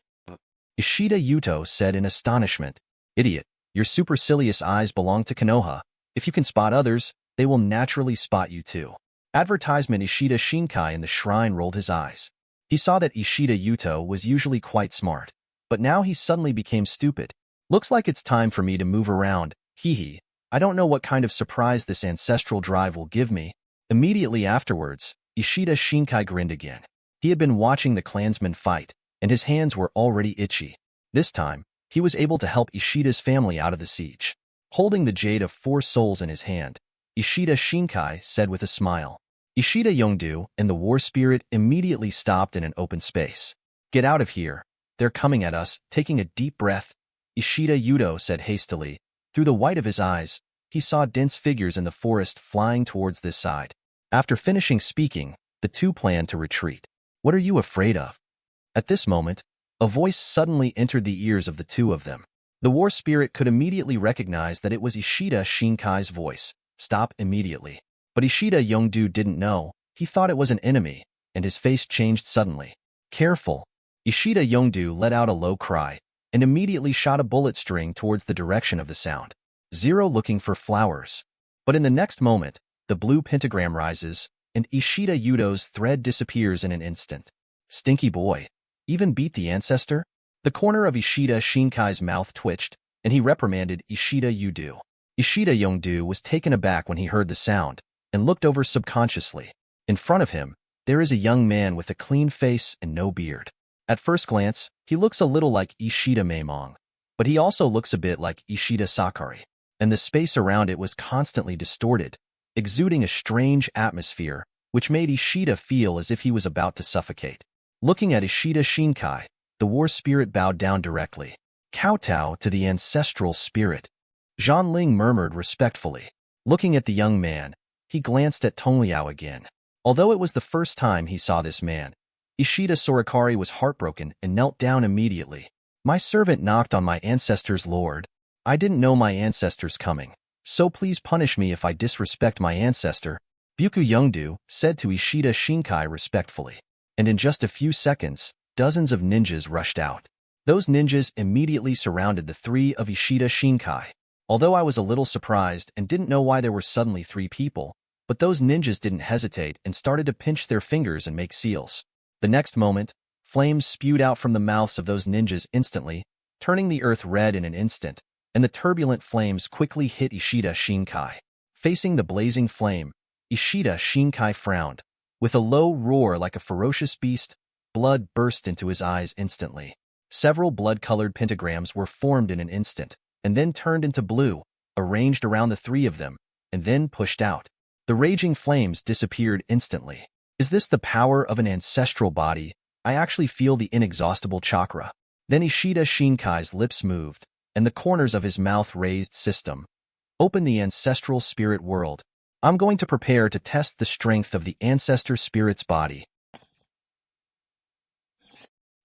Ishida Yuto said in astonishment, "Idiot, your supercilious eyes belong to Konoha. If you can spot others, they will naturally spot you too." Advertisement Ishida Xinkai in the shrine rolled his eyes. He saw that Ishida Yuto was usually quite smart, but now he suddenly became stupid. Looks like it's time for me to move around, hee. I don't know what kind of surprise this ancestral drive will give me. Immediately afterwards, Ishida Xinkai grinned again. He had been watching the clansmen fight, and his hands were already itchy. This time, he was able to help Ishida's family out of the siege. Holding the Jade of 4 Souls in his hand, Ishida Xinkai said with a smile. Ishida Yongdu and the war spirit immediately stopped in an open space. "Get out of here. They're coming at us." Taking a deep breath, Ishida Yuto said hastily. Through the white of his eyes, he saw dense figures in the forest flying towards this side. After finishing speaking, the two planned to retreat. "What are you afraid of?" At this moment, a voice suddenly entered the ears of the two of them. The war spirit could immediately recognize that it was Ishida Xinkai's voice. Stop immediately. But Ishida Yongdu didn't know. He thought it was an enemy, and his face changed suddenly. "Careful." Ishida Yongdu let out a low cry, and immediately shot a bullet string towards the direction of the sound. Zero looking for flowers. But in the next moment, the blue pentagram rises, and Ishida Yuto's thread disappears in an instant. Stinky boy. Even beat the ancestor? The corner of Ishida Shinkai's mouth twitched, and he reprimanded Ishida Yudu. Ishida Yongdu was taken aback when he heard the sound, and looked over subconsciously. In front of him, there is a young man with a clean face and no beard. At first glance, he looks a little like Ishida Meimong, but he also looks a bit like Ishida Sakari, and the space around it was constantly distorted, exuding a strange atmosphere, which made Ishida feel as if he was about to suffocate. Looking at Ishida Shinkai, the war spirit bowed down directly. "Kowtow to the ancestral spirit." Zhang Ling murmured respectfully. Looking at the young man, he glanced at Tongliao again. Although it was the first time he saw this man, Ishida Sorikari was heartbroken and knelt down immediately. "My servant knocked on my ancestor's lord. I didn't know my ancestor's coming, so please punish me if I disrespect my ancestor," Buku Yongdu said to Ishida Shinkai respectfully. And in just a few seconds, dozens of ninjas rushed out. Those ninjas immediately surrounded the three of Ishida Shinkai. Although I was a little surprised and didn't know why there were suddenly 3 people, but those ninjas didn't hesitate and started to pinch their fingers and make seals. The next moment, flames spewed out from the mouths of those ninjas instantly, turning the earth red in an instant, and the turbulent flames quickly hit Ishida Shinkai. Facing the blazing flame, Ishida Shinkai frowned. With a low roar like a ferocious beast, blood burst into his eyes instantly. Several blood-colored pentagrams were formed in an instant, and then turned into blue, arranged around the 3 of them, and then pushed out. The raging flames disappeared instantly. Is this the power of an ancestral body? I actually feel the inexhaustible chakra. Then Ishida Shinkai's lips moved, and the corners of his mouth raised. System. Open the ancestral spirit world. I'm going to prepare to test the strength of the ancestor spirit's body.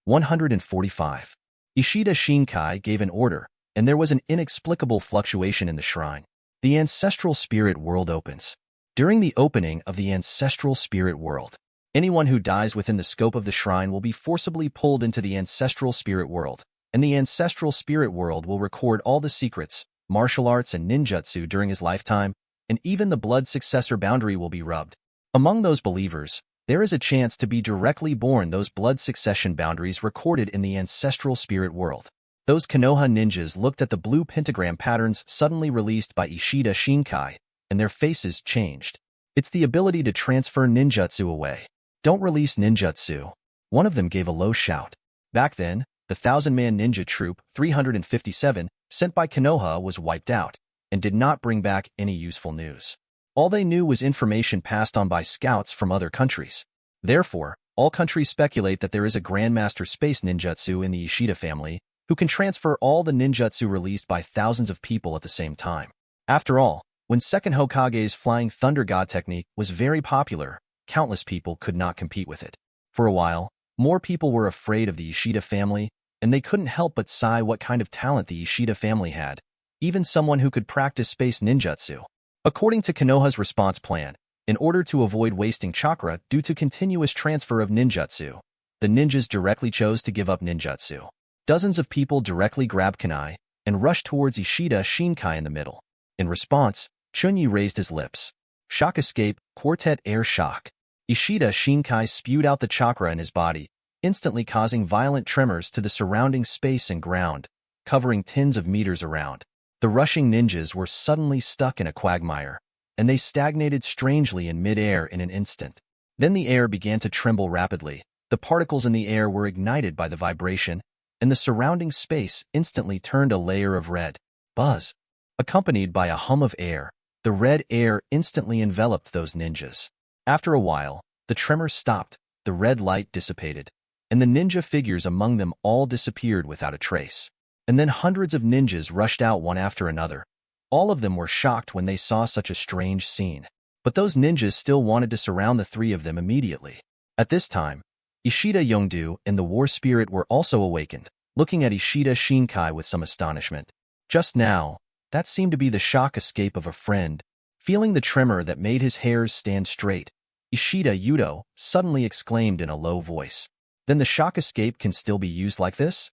145. Ishida Shinkai gave an order, and there was an inexplicable fluctuation in the shrine. The ancestral spirit world opens. During the opening of the ancestral spirit world, anyone who dies within the scope of the shrine will be forcibly pulled into the ancestral spirit world, and the ancestral spirit world will record all the secrets, martial arts, and ninjutsu during his lifetime, and even the blood successor boundary will be rubbed. Among those believers, there is a chance to be directly born. Those blood succession boundaries recorded in the ancestral spirit world. Those Konoha ninjas looked at the blue pentagram patterns suddenly released by Ishida Xinkai, and their faces changed. It's the ability to transfer ninjutsu away. Don't release ninjutsu. One of them gave a low shout. Back then, the 1,000-man ninja troop 357 sent by Konoha was wiped out and did not bring back any useful news. All they knew was information passed on by scouts from other countries. Therefore, all countries speculate that there is a Grandmaster Space Ninjutsu in the Ishida family who can transfer all the ninjutsu released by thousands of people at the same time. After all, when second Hokage's Flying Thunder God technique was very popular, countless people could not compete with it. For a while, more people were afraid of the Ishida family, and they couldn't help but sigh what kind of talent the Ishida family had, even someone who could practice space ninjutsu. According to Konoha's response plan, in order to avoid wasting chakra due to continuous transfer of ninjutsu, the ninjas directly chose to give up ninjutsu. Dozens of people directly grabbed kunai and rushed towards Ishida Xinkai in the middle. In response, Chunyi raised his lips. Shock escape, quartet air shock. Ishida Xinkai spewed out the chakra in his body, instantly causing violent tremors to the surrounding space and ground, covering tens of meters around. The rushing ninjas were suddenly stuck in a quagmire, and they stagnated strangely in mid-air in an instant. Then the air began to tremble rapidly. The particles in the air were ignited by the vibration, and the surrounding space instantly turned a layer of red buzz. Accompanied by a hum of air, the red air instantly enveloped those ninjas. After a while, the tremor stopped, the red light dissipated, and the ninja figures among them all disappeared without a trace. And then hundreds of ninjas rushed out one after another. All of them were shocked when they saw such a strange scene. But those ninjas still wanted to surround the three of them immediately. At this time, Ishida Yongdu and the war spirit were also awakened, looking at Ishida Xinkai with some astonishment. Just now, that seemed to be the shock escape of a friend. Feeling the tremor that made his hairs stand straight, Ishida Yudo suddenly exclaimed in a low voice. Then the shock escape can still be used like this?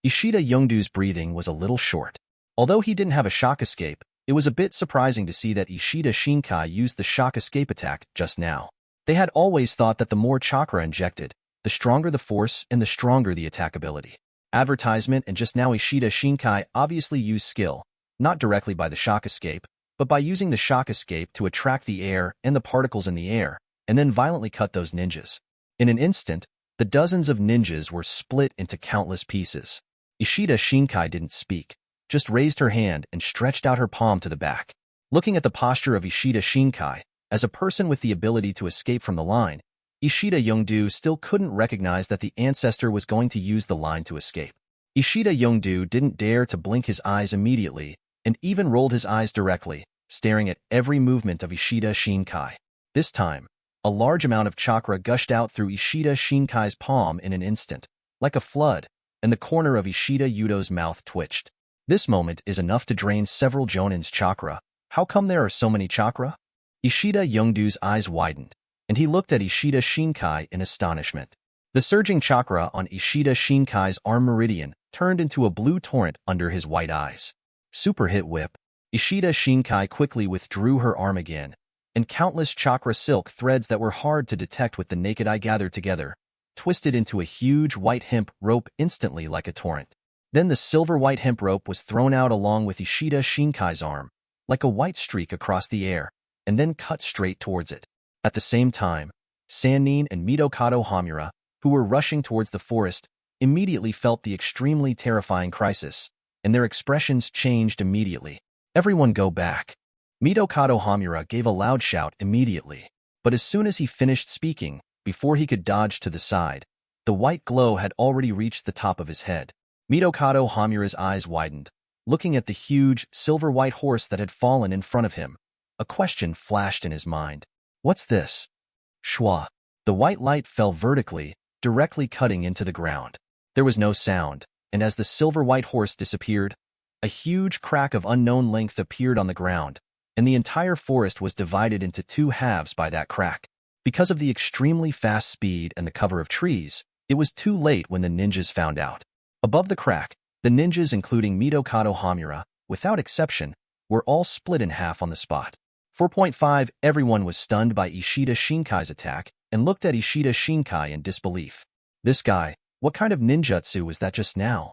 Ishida Yongdu's breathing was a little short. Although he didn't have a shock escape, it was a bit surprising to see that Ishida Xinkai used the shock escape attack just now. They had always thought that the more chakra injected, the stronger the force and the stronger the attack ability. Advertisement, and just now Ishida Xinkai obviously used skill, not directly by the shock escape, but by using the shock escape to attract the air and the particles in the air, and then violently cut those ninjas. In an instant, the dozens of ninjas were split into countless pieces. Ishida Xinkai didn't speak, just raised her hand and stretched out her palm to the back. Looking at the posture of Ishida Xinkai, as a person with the ability to escape from the line, Ishida Yongdu still couldn't recognize that the Ancestor was going to use the line to escape. Ishida Yongdu didn't dare to blink his eyes immediately, and even rolled his eyes directly, staring at every movement of Ishida Xinkai. This time, a large amount of chakra gushed out through Ishida Shinkai's palm in an instant, like a flood, and the corner of Ishida Yudo's mouth twitched. This moment is enough to drain several Jonin's chakra. How come there are so many chakra? Ishida Yongdu's eyes widened, and he looked at Ishida Xinkai in astonishment. The surging chakra on Ishida Shinkai's arm meridian turned into a blue torrent under his white eyes. Super hit whip. Ishida Xinkai quickly withdrew her arm again, and countless chakra silk threads that were hard to detect with the naked eye gathered together, twisted into a huge white hemp rope instantly like a torrent. Then the silver white hemp rope was thrown out along with Ishida Shinkai's arm, like a white streak across the air, and then cut straight towards it. At the same time, Sannin and Midokado Hamura, who were rushing towards the forest, immediately felt the extremely terrifying crisis, and their expressions changed immediately. Everyone go back. Midokado Hamura gave a loud shout immediately, but as soon as he finished speaking, before he could dodge to the side, the white glow had already reached the top of his head. Midokado Hamura's eyes widened, looking at the huge, silver-white horse that had fallen in front of him. A question flashed in his mind. What's this? Shwa. The white light fell vertically, directly cutting into the ground. There was no sound, and as the silver-white horse disappeared, a huge crack of unknown length appeared on the ground, and the entire forest was divided into two halves by that crack. Because of the extremely fast speed and the cover of trees, it was too late when the ninjas found out. Above the crack, the ninjas, including Midokado Hamura, without exception, were all split in half on the spot. 4.5 Everyone was stunned by Ishida Shinkai's attack, and looked at Ishida Xinkai in disbelief. This guy, what kind of ninjutsu was that just now?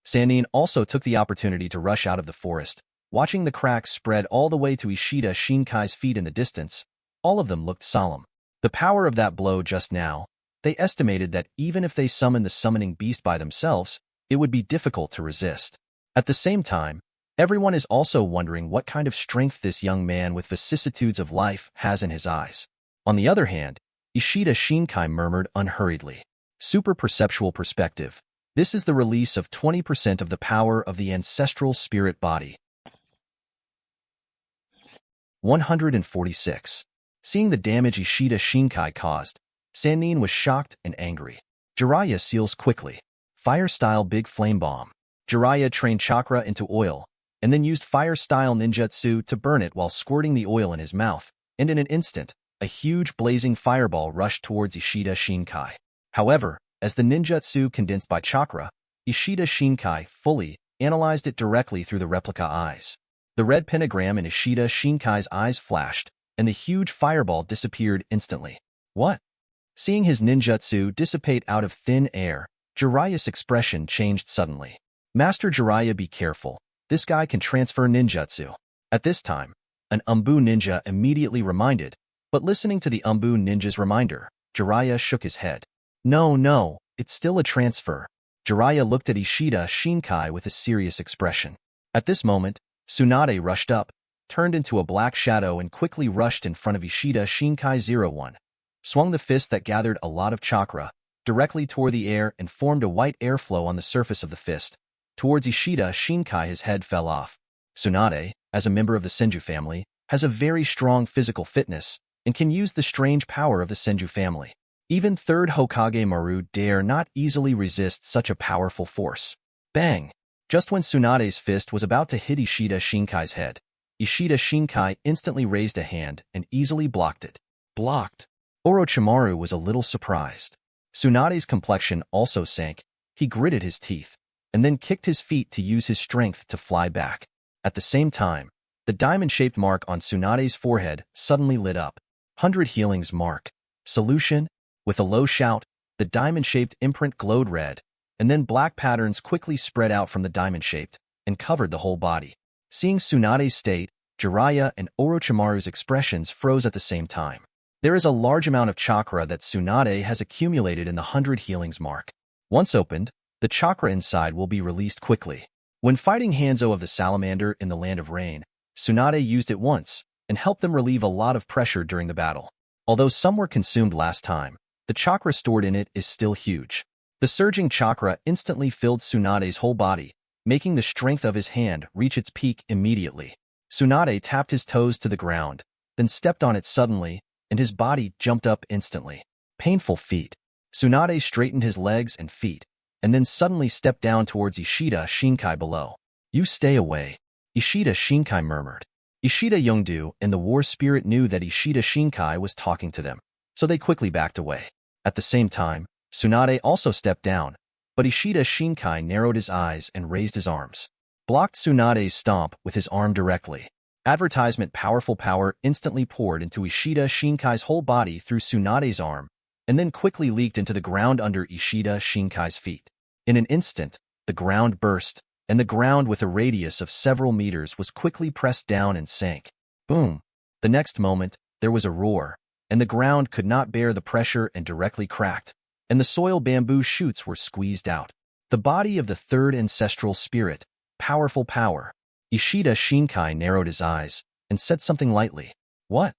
Sannin also took the opportunity to rush out of the forest, watching the cracks spread all the way to Ishida Xinkai's feet in the distance. All of them looked solemn. The power of that blow just now, they estimated that even if they summoned the summoning beast by themselves, it would be difficult to resist. At the same time, everyone is also wondering what kind of strength this young man with vicissitudes of life has in his eyes. On the other hand, Ishida Xinkai murmured unhurriedly. Super perceptual perspective. This is the release of 20% of the power of the ancestral spirit body. 146. Seeing the damage Ishida Xinkai caused, Sannin was shocked and angry. Jiraiya seals quickly. Fire-style big flame bomb. Jiraiya trained Chakra into oil, and then used fire-style ninjutsu to burn it while squirting the oil in his mouth, and in an instant, a huge blazing fireball rushed towards Ishida Xinkai. However, as the ninjutsu condensed by Chakra, Ishida Xinkai fully analyzed it directly through the replica eyes. The red pentagram in Ishida Shinkai's eyes flashed, and the huge fireball disappeared instantly. What? Seeing his ninjutsu dissipate out of thin air, Jiraiya's expression changed suddenly. Master Jiraiya, be careful. This guy can transfer ninjutsu. At this time, an Umbu ninja immediately reminded, but listening to the Umbu ninja's reminder, Jiraiya shook his head. No, it's still a transfer. Jiraiya looked at Ishida Xinkai with a serious expression. At this moment, Tsunade rushed up, turned into a black shadow and quickly rushed in front of Ishida Xinkai 01. Swung the fist that gathered a lot of chakra, directly toward the air and formed a white airflow on the surface of the fist. Towards Ishida Xinkai his head fell off. Tsunade, as a member of the Senju family, has a very strong physical fitness and can use the strange power of the Senju family. Even third Hokage Maru dare not easily resist such a powerful force. Bang! Just when Tsunade's fist was about to hit Ishida Shinkai's head, Ishida Xinkai instantly raised a hand and easily blocked it. Blocked. Orochimaru was a little surprised. Tsunade's complexion also sank. He gritted his teeth, and then kicked his feet to use his strength to fly back. At the same time, the diamond-shaped mark on Tsunade's forehead suddenly lit up. 100 healings mark. Solution? With a low shout, the diamond-shaped imprint glowed red, and then black patterns quickly spread out from the diamond-shaped and covered the whole body. Seeing Tsunade's state, Jiraiya and Orochimaru's expressions froze at the same time. There is a large amount of chakra that Tsunade has accumulated in the 100 healings mark. Once opened, the chakra inside will be released quickly. When fighting Hanzo of the Salamander in the Land of Rain, Tsunade used it once and helped them relieve a lot of pressure during the battle. Although some were consumed last time, the chakra stored in it is still huge. The surging chakra instantly filled Tsunade's whole body, making the strength of his hand reach its peak immediately. Tsunade tapped his toes to the ground, then stepped on it suddenly, and his body jumped up instantly. Painful feat. Tsunade straightened his legs and feet, and then suddenly stepped down towards Ishida Xinkai below. You stay away, Ishida Xinkai murmured. Ishida Yongdu and the war spirit knew that Ishida Xinkai was talking to them, so they quickly backed away. At the same time, Tsunade also stepped down, but Ishida Xinkai narrowed his eyes and raised his arms. Blocked Tsunade's stomp with his arm directly. Advertisement powerful power instantly poured into Ishida Shinkai's whole body through Tsunade's arm, and then quickly leaked into the ground under Ishida Shinkai's feet. In an instant, the ground burst, and the ground with a radius of several meters was quickly pressed down and sank. Boom! The next moment, there was a roar, and the ground could not bear the pressure and directly cracked, and the soil bamboo shoots were squeezed out. The body of the third ancestral spirit, powerful power. Ishida Xinkai narrowed his eyes and said something lightly. What?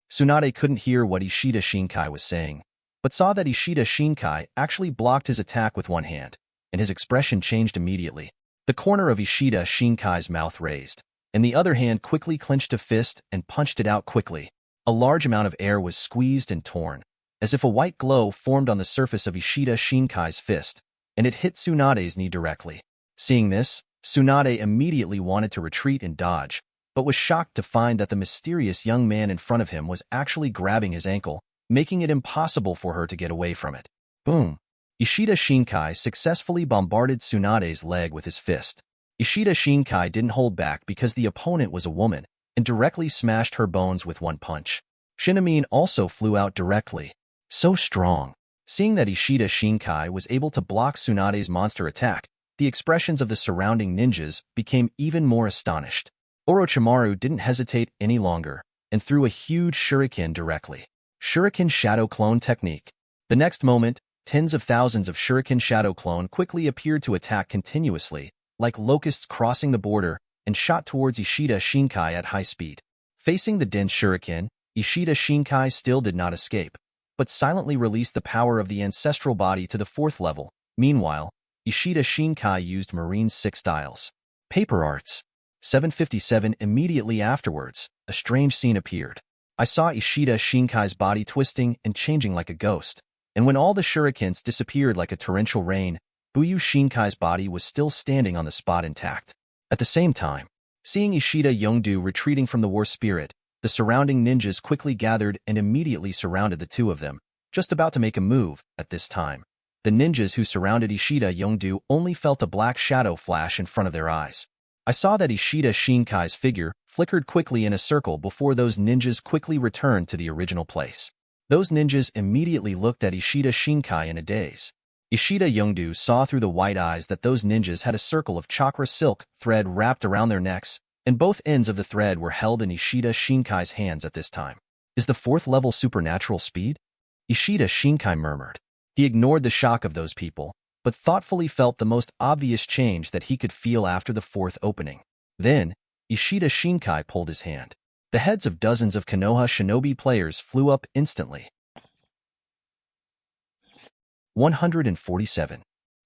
Tsunade couldn't hear what Ishida Xinkai was saying, but saw that Ishida Xinkai actually blocked his attack with one hand, and his expression changed immediately. The corner of Ishida Shinkai's mouth raised, and the other hand quickly clenched a fist and punched it out quickly. A large amount of air was squeezed and torn, as if a white glow formed on the surface of Ishida Shinkai's fist, and it hit Tsunade's knee directly. Seeing this, Tsunade immediately wanted to retreat and dodge, but was shocked to find that the mysterious young man in front of him was actually grabbing his ankle, making it impossible for her to get away from it. Boom! Ishida Xinkai successfully bombarded Tsunade's leg with his fist. Ishida Xinkai didn't hold back because the opponent was a woman, and directly smashed her bones with one punch. Shinamine also flew out directly, So strong. Seeing that Ishida Xinkai was able to block Tsunade's monster attack, the expressions of the surrounding ninjas became even more astonished. Orochimaru didn't hesitate any longer and threw a huge shuriken directly. Shuriken Shadow Clone Technique. The next moment, tens of thousands of shuriken shadow clone quickly appeared to attack continuously, like locusts crossing the border, and shot towards Ishida Xinkai at high speed. Facing the dense shuriken, Ishida Xinkai still did not escape, but silently released the power of the ancestral body to the 4th level. Meanwhile, Ishida Xinkai used Marine's 6 styles. Paper Arts. 757. Immediately afterwards, a strange scene appeared. I saw Ishida Shinkai's body twisting and changing like a ghost, and when all the shurikens disappeared like a torrential rain, Buyu Shinkai's body was still standing on the spot intact. At the same time, seeing Ishida Yongdu retreating from the war spirit, the surrounding ninjas quickly gathered and immediately surrounded the two of them, just about to make a move. At this time, the ninjas who surrounded Ishida Yongdu only felt a black shadow flash in front of their eyes. I saw that Ishida Shinkai's figure flickered quickly in a circle before those ninjas quickly returned to the original place. Those ninjas immediately looked at Ishida Xinkai in a daze. Ishida Yongdu saw through the white eyes that those ninjas had a circle of chakra silk thread wrapped around their necks, and both ends of the thread were held in Ishida Shinkai's hands at this time. Is the 4th level supernatural speed? Ishida Xinkai murmured. He ignored the shock of those people, but thoughtfully felt the most obvious change that he could feel after the 4th opening. Then, Ishida Xinkai pulled his hand. The heads of dozens of Konoha shinobi players flew up instantly. 147.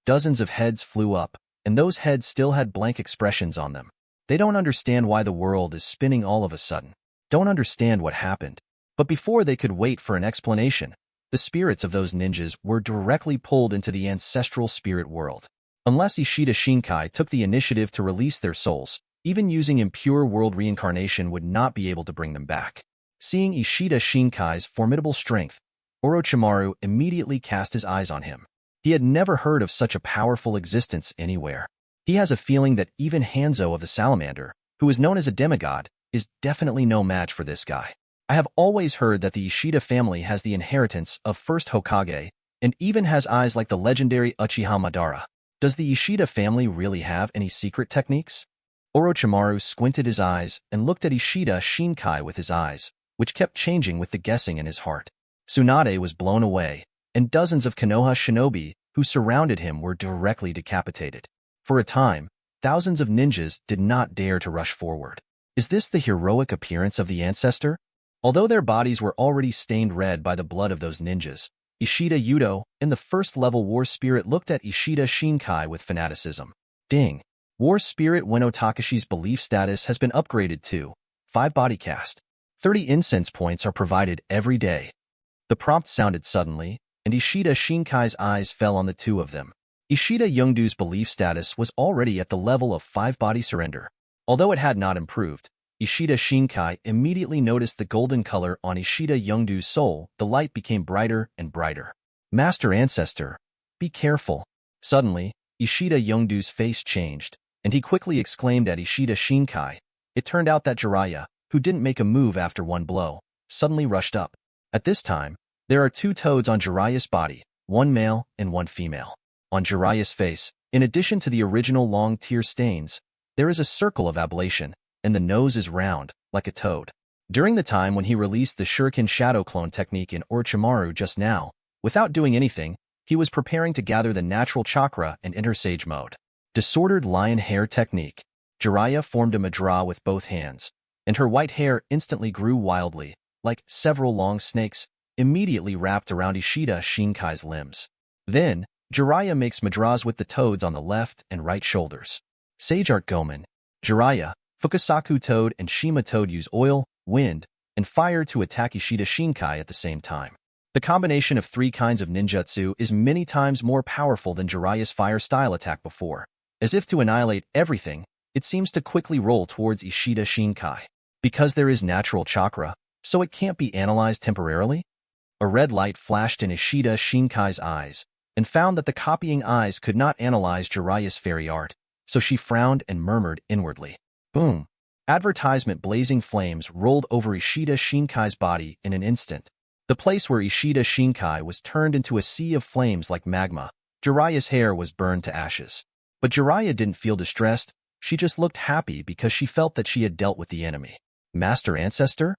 Dozens of heads flew up, and those heads still had blank expressions on them. They don't understand why the world is spinning all of a sudden. Don't understand what happened. But before they could wait for an explanation, the spirits of those ninjas were directly pulled into the ancestral spirit world. Unless Ishida Xinkai took the initiative to release their souls, even using impure world reincarnation would not be able to bring them back. Seeing Ishida Shinkai's formidable strength, Orochimaru immediately cast his eyes on him. He had never heard of such a powerful existence anywhere. He has a feeling that even Hanzo of the Salamander, who is known as a demigod, is definitely no match for this guy. I have always heard that the Ishida family has the inheritance of first Hokage, and even has eyes like the legendary Uchiha Madara. Does the Ishida family really have any secret techniques? Orochimaru squinted his eyes and looked at Ishida Xinkai with his eyes, which kept changing with the guessing in his heart. Tsunade was blown away, and dozens of Konoha shinobi who surrounded him were directly decapitated. For a time, thousands of ninjas did not dare to rush forward. Is this the heroic appearance of the Ancestor? Although their bodies were already stained red by the blood of those ninjas, Ishida Yudo and the 1st level War Spirit looked at Ishida Xinkai with fanaticism. Ding! War Spirit Weno Takashi's belief status has been upgraded to 5 body cast. 30 incense points are provided every day. The prompt sounded suddenly, and Ishida Shinkai's eyes fell on the two of them. Ishida Yongdu's belief status was already at the level of 5 body surrender. Although it had not improved, Ishida Xinkai immediately noticed the golden color on Ishida Yongdu's soul. The light became brighter and brighter. Master Ancestor, be careful. Suddenly, Ishida Yongdu's face changed, and he quickly exclaimed at Ishida Xinkai. It turned out that Jiraiya, who didn't make a move after one blow, suddenly rushed up. At this time, there are 2 toads on Jiraiya's body, 1 male and 1 female. On Jiraiya's face, in addition to the original long tear stains, there is a circle of ablation, and the nose is round, like a toad. During the time when he released the Shuriken Shadow Clone technique in Orochimaru just now, without doing anything, he was preparing to gather the natural chakra and enter Sage mode. Disordered Lion Hair Technique. Jiraiya formed a mudra with both hands, and her white hair instantly grew wildly, like several long snakes, immediately wrapped around Ishida Shinkai's limbs. Then, Jiraiya makes mudras with the toads on the left and right shoulders. Sage Art Gomen. Jiraiya, Fukasaku Toad and Shima Toad use oil, wind, and fire to attack Ishida Xinkai at the same time. The combination of 3 kinds of ninjutsu is many times more powerful than Jiraiya's fire-style attack before. As if to annihilate everything, it seems to quickly roll towards Ishida Xinkai. Because there is natural chakra, so it can't be analyzed temporarily? A red light flashed in Ishida Shinkai's eyes, and found that the copying eyes could not analyze Jiraiya's fairy art, so she frowned and murmured inwardly. Boom! Advertisement blazing flames rolled over Ishida Shinkai's body in an instant. The place where Ishida Xinkai was turned into a sea of flames like magma. Jiraiya's hair was burned to ashes. But Jiraiya didn't feel distressed. She just looked happy because she felt that she had dealt with the enemy. Master Ancestor?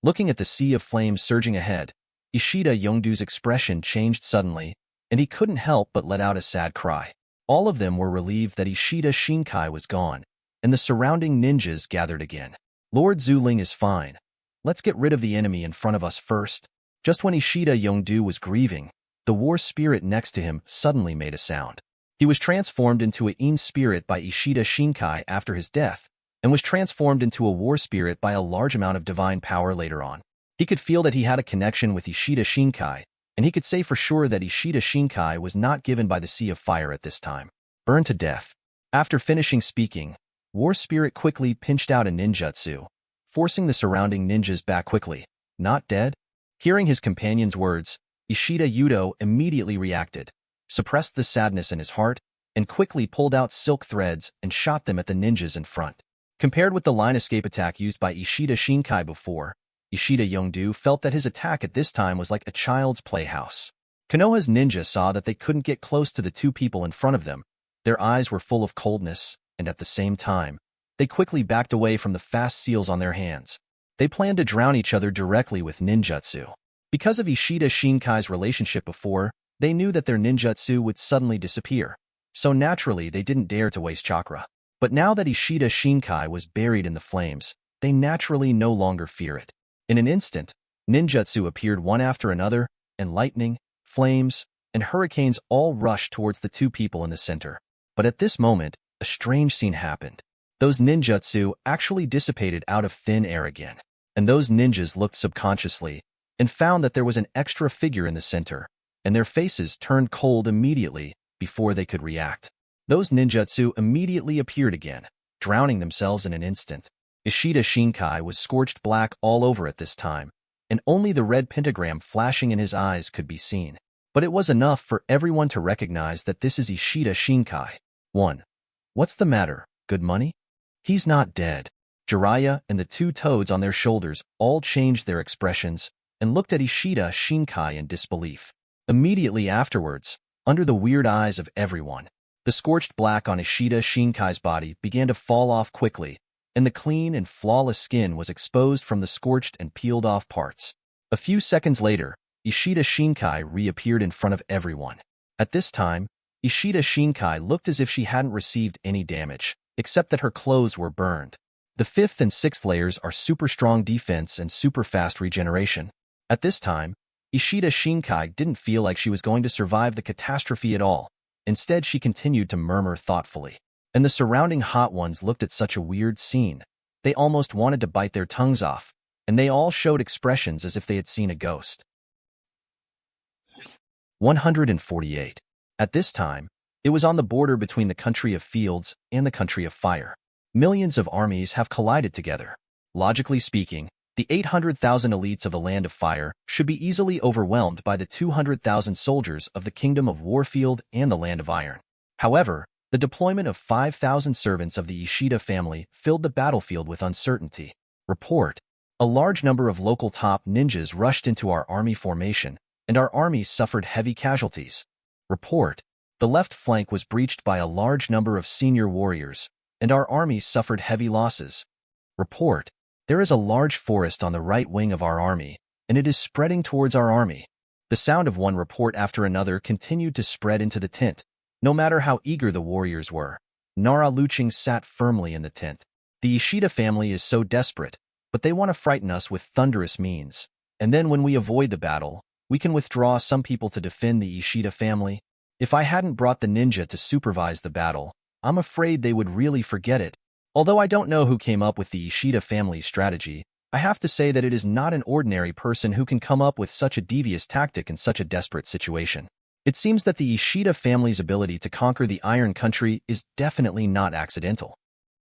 Looking at the sea of flames surging ahead, Ishida Yongdu's expression changed suddenly, and he couldn't help but let out a sad cry. All of them were relieved that Ishida Xinkai was gone, and the surrounding ninjas gathered again. Lord Zuling is fine. Let's get rid of the enemy in front of us first. Just when Ishida Yongdu was grieving, the war spirit next to him suddenly made a sound. He was transformed into a Yin spirit by Ishida Xinkai after his death, and was transformed into a war spirit by a large amount of divine power later on. He could feel that he had a connection with Ishida Xinkai, and he could say for sure that Ishida Xinkai was not given by the Sea of Fire at this time. Burned to death. After finishing speaking, War Spirit quickly pinched out a ninjutsu, forcing the surrounding ninjas back quickly. Not dead? Hearing his companion's words, Ishida Yudo immediately reacted, suppressed the sadness in his heart, and quickly pulled out silk threads and shot them at the ninjas in front. Compared with the line escape attack used by Ishida Xinkai before, Ishida Yongdu felt that his attack at this time was like a child's playhouse. Konoha's ninja saw that they couldn't get close to the two people in front of them. Their eyes were full of coldness, and at the same time, they quickly backed away from the fast seals on their hands. They planned to drown each other directly with ninjutsu. Because of Ishida Shinkai's relationship before, they knew that their ninjutsu would suddenly disappear. So naturally, they didn't dare to waste chakra. But now that Ishida Xinkai was buried in the flames, they naturally no longer fear it. In an instant, ninjutsu appeared one after another, and lightning, flames, and hurricanes all rushed towards the two people in the center. But at this moment, a strange scene happened. Those ninjutsu actually dissipated out of thin air again. And those ninjas looked subconsciously, and found that there was an extra figure in the center, and their faces turned cold immediately before they could react. Those ninjutsu immediately appeared again, drowning themselves in an instant. Ishida Xinkai was scorched black all over at this time, and only the red pentagram flashing in his eyes could be seen. But it was enough for everyone to recognize that this is Ishida Xinkai. 1. What's the matter, good money? He's not dead. Jiraiya and the two toads on their shoulders all changed their expressions and looked at Ishida Xinkai in disbelief. Immediately afterwards, under the weird eyes of everyone, the scorched black on Ishida Shinkai's body began to fall off quickly, and the clean and flawless skin was exposed from the scorched and peeled off parts. A few seconds later, Ishida Xinkai reappeared in front of everyone. At this time, Ishida Xinkai looked as if she hadn't received any damage, except that her clothes were burned. The 5th and 6th layers are super strong defense and super fast regeneration. At this time, Ishida Xinkai didn't feel like she was going to survive the catastrophe at all. Instead, she continued to murmur thoughtfully. And the surrounding hot ones looked at such a weird scene. They almost wanted to bite their tongues off, and they all showed expressions as if they had seen a ghost. 148. At this time, it was on the border between the country of fields and the country of fire. Millions of armies have collided together. Logically speaking, the 800,000 elites of the Land of Fire should be easily overwhelmed by the 200,000 soldiers of the Kingdom of Warfield and the Land of Iron. However, the deployment of 5,000 servants of the Ishida family filled the battlefield with uncertainty. Report: a large number of local top ninjas rushed into our army formation, and our army suffered heavy casualties. Report: the left flank was breached by a large number of senior warriors, and our army suffered heavy losses. Report: there is a large forest on the right wing of our army, and it is spreading towards our army. The sound of one report after another continued to spread into the tent. No matter how eager the warriors were, Nara Luching sat firmly in the tent. The Ishida family is so desperate, but they want to frighten us with thunderous means. And then when we avoid the battle, we can withdraw some people to defend the Ishida family. If I hadn't brought the ninja to supervise the battle, I'm afraid they would really forget it. Although I don't know who came up with the Ishida family strategy, I have to say that it is not an ordinary person who can come up with such a devious tactic in such a desperate situation. It seems that the Ishida family's ability to conquer the Iron Country is definitely not accidental.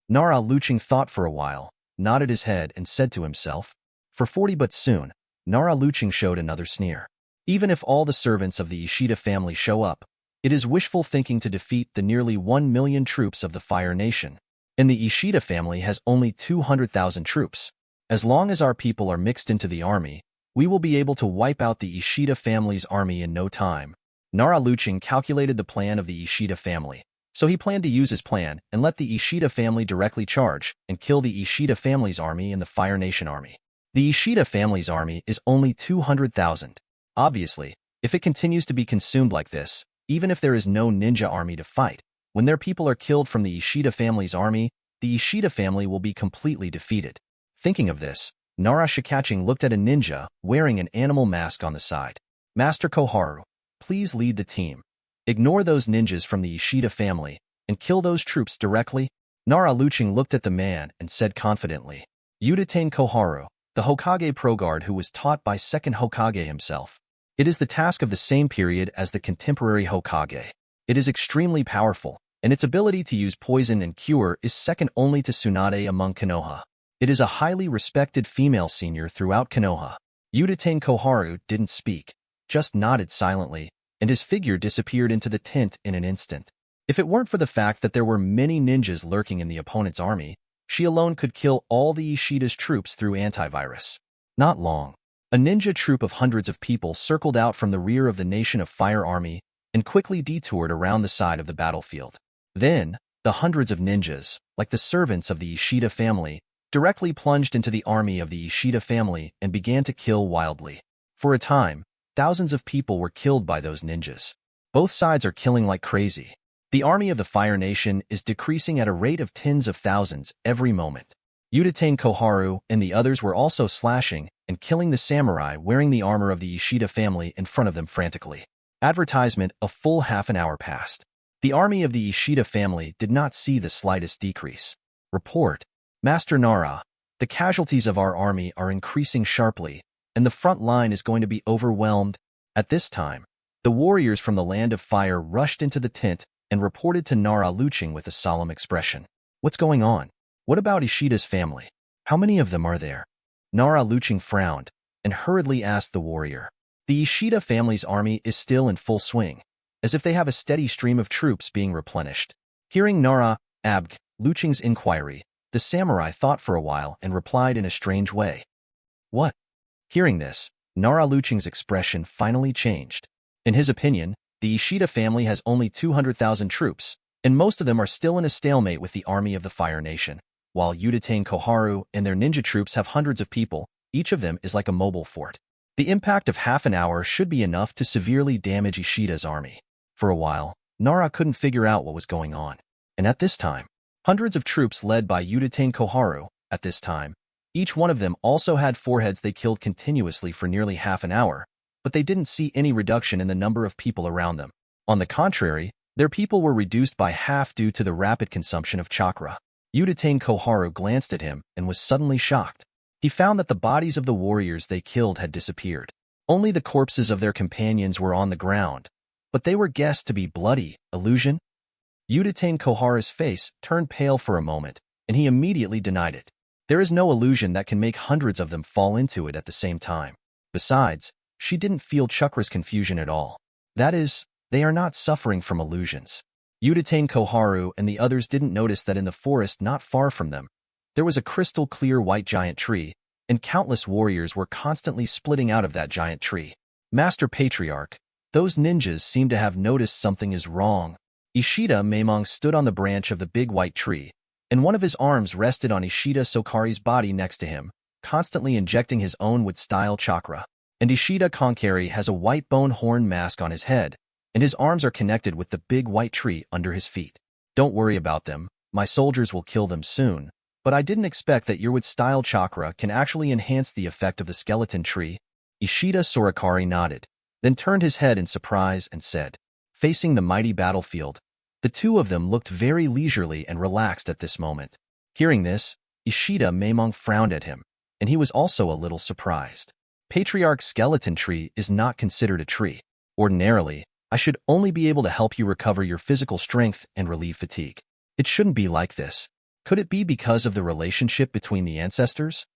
Nara Luching thought for a while, nodded his head, and said to himself, "For 40." But soon, Nara Luching showed another sneer. Even if all the servants of the Ishida family show up, it is wishful thinking to defeat the nearly 1 million troops of the Fire Nation. And the Ishida family has only 200,000 troops. As long as our people are mixed into the army, We will be able to wipe out the Ishida family's army in no time. Naruto calculated the plan of the Ishida family, so he planned to use his plan and let the Ishida family directly charge and kill the Ishida family's army and the Fire Nation army. The Ishida family's army is only 200,000. Obviously, if it continues to be consumed like this, even if there is no ninja army to fight, when their people are killed from the Ishida family's army, the Ishida family will be completely defeated. Thinking of this, Naruto looked at a ninja wearing an animal mask on the side. Master Koharu, please lead the team. Ignore those ninjas from the Ishida family and kill those troops directly. Naruto looked at the man and said confidently, Udatain Koharu, the Hokage pro-guard who was taught by second Hokage himself. It is the task of the same period as the contemporary Hokage. It is extremely powerful, and its ability to use poison and cure is second only to Tsunade among Konoha. It is a highly respected female senior throughout Konoha. Udatain Koharu didn't speak, just nodded silently, and his figure disappeared into the tent in an instant. If it weren't for the fact that there were many ninjas lurking in the opponent's army, she alone could kill all the Ishida's troops through antivirus. Not long. A ninja troop of hundreds of people circled out from the rear of the Nation of Fire army and quickly detoured around the side of the battlefield. Then, the hundreds of ninjas, like the servants of the Ishida family, directly plunged into the army of the Ishida family and began to kill wildly. For a time, thousands of people were killed by those ninjas. Both sides are killing like crazy. The army of the Fire Nation is decreasing at a rate of tens of thousands every moment. Udatain Koharu and the others were also slashing and killing the samurai wearing the armor of the Ishida family in front of them frantically. Advertisement: a full half an hour passed. The army of the Ishida family did not see the slightest decrease. Report: Master Nara, the casualties of our army are increasing sharply, and the front line is going to be overwhelmed. At this time, the warriors from the Land of Fire rushed into the tent and reported to Naruto with a solemn expression. What's going on? What about Ishida's family? How many of them are there? Naruto frowned and hurriedly asked the warrior. The Ishida family's army is still in full swing, as if they have a steady stream of troops being replenished. Hearing Naruto's inquiry, the samurai thought for a while and replied in a strange way. What? Hearing this, Naruto's expression finally changed. In his opinion, the Ishida family has only 200,000 troops, and most of them are still in a stalemate with the army of the Fire Nation, while Udatain Koharu and their ninja troops have hundreds of people. Each of them is like a mobile fort. The impact of half an hour should be enough to severely damage Ishida's army. For a while, Nara couldn't figure out what was going on. And at this time, hundreds of troops led by Udatain Koharu, at this time, each one of them also had foreheads they killed continuously for nearly half an hour, but they didn't see any reduction in the number of people around them. On the contrary, their people were reduced by half due to the rapid consumption of chakra. Udatain Koharu glanced at him and was suddenly shocked. He found that the bodies of the warriors they killed had disappeared. Only the corpses of their companions were on the ground, but they were guessed to be bloody. Illusion? Udatain Koharu's face turned pale for a moment, and he immediately denied it. There is no illusion that can make hundreds of them fall into it at the same time. Besides, she didn't feel Chakra's confusion at all. That is, they are not suffering from illusions. Udatain Koharu and the others didn't notice that in the forest not far from them, there was a crystal-clear white giant tree, and countless warriors were constantly splitting out of that giant tree. Master Patriarch, those ninjas seem to have noticed something is wrong. Ishida Maemong stood on the branch of the big white tree, and one of his arms rested on Ishida Sokari's body next to him, constantly injecting his own wood-style chakra. And Ishida Xinkai has a white bone horn mask on his head, and his arms are connected with the big white tree under his feet. Don't worry about them, my soldiers will kill them soon, but I didn't expect that your wood-style chakra can actually enhance the effect of the skeleton tree. Ishida Sorikari nodded, then turned his head in surprise and said, facing the mighty battlefield. The two of them looked very leisurely and relaxed at this moment. Hearing this, Ishida Maemong frowned at him, and he was also a little surprised. Patriarch's skeleton tree is not considered a tree. Ordinarily, I should only be able to help you recover your physical strength and relieve fatigue. It shouldn't be like this. Could it be because of the relationship between the ancestors?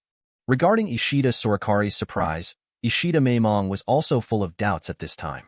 Regarding Ishida Sorikari's surprise, Ishida Maemong was also full of doubts at this time.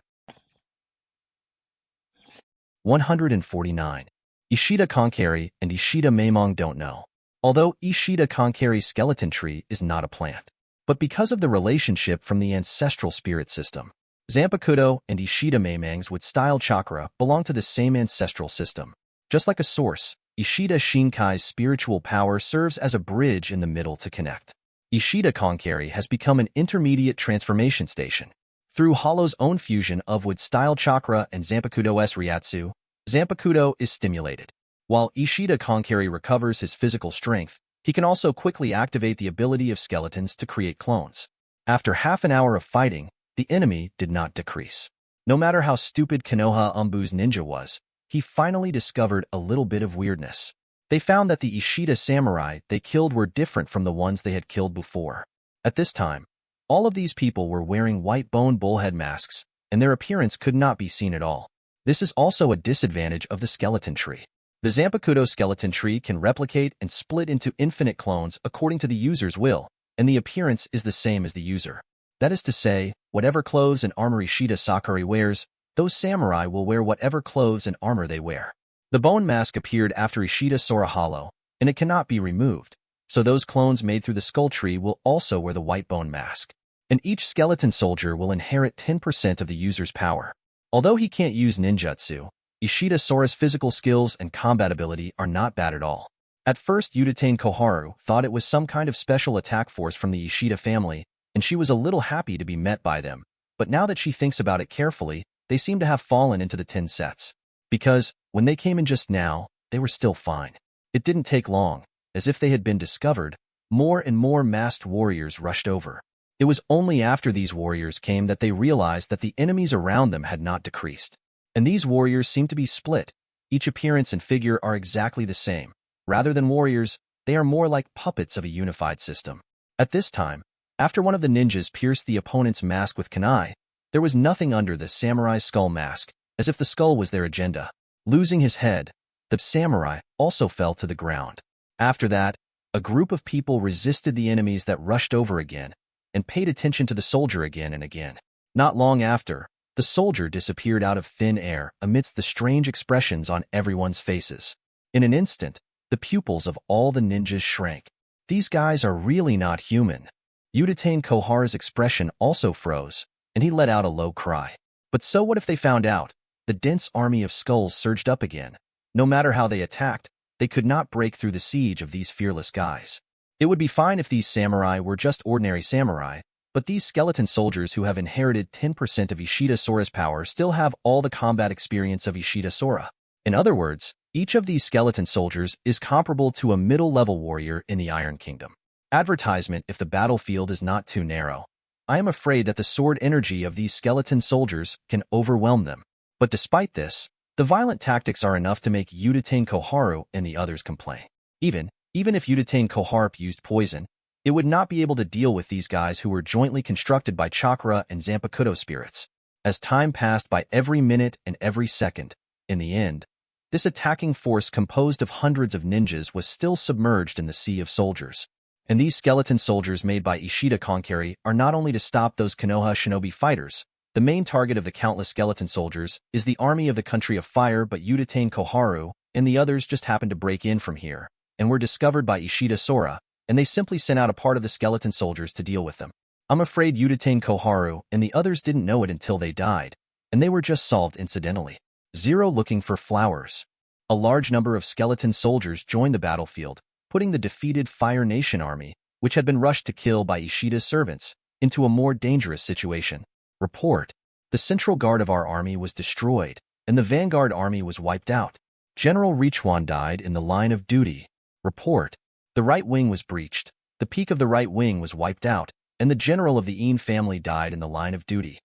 149. Ishida Xinkai and Ishida Maemong don't know. Although Ishida Xinkai's skeleton tree is not a plant, but because of the relationship from the ancestral spirit system. Zanpakuto and Ishida Meimang's with style chakra belong to the same ancestral system. Just like a source, Ishida Xinkai's spiritual power serves as a bridge in the middle to connect. Ishida Xinkai has become an intermediate transformation station. Through Hollow's own fusion of wood style chakra and Zanpakuto's Ryatsu, Zanpakuto is stimulated. While Ishida Xinkai recovers his physical strength, he can also quickly activate the ability of skeletons to create clones. After half an hour of fighting, the enemy did not decrease. No matter how stupid Konoha Umbu's ninja was, he finally discovered a little bit of weirdness. They found that the Ishida samurai they killed were different from the ones they had killed before. At this time, all of these people were wearing white bone bullhead masks, and their appearance could not be seen at all. This is also a disadvantage of the skeleton tree. The Zanpakuto skeleton tree can replicate and split into infinite clones according to the user's will, and the appearance is the same as the user. That is to say, whatever clothes and armor Ishida Sakari wears, those samurai will wear whatever clothes and armor they wear. The bone mask appeared after Ishida Sora Hollow, and it cannot be removed, so those clones made through the skull tree will also wear the white bone mask. And each skeleton soldier will inherit 10% of the user's power. Although he can't use ninjutsu, Ishida Sora's physical skills and combat ability are not bad at all. At first, Yutane Koharu thought it was some kind of special attack force from the Ishida family, and she was a little happy to be met by them. But now that she thinks about it carefully, they seem to have fallen into the 10 sets. Because, when they came in just now, they were still fine. It didn't take long. As if they had been discovered, more and more masked warriors rushed over. It was only after these warriors came that they realized that the enemies around them had not decreased. And these warriors seem to be split. Each appearance and figure are exactly the same. Rather than warriors, they are more like puppets of a unified system. At this time, after one of the ninjas pierced the opponent's mask with kunai, there was nothing under the samurai's skull mask, as if the skull was their agenda. Losing his head, the samurai also fell to the ground. After that, a group of people resisted the enemies that rushed over again, and paid attention to the soldier again and again. Not long after, the soldier disappeared out of thin air amidst the strange expressions on everyone's faces. In an instant, the pupils of all the ninjas shrank. These guys are really not human. Yutane Koharu's expression also froze, and he let out a low cry. But so what if they found out? The dense army of skulls surged up again. No matter how they attacked, they could not break through the siege of these fearless guys. It would be fine if these samurai were just ordinary samurai, but these skeleton soldiers who have inherited 10% of Ishida Sora's power still have all the combat experience of Ishida Sora. In other words, each of these skeleton soldiers is comparable to a middle-level warrior in the Iron Kingdom. Advertisement: if the battlefield is not too narrow. I am afraid that the sword energy of these skeleton soldiers can overwhelm them. But despite this, the violent tactics are enough to make Yutane Koharu and the others complain. Even if Yutane Koharu used poison, it would not be able to deal with these guys who were jointly constructed by Chakra and Zanpakuto spirits. As time passed by every minute and every second, in the end, this attacking force composed of hundreds of ninjas was still submerged in the sea of soldiers. And these skeleton soldiers made by Ishida Xinkai are not only to stop those Konoha shinobi fighters. The main target of the countless skeleton soldiers is the army of the country of fire, but Yutane Koharu and the others just happened to break in from here, and were discovered by Ishida Sora, and they simply sent out a part of the skeleton soldiers to deal with them. I'm afraid Yutane Koharu and the others didn't know it until they died, and they were just solved incidentally. Zero looking for flowers. A large number of skeleton soldiers joined the battlefield, putting the defeated Fire Nation army, which had been rushed to kill by Ishida's servants, into a more dangerous situation. Report: the central guard of our army was destroyed, and the vanguard army was wiped out. General Richuan died in the line of duty. Report: the right wing was breached, the peak of the right wing was wiped out, and the general of the Een family died in the line of duty.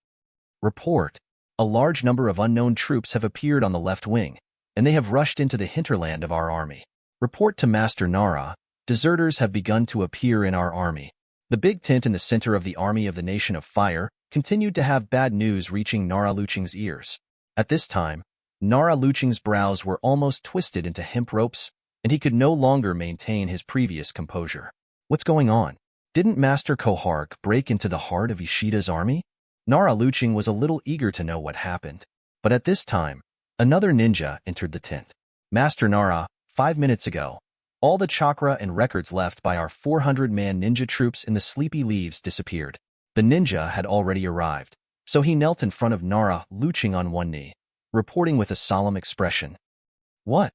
Report: a large number of unknown troops have appeared on the left wing, and they have rushed into the hinterland of our army. Report to Master Nara: deserters have begun to appear in our army. The big tent in the center of the army of the Nation of Fire continued to have bad news reaching Nara Luching's ears. At this time, Nara Luching's brows were almost twisted into hemp ropes, and he could no longer maintain his previous composure. What's going on? Didn't Master Koharu break into the heart of Ishida's army? Nara Luching was a little eager to know what happened. But at this time, another ninja entered the tent. Master Nara, 5 minutes ago, All the chakra and records left by our 400-man ninja troops in the sleepy leaves disappeared. The ninja had already arrived, so he knelt in front of Nara, louching on one knee, reporting with a solemn expression. What?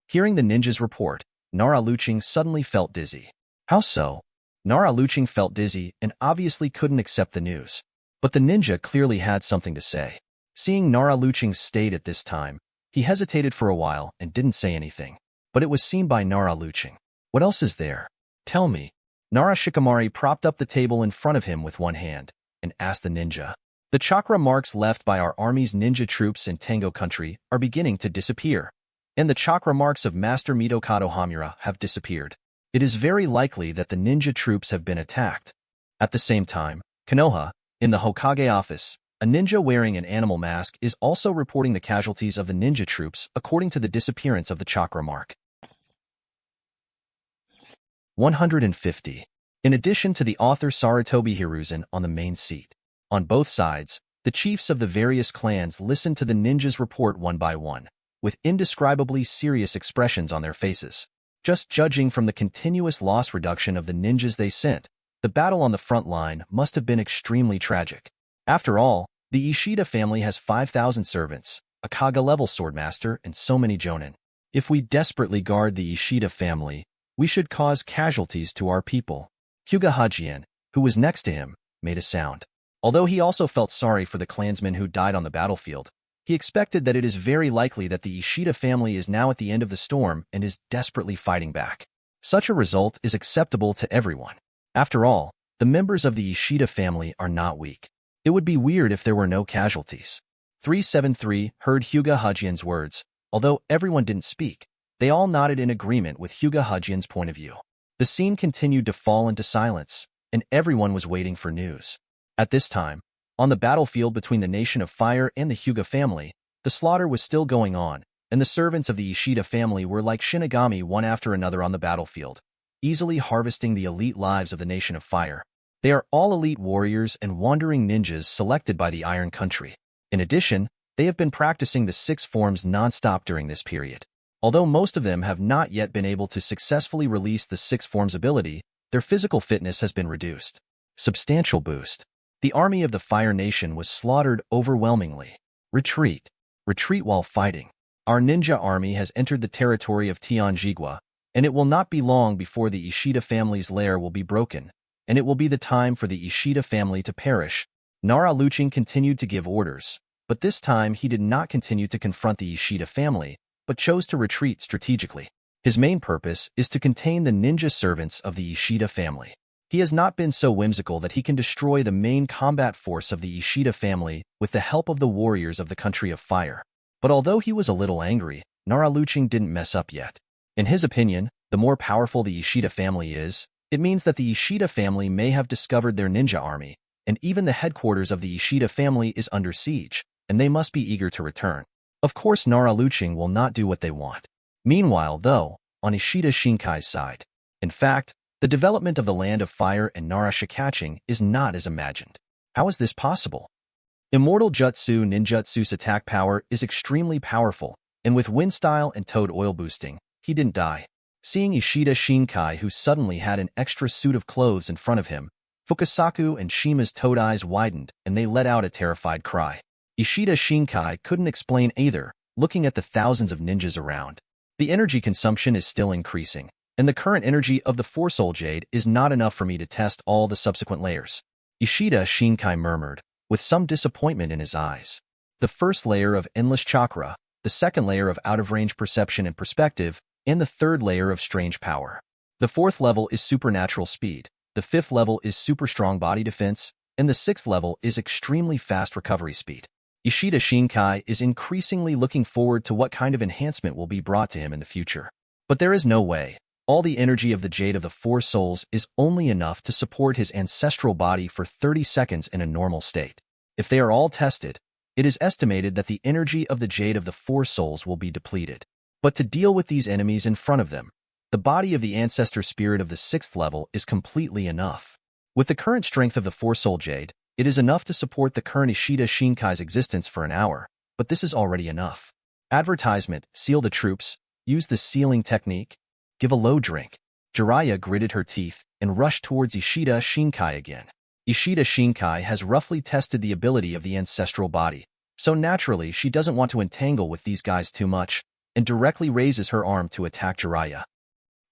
Hearing the ninja's report, Nara Luching suddenly felt dizzy. How so? Nara Luching felt dizzy and obviously couldn't accept the news. But the ninja clearly had something to say. Seeing Nara Luching's state at this time, he hesitated for a while and didn't say anything. But it was seen by Nara Luching. What else is there? Tell me. Nara Shikimari propped up the table in front of him with one hand and asked the ninja. The chakra marks left by our army's ninja troops in Tango country are beginning to disappear, and the chakra marks of Master Mitokado Hamura have disappeared. It is very likely that the ninja troops have been attacked. At the same time, Konoha, in the Hokage office, a ninja wearing an animal mask is also reporting the casualties of the ninja troops according to the disappearance of the chakra mark. 150. In addition to the author Sarutobi Hiruzen on the main seat, on both sides, the chiefs of the various clans listened to the ninja's report one by one, with indescribably serious expressions on their faces. Just judging from the continuous loss reduction of the ninjas they sent, the battle on the front line must have been extremely tragic. After all, the Ishida family has 5,000 servants, a Kage-level swordmaster, and so many Jōnin. If we desperately guard the Ishida family, we should cause casualties to our people. Hyuga Hajian, who was next to him, made a sound. Although he also felt sorry for the clansmen who died on the battlefield, he expected that it is very likely that the Ishida family is now at the end of the storm and is desperately fighting back. Such a result is acceptable to everyone. After all, the members of the Ishida family are not weak. It would be weird if there were no casualties. 373 heard Hyuga Hajian's words. Although everyone didn't speak, they all nodded in agreement with Hyuga Hajian's point of view. The scene continued to fall into silence, and everyone was waiting for news. At this time, on the battlefield between the Nation of Fire and the Hyuga family, the slaughter was still going on, and the servants of the Ishida family were like Shinigami one after another on the battlefield, easily harvesting the elite lives of the Nation of Fire. They are all elite warriors and wandering ninjas selected by the Iron Country. In addition, they have been practicing the 6 forms non-stop during this period. Although most of them have not yet been able to successfully release the 6 forms ability, their physical fitness has been reduced. Substantial boost. The army of the Fire Nation was slaughtered overwhelmingly. Retreat. Retreat while fighting. Our ninja army has entered the territory of Tianjigua, and it will not be long before the Ishida family's lair will be broken, and it will be the time for the Ishida family to perish. Nara Luching continued to give orders, but this time he did not continue to confront the Ishida family, but chose to retreat strategically. His main purpose is to contain the ninja servants of the Ishida family. He has not been so whimsical that he can destroy the main combat force of the Ishida family with the help of the warriors of the Country of Fire. But although he was a little angry, Nara Luching didn't mess up yet. In his opinion, the more powerful the Ishida family is, it means that the Ishida family may have discovered their ninja army, and even the headquarters of the Ishida family is under siege, and they must be eager to return. Of course, Nara Luching will not do what they want. Meanwhile, though, on Ishida Xinkai's side, in fact, the development of the Land of Fire and Nara Shikaching is not as imagined. How is this possible? Immortal Jutsu Ninjutsu's attack power is extremely powerful, and with wind style and toad oil boosting, he didn't die. Seeing Ishida Xinkai, who suddenly had an extra suit of clothes in front of him, Fukasaku and Shima's toad eyes widened and they let out a terrified cry. Ishida Xinkai couldn't explain either, looking at the thousands of ninjas around. The energy consumption is still increasing, and the current energy of the Four-Soul Jade is not enough for me to test all the subsequent layers. Ishida Xinkai murmured, with some disappointment in his eyes. The first layer of Endless Chakra, the second layer of out-of-range perception and perspective, and the third layer of Strange Power. The fourth level is Supernatural Speed, the fifth level is Super Strong Body Defense, and the sixth level is Extremely Fast Recovery Speed. Ishida Xinkai is increasingly looking forward to what kind of enhancement will be brought to him in the future. But there is no way. All the energy of the Jade of the Four Souls is only enough to support his ancestral body for 30 seconds in a normal state. If they are all tested, it is estimated that the energy of the Jade of the Four Souls will be depleted. But to deal with these enemies in front of them, the body of the Ancestor Spirit of the 6th level is completely enough. With the current strength of the Four-Soul Jade, it is enough to support the current Ishida Xinkai's existence for an hour, but this is already enough. Advertisement: seal the troops, use the sealing technique. Give a low drink. Jiraiya gritted her teeth and rushed towards Ishida Xinkai again. Ishida Xinkai has roughly tested the ability of the ancestral body, so naturally she doesn't want to entangle with these guys too much, and directly raises her arm to attack Jiraiya.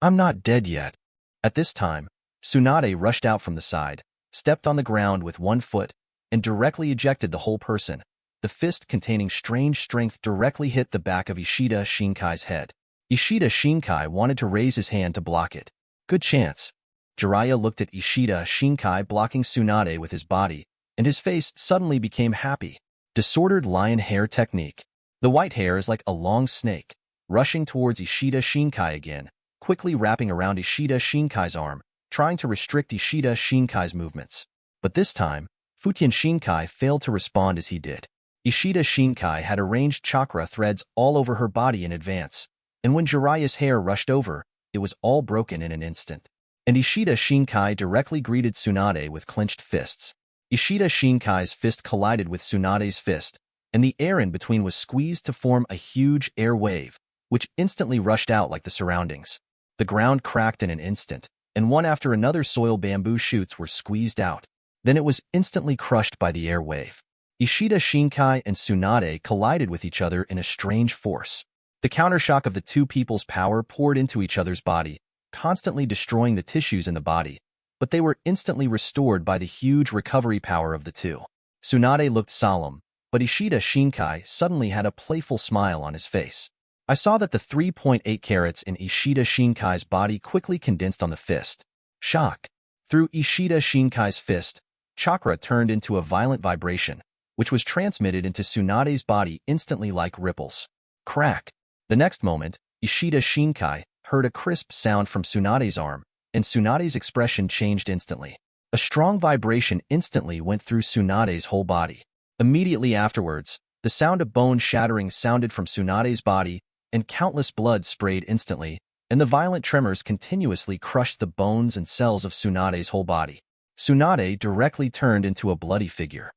I'm not dead yet. At this time, Tsunade rushed out from the side, stepped on the ground with one foot, and directly ejected the whole person. The fist containing strange strength directly hit the back of Ishida Xinkai's head. Ishida Xinkai wanted to raise his hand to block it. Good chance. Jiraiya looked at Ishida Xinkai blocking Tsunade with his body, and his face suddenly became happy. Disordered lion hair technique. The white hair is like a long snake, rushing towards Ishida Xinkai again, quickly wrapping around Ishida Shinkai's arm, trying to restrict Ishida Shinkai's movements. But this time, Futian Xinkai failed to respond as he did. Ishida Xinkai had arranged chakra threads all over her body in advance, and when Jiraiya's hair rushed over, it was all broken in an instant. And Ishida Xinkai directly greeted Tsunade with clenched fists. Ishida Shinkai's fist collided with Tsunade's fist, and the air in between was squeezed to form a huge air wave, which instantly rushed out like the surroundings. The ground cracked in an instant, and one after another soil bamboo shoots were squeezed out. Then it was instantly crushed by the air wave. Ishida Xinkai and Tsunade collided with each other in a strange force. The countershock of the two people's power poured into each other's body, constantly destroying the tissues in the body, but they were instantly restored by the huge recovery power of the two. Tsunade looked solemn, but Ishida Xinkai suddenly had a playful smile on his face. I saw that the 3.8 carats in Ishida Shinkai's body quickly condensed on the fist. Shock. Through Ishida Shinkai's fist, chakra turned into a violent vibration, which was transmitted into Tsunade's body instantly like ripples. Crack. The next moment, Ishida Xinkai heard a crisp sound from Tsunade's arm, and Tsunade's expression changed instantly. A strong vibration instantly went through Tsunade's whole body. Immediately afterwards, the sound of bone shattering sounded from Tsunade's body, and countless blood sprayed instantly, and the violent tremors continuously crushed the bones and cells of Tsunade's whole body. Tsunade directly turned into a bloody figure.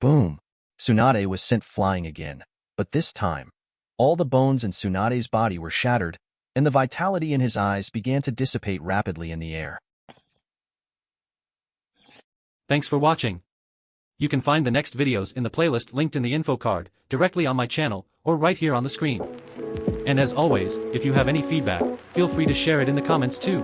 Boom! Tsunade was sent flying again, but this time, all the bones in Tsunade's body were shattered, and the vitality in his eyes began to dissipate rapidly in the air. Thanks for watching. You can find the next videos in the playlist linked in the info card, directly on my channel, or right here on the screen. And as always, if you have any feedback, feel free to share it in the comments too.